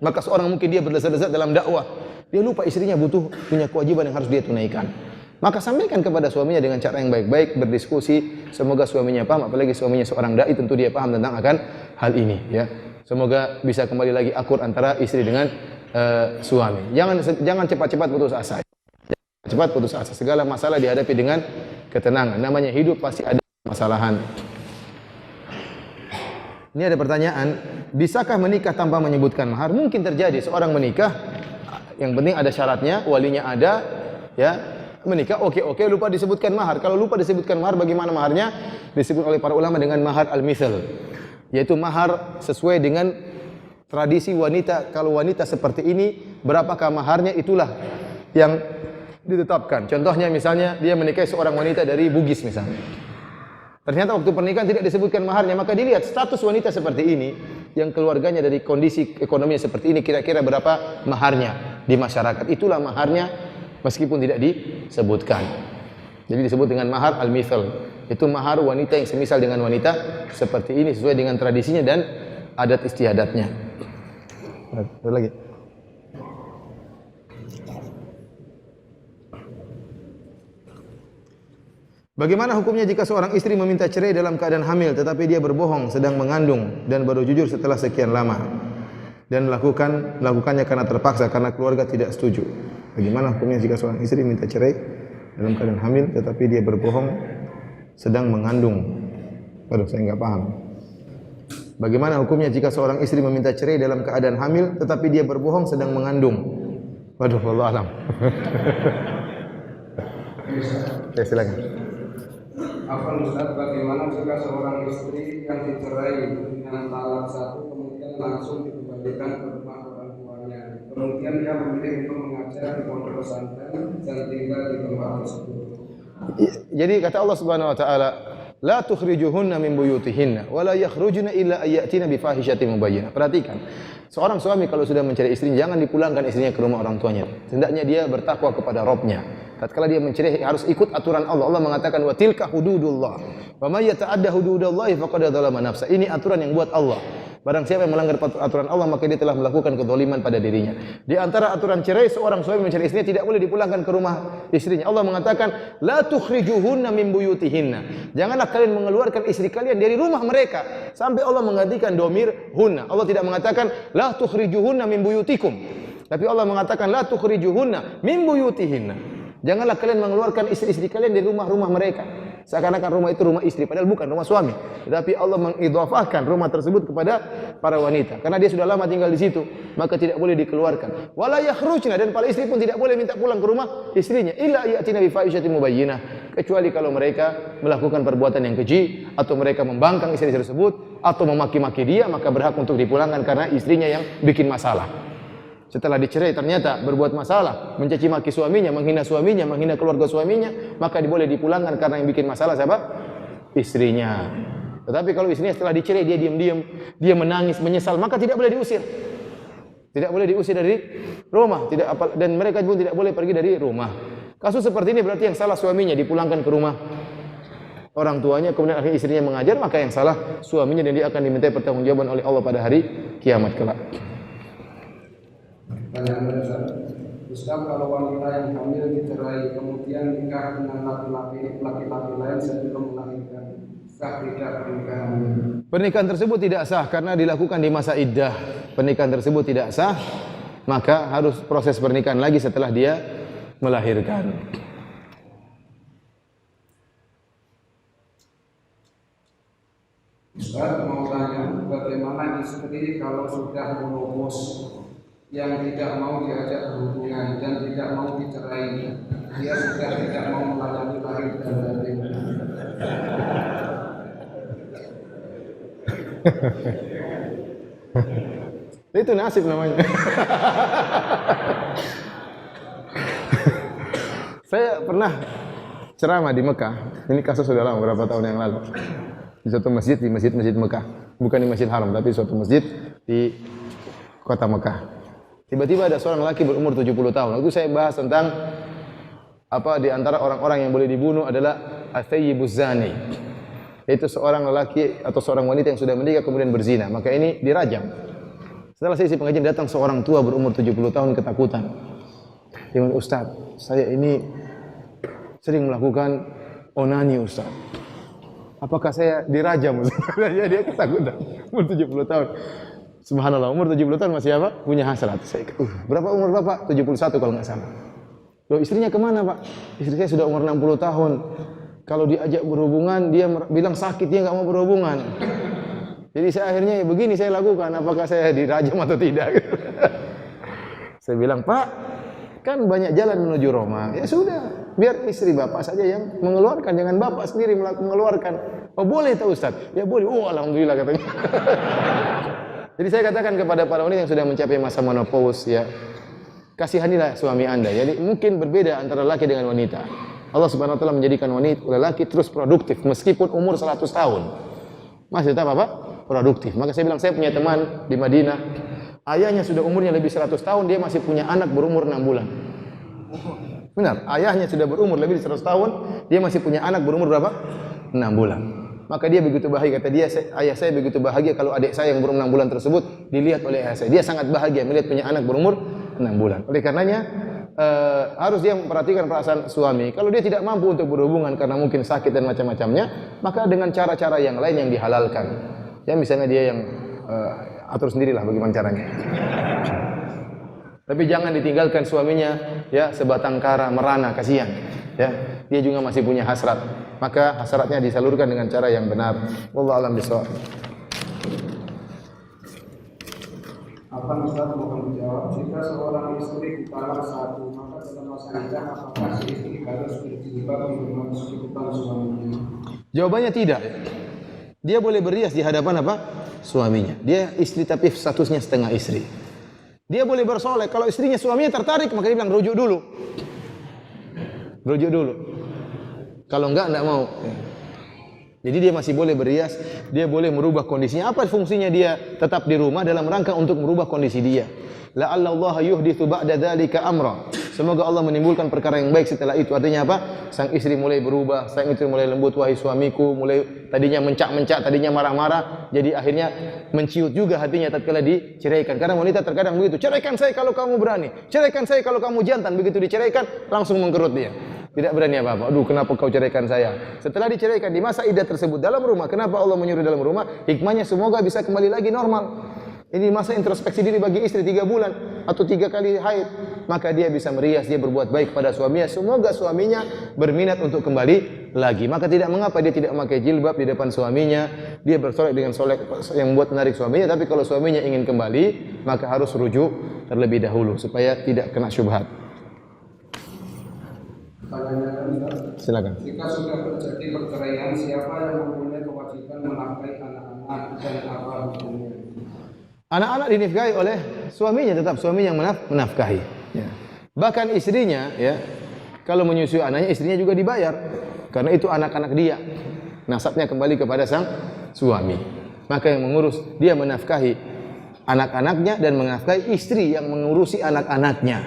Maka seorang mungkin dia berlezat-lezat dalam dakwah, dia lupa istrinya punya kewajiban yang harus dia tunaikan. Maka sampaikan kepada suaminya dengan cara yang baik-baik, berdiskusi, semoga suaminya paham, apalagi suaminya seorang dai, tentu dia paham tentang akan hal ini, ya. Semoga bisa kembali lagi akur antara istri dengan suami. Jangan cepat-cepat putus asa. Cepat putus asa. Segala masalah dihadapi dengan ketenangan. Namanya hidup pasti ada masalahan. Ini ada pertanyaan, bisakah menikah tanpa menyebutkan mahar? Mungkin terjadi seorang menikah, yang penting ada syaratnya, walinya ada, ya. Menikah oke, lupa disebutkan mahar. Kalau lupa disebutkan mahar, bagaimana maharnya? Disebut oleh para ulama dengan mahar al-mithal. Yaitu mahar sesuai dengan tradisi wanita. Kalau wanita seperti ini, berapakah maharnya, itulah yang ditetapkan. Contohnya misalnya dia menikahi seorang wanita dari Bugis misalnya. Ternyata waktu pernikahan tidak disebutkan maharnya, maka dilihat status wanita seperti ini, yang keluarganya dari kondisi ekonomi seperti ini, kira-kira berapa maharnya di masyarakat. Itulah maharnya meskipun tidak disebutkan. Jadi disebut dengan mahar al-mithal. Itu mahar wanita yang semisal dengan wanita seperti ini, sesuai dengan tradisinya dan adat istiadatnya. Ada lagi. Bagaimana hukumnya jika seorang istri meminta cerai dalam keadaan hamil tetapi dia berbohong sedang mengandung dan baru jujur setelah sekian lama dan melakukannya karena terpaksa karena keluarga tidak setuju? Bagaimana hukumnya jika seorang istri minta cerai dalam keadaan hamil tetapi dia berbohong sedang mengandung? Waduh, saya enggak paham. Bagaimana hukumnya jika seorang istri meminta cerai dalam keadaan hamil tetapi dia berbohong sedang mengandung? Waduh, wallahu alam. Ya, silakan. Afwan Ustaz, bagaimana jika seorang istri yang dicerai dengan talak satu kemudian langsung dikembalikan ke rumah orang tuanya, kemudian dia memilih untuk mengajar di pondok pesantren dan tinggal di tempat tersebut? Jadi kata Allah Subhanahu wa taala, la tukhrijuhunna min buyutihinna wa la yakhrujna illa ayatina bi fahishatin mubayyinah. Perhatikan, seorang suami kalau sudah mencari istrinya, jangan dipulangkan istrinya ke rumah orang tuanya. Hendaknya dia bertakwa kepada Rabbnya. Tatkala dia mencari harus ikut aturan Allah. Allah mengatakan wa tilka hududullah. Wa may yata'adda hududallahi faqad dzalama nafsa. Ini aturan yang buat Allah. Barang siapa yang melanggar aturan Allah, maka dia telah melakukan kezaliman pada dirinya. Di antara aturan cerai, seorang suami mencari istrinya tidak boleh dipulangkan ke rumah istrinya. Allah mengatakan, la tukhrijuhunna min buyutihinna. Janganlah kalian mengeluarkan istri kalian dari rumah mereka. Sampai Allah menggantikan domir hunna. Allah tidak mengatakan, la tukhrijuhunna min buyutikum. Tapi Allah mengatakan, la tukhrijuhunna min buyutihinna. Janganlah kalian mengeluarkan istri-istri kalian dari rumah-rumah mereka. Seakan-akan rumah itu rumah istri, padahal bukan rumah suami. Tetapi Allah mengidhafahkan rumah tersebut kepada para wanita. Karena dia sudah lama tinggal di situ, maka tidak boleh dikeluarkan. Wala yakhrujna, dan para istri pun tidak boleh minta pulang ke rumah istrinya. Illa yatina bi fahishatin mubayyinah, kecuali kalau mereka melakukan perbuatan yang keji, atau mereka membangkang istri tersebut, atau memaki-maki dia, maka berhak untuk dipulangkan karena istrinya yang bikin masalah. Setelah dicerai ternyata berbuat masalah, mencaci maki suaminya, menghina keluarga suaminya, maka boleh dipulangkan karena yang bikin masalah siapa? Istrinya. Tetapi kalau istrinya setelah dicerai dia diam-diam, dia menangis, menyesal, maka tidak boleh diusir. Tidak boleh diusir dari rumah, dan mereka pun tidak boleh pergi dari rumah. Kasus seperti ini berarti yang salah suaminya, dipulangkan ke rumah orang tuanya, kemudian akhirnya istrinya mengajar, maka yang salah suaminya dan dia akan dimintai pertanggungjawaban oleh Allah pada hari kiamat kelak. Ustaz, kalau wanita yang hamil dicerai kemudian nikah dengan laki-laki lain sebelum melahirkan, sah tidak pernikahan? Pernikahan tersebut tidak sah karena dilakukan di masa iddah. Pernikahan tersebut tidak sah, maka harus proses pernikahan lagi setelah dia melahirkan. Ustaz mau tanya, bagaimana istri kalau sudah menopos yang tidak mau diajak berhubungan dan tidak mau dicerai, dia sudah tidak mau melayani lahir dan batin. Itu nasib namanya. Saya pernah ceramah di Mekah. Ini kasus sudah lama, berapa tahun yang lalu. Di suatu masjid, di masjid Mekah. Bukan di Masjid Haram, tapi suatu masjid di kota Mekah. Tiba-tiba ada seorang laki berumur 70 tahun. Lalu saya bahas tentang apa di antara orang-orang yang boleh dibunuh adalah athayyibuz zani. Yaitu seorang lelaki atau seorang wanita yang sudah menikah kemudian berzina. Maka ini dirajam. Setelah saya isi pengajian datang seorang tua berumur 70 tahun ketakutan. Dia bilang, Ustaz, saya ini sering melakukan onani Ustaz. Apakah saya dirajam Ustaz? Dia ketakutan. Umur 70 tahun. Subhanallah, umur 70 tahun masih apa? Punya hasrat. Saya, berapa umur Bapak? 71 kalau nggak salah. Loh, istrinya kemana Pak? Istri saya sudah umur 60 tahun. Kalau diajak berhubungan, dia bilang sakit, dia nggak mau berhubungan. Jadi saya akhirnya begini saya lakukan, apakah saya dirajam atau tidak? Saya bilang, Pak, kan banyak jalan menuju Roma. Ya sudah, biar istri Bapak saja yang mengeluarkan, jangan Bapak sendiri mengeluarkan. Oh boleh tahu Ustaz? Ya boleh. Oh alhamdulillah katanya. Jadi saya katakan kepada para wanita yang sudah mencapai masa menopause, ya, kasihanilah suami Anda. Jadi mungkin berbeda antara laki dengan wanita. Allah Subhanahu wa taala menjadikan wanita lelaki terus produktif meskipun umur 100 tahun. Masih tetap apa? Produktif. Maka saya bilang, saya punya teman di Madinah, ayahnya sudah umurnya lebih 100 tahun, dia masih punya anak berumur 6 bulan. Benar, ayahnya sudah berumur lebih dari 100 tahun, dia masih punya anak berumur berapa? 6 bulan. Maka dia begitu bahagia, kata dia, ayah saya begitu bahagia kalau adik saya yang berumur 6 bulan tersebut dilihat oleh ayah saya. Dia sangat bahagia melihat punya anak berumur 6 bulan. Oleh karenanya harus dia memperhatikan perasaan suami. Kalau dia tidak mampu untuk berhubungan karena mungkin sakit dan macam-macamnya, maka dengan cara-cara yang lain yang dihalalkan. Ya misalnya dia yang atur sendirilah bagaimana caranya. Tapi jangan ditinggalkan suaminya ya sebatang kara merana, kasihan. Ya, dia juga masih punya hasrat. Maka hasratnya disalurkan dengan cara yang benar. Wallahu a'lam bishawab. Apa Ustaz mohon menjawab, jika seorang istri ditalak satu, maka dalam masa iddah apakah si istri harus berjilbab di rumah kehidupan suaminya? Jawabannya tidak. Dia boleh berias di hadapan apa? Suaminya. Dia istri tapi statusnya setengah istri. Dia boleh bersolek. Kalau istrinya suaminya tertarik, maka dia bilang rujuk dulu. Rujuk dulu. Kalau enggak mau. Jadi dia masih boleh berias, dia boleh merubah kondisinya. Apa fungsinya dia tetap di rumah dalam rangka untuk merubah kondisi dia? La'allallaha yuhditsu ba'da dzalika amra. Semoga Allah menimbulkan perkara yang baik setelah itu. Artinya apa? Sang istri mulai berubah, sang istri mulai lembut, wahai suamiku, mulai tadinya mencak-mencak, tadinya marah-marah, jadi akhirnya menciut juga hatinya tatkala diceraikan. Karena wanita terkadang begitu, ceraikan saya kalau kamu berani, ceraikan saya kalau kamu jantan. Begitu diceraikan, langsung mengkerut dia. Tidak berani apa-apa. Aduh, kenapa kau ceraikan saya? Setelah diceraikan di masa iddah tersebut dalam rumah, kenapa Allah menyuruh dalam rumah? Hikmahnya semoga bisa kembali lagi normal. Ini masa introspeksi diri bagi istri 3 bulan atau 3 kali haid. Maka dia bisa merias, dia berbuat baik pada suaminya. Semoga suaminya berminat untuk kembali lagi. Maka tidak mengapa dia tidak memakai jilbab di depan suaminya. Dia bersolek dengan solek yang membuat menarik suaminya. Tapi kalau suaminya ingin kembali, maka harus rujuk terlebih dahulu supaya tidak kena syubhat. Silakan. Jika sudah terjadi perceraian, siapa yang mempunyai kewajiban menafkahi anak-anak dan apa hukumnya? Anak-anak dinafkahi oleh suaminya, tetap suami yang menafkahi. Ya. Bahkan istrinya, ya, kalau menyusui anaknya, istrinya juga dibayar, karena itu anak-anak dia. Nasabnya kembali kepada sang suami. Maka yang mengurus, dia menafkahi anak-anaknya dan menafkahi istri yang mengurusi anak-anaknya.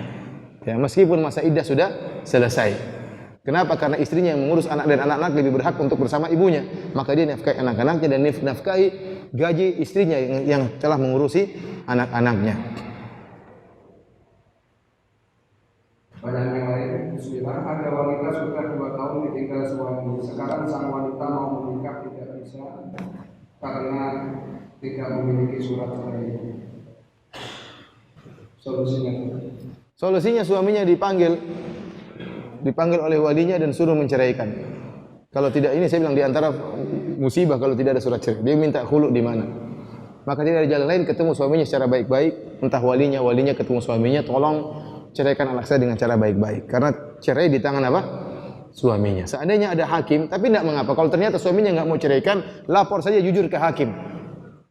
Ya, meskipun masa iddah sudah selesai. Kenapa? Karena istrinya yang mengurus anak dan anak-anak lebih berhak untuk bersama ibunya. Maka dia nafkahi anak-anaknya dan nafkahi gaji istrinya yang telah mengurusi anak-anaknya. Pertanyaan yang lain, bismillah, ada wanita sudah 2 tahun ditinggal suami. Sekarang sang wanita mau menikah tidak bisa karena tidak memiliki surat cerai. Solusinya suaminya dipanggil oleh walinya dan suruh menceraikan. Kalau tidak, ini saya bilang di antara musibah kalau tidak ada surat cerai. Dia minta khulu di mana? Maka tidak ada jalan lain, ketemu suaminya secara baik-baik, entah walinya ketemu suaminya, tolong ceraikan anak saya dengan cara baik-baik. Karena cerai di tangan apa? Suaminya. Seandainya ada hakim, tapi tidak mengapa. Kalau ternyata suaminya nggak mau ceraikan, lapor saja jujur ke hakim.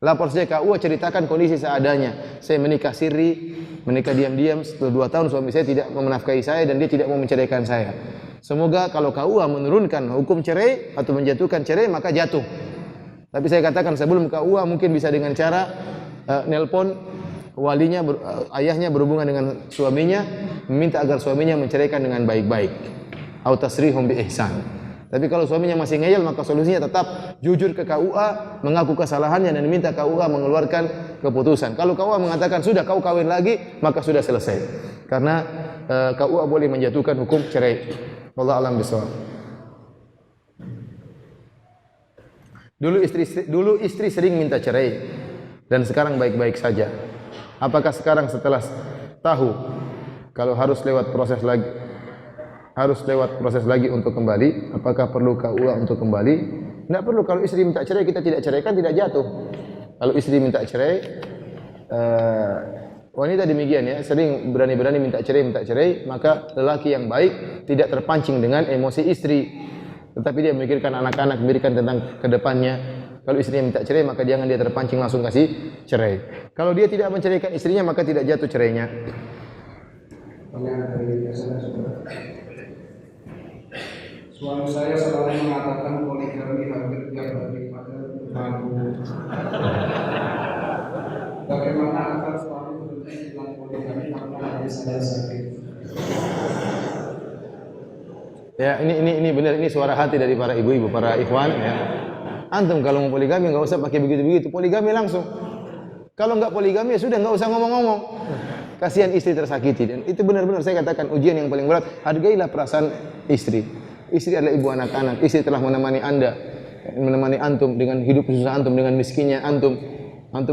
Lapor saja ke KUA, ceritakan kondisi seadanya. Saya menikah sirri, menikah diam-diam, setelah 2 tahun suami saya tidak menafkahi saya dan dia tidak mau menceraikan saya. Semoga kalau KUA menurunkan hukum cerai atau menjatuhkan cerai, maka jatuh. Tapi saya katakan sebelum KUA mungkin bisa dengan cara nelpon walinya, ayahnya berhubungan dengan suaminya, meminta agar suaminya menceraikan dengan baik-baik. Au tasrihum bi ihsan. Tapi kalau suaminya masih ngeyel, maka solusinya tetap jujur ke KUA, mengaku kesalahannya dan minta KUA mengeluarkan keputusan. Kalau KUA mengatakan sudah kau kawin lagi, maka sudah selesai. Karena KUA boleh menjatuhkan hukum cerai. Wallahu a'lam bishawab. Dulu istri sering minta cerai dan sekarang baik-baik saja. Apakah sekarang setelah tahu kalau harus lewat proses lagi untuk kembali, apakah perlu KUA untuk kembali? Tidak perlu. Kalau istri minta cerai kita tidak ceraikan, tidak jatuh. Kalau istri minta cerai, wanita demikian ya, sering berani-berani minta cerai, maka lelaki yang baik tidak terpancing dengan emosi istri, tetapi dia memikirkan anak-anak, memikirkan tentang kedepannya. Kalau istrinya minta cerai, maka jangan dia terpancing langsung kasih cerai. Kalau dia tidak menceraikan istrinya, maka tidak jatuh cerainya. Suami saya selalu mengatakan poligami hampir tiap hari pada malu. Bagaimana agar suami berhenti bilang poligami karena hati saya sakit? Ya, ini benar, ini suara hati dari para ibu-ibu, para ikhwan ya. Antum kalau mau poligami enggak usah pakai begitu-begitu, poligami langsung. Kalau enggak poligami ya sudah, enggak usah ngomong-ngomong. Kasihan istri tersakiti, dan itu benar-benar saya katakan ujian yang paling berat. Hargailah perasaan istri. Istri adalah ibu anak-anak. Istri telah menemani Anda, menemani antum dengan hidup susah antum, dengan miskinnya antum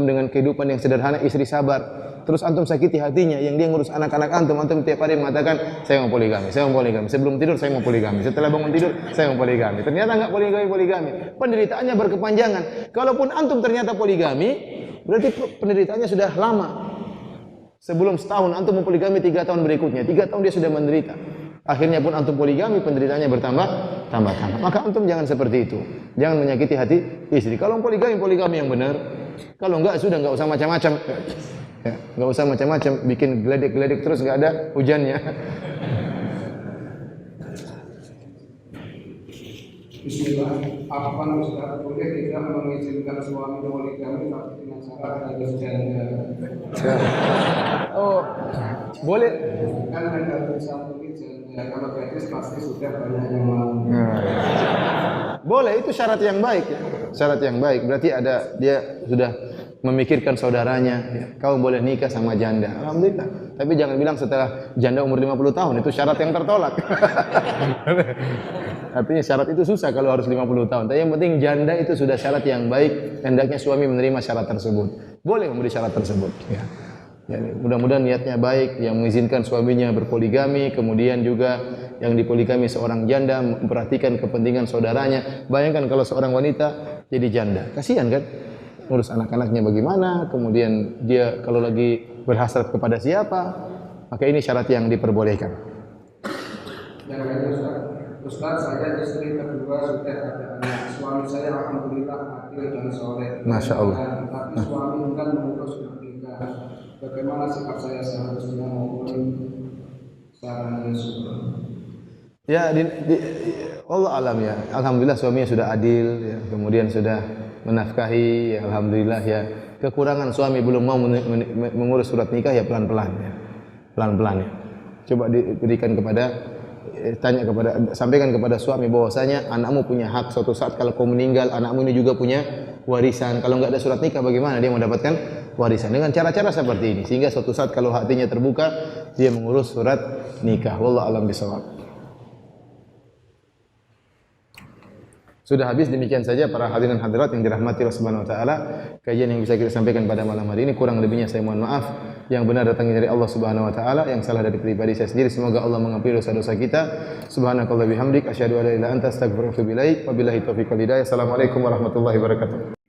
dengan kehidupan yang sederhana. Istri sabar. Terus antum sakiti hatinya yang dia ngurus anak-anak antum tiap hari mengatakan saya mau poligami. Sebelum tidur saya mau poligami. Setelah bangun tidur saya mau poligami. Ternyata enggak poligami. Penderitaannya berkepanjangan. Kalaupun antum ternyata poligami, berarti penderitaannya sudah lama. Sebelum setahun antum mau poligami, 3 tahun berikutnya, 3 tahun dia sudah menderita. Akhirnya pun antum poligami, penderitaannya bertambah. Maka antum jangan seperti itu. Jangan menyakiti hati istri. Kalau poligami yang benar. Kalau enggak sudah, enggak usah macam-macam. Ya, enggak usah macam-macam, bikin geledek-geledek terus enggak ada hujannya. Bismillah, apa Ustaz boleh tidak mengizinkan suami poligami tapi dengan syarat harus janda? Oh, boleh. Kan ada satu janda, kalau gadis pasti sudah banyak yang mau. Boleh, itu syarat yang baik ya. Syarat yang baik berarti ada dia sudah memikirkan saudaranya ya. Kau boleh nikah sama janda. Alhamdulillah. Tapi jangan bilang setelah janda umur 50 tahun, itu syarat yang tertolak. Artinya syarat itu susah kalau harus 50 tahun. Tapi yang penting janda itu sudah syarat yang baik, hendaknya suami menerima syarat tersebut. Boleh memberi syarat tersebut ya. Ya, mudah-mudahan niatnya baik, yang mengizinkan suaminya berpoligami, kemudian juga yang dipoligami seorang janda memperhatikan kepentingan saudaranya. Bayangkan kalau seorang wanita jadi janda, kasihan kan? Urus anak-anaknya bagaimana, kemudian dia kalau lagi berhasrat kepada siapa, maka ini syarat yang diperbolehkan. Yang lainnya Ustaz, saya istri kedua sudah ada anak. Suami saya alhamdulillah adil dan soleh. Masya Allah. Tapi suami enggan mengurus nikah. Bagaimana sikap saya seharusnya maupun sarannya Syukur? Ya, Allah alam ya. Alhamdulillah suaminya sudah adil, ya. Kemudian sudah menafkahi, ya, alhamdulillah ya. Kekurangan suami belum mau mengurus surat nikah, ya pelan-pelan ya. Pelan-pelan ya. Coba diberikan sampaikan kepada suami bahwasanya anakmu punya hak suatu saat kalau kau meninggal, anakmu ini juga punya warisan. Kalau enggak ada surat nikah, bagaimana dia mendapatkan warisan? Dengan cara-cara seperti ini, sehingga suatu saat kalau hatinya terbuka, dia mengurus surat nikah. Wallahu a'lam bishawab. Sudah habis, demikian saja para hadirin hadirat yang dirahmati Allah Subhanahu wa taala. Kajian yang bisa kita sampaikan pada malam hari ini, kurang lebihnya saya mohon maaf. Yang benar datangnya dari Allah Subhanahu wa taala, yang salah dari pribadi saya sendiri. Semoga Allah mengampuni dosa-dosa kita. Subhanakallah bihamdik asyhadu an la ilaha illa anta astaghfiruka wa atubu ilaik. Wabillahi taufiq wal hidayah. Assalamualaikum warahmatullahi wabarakatuh.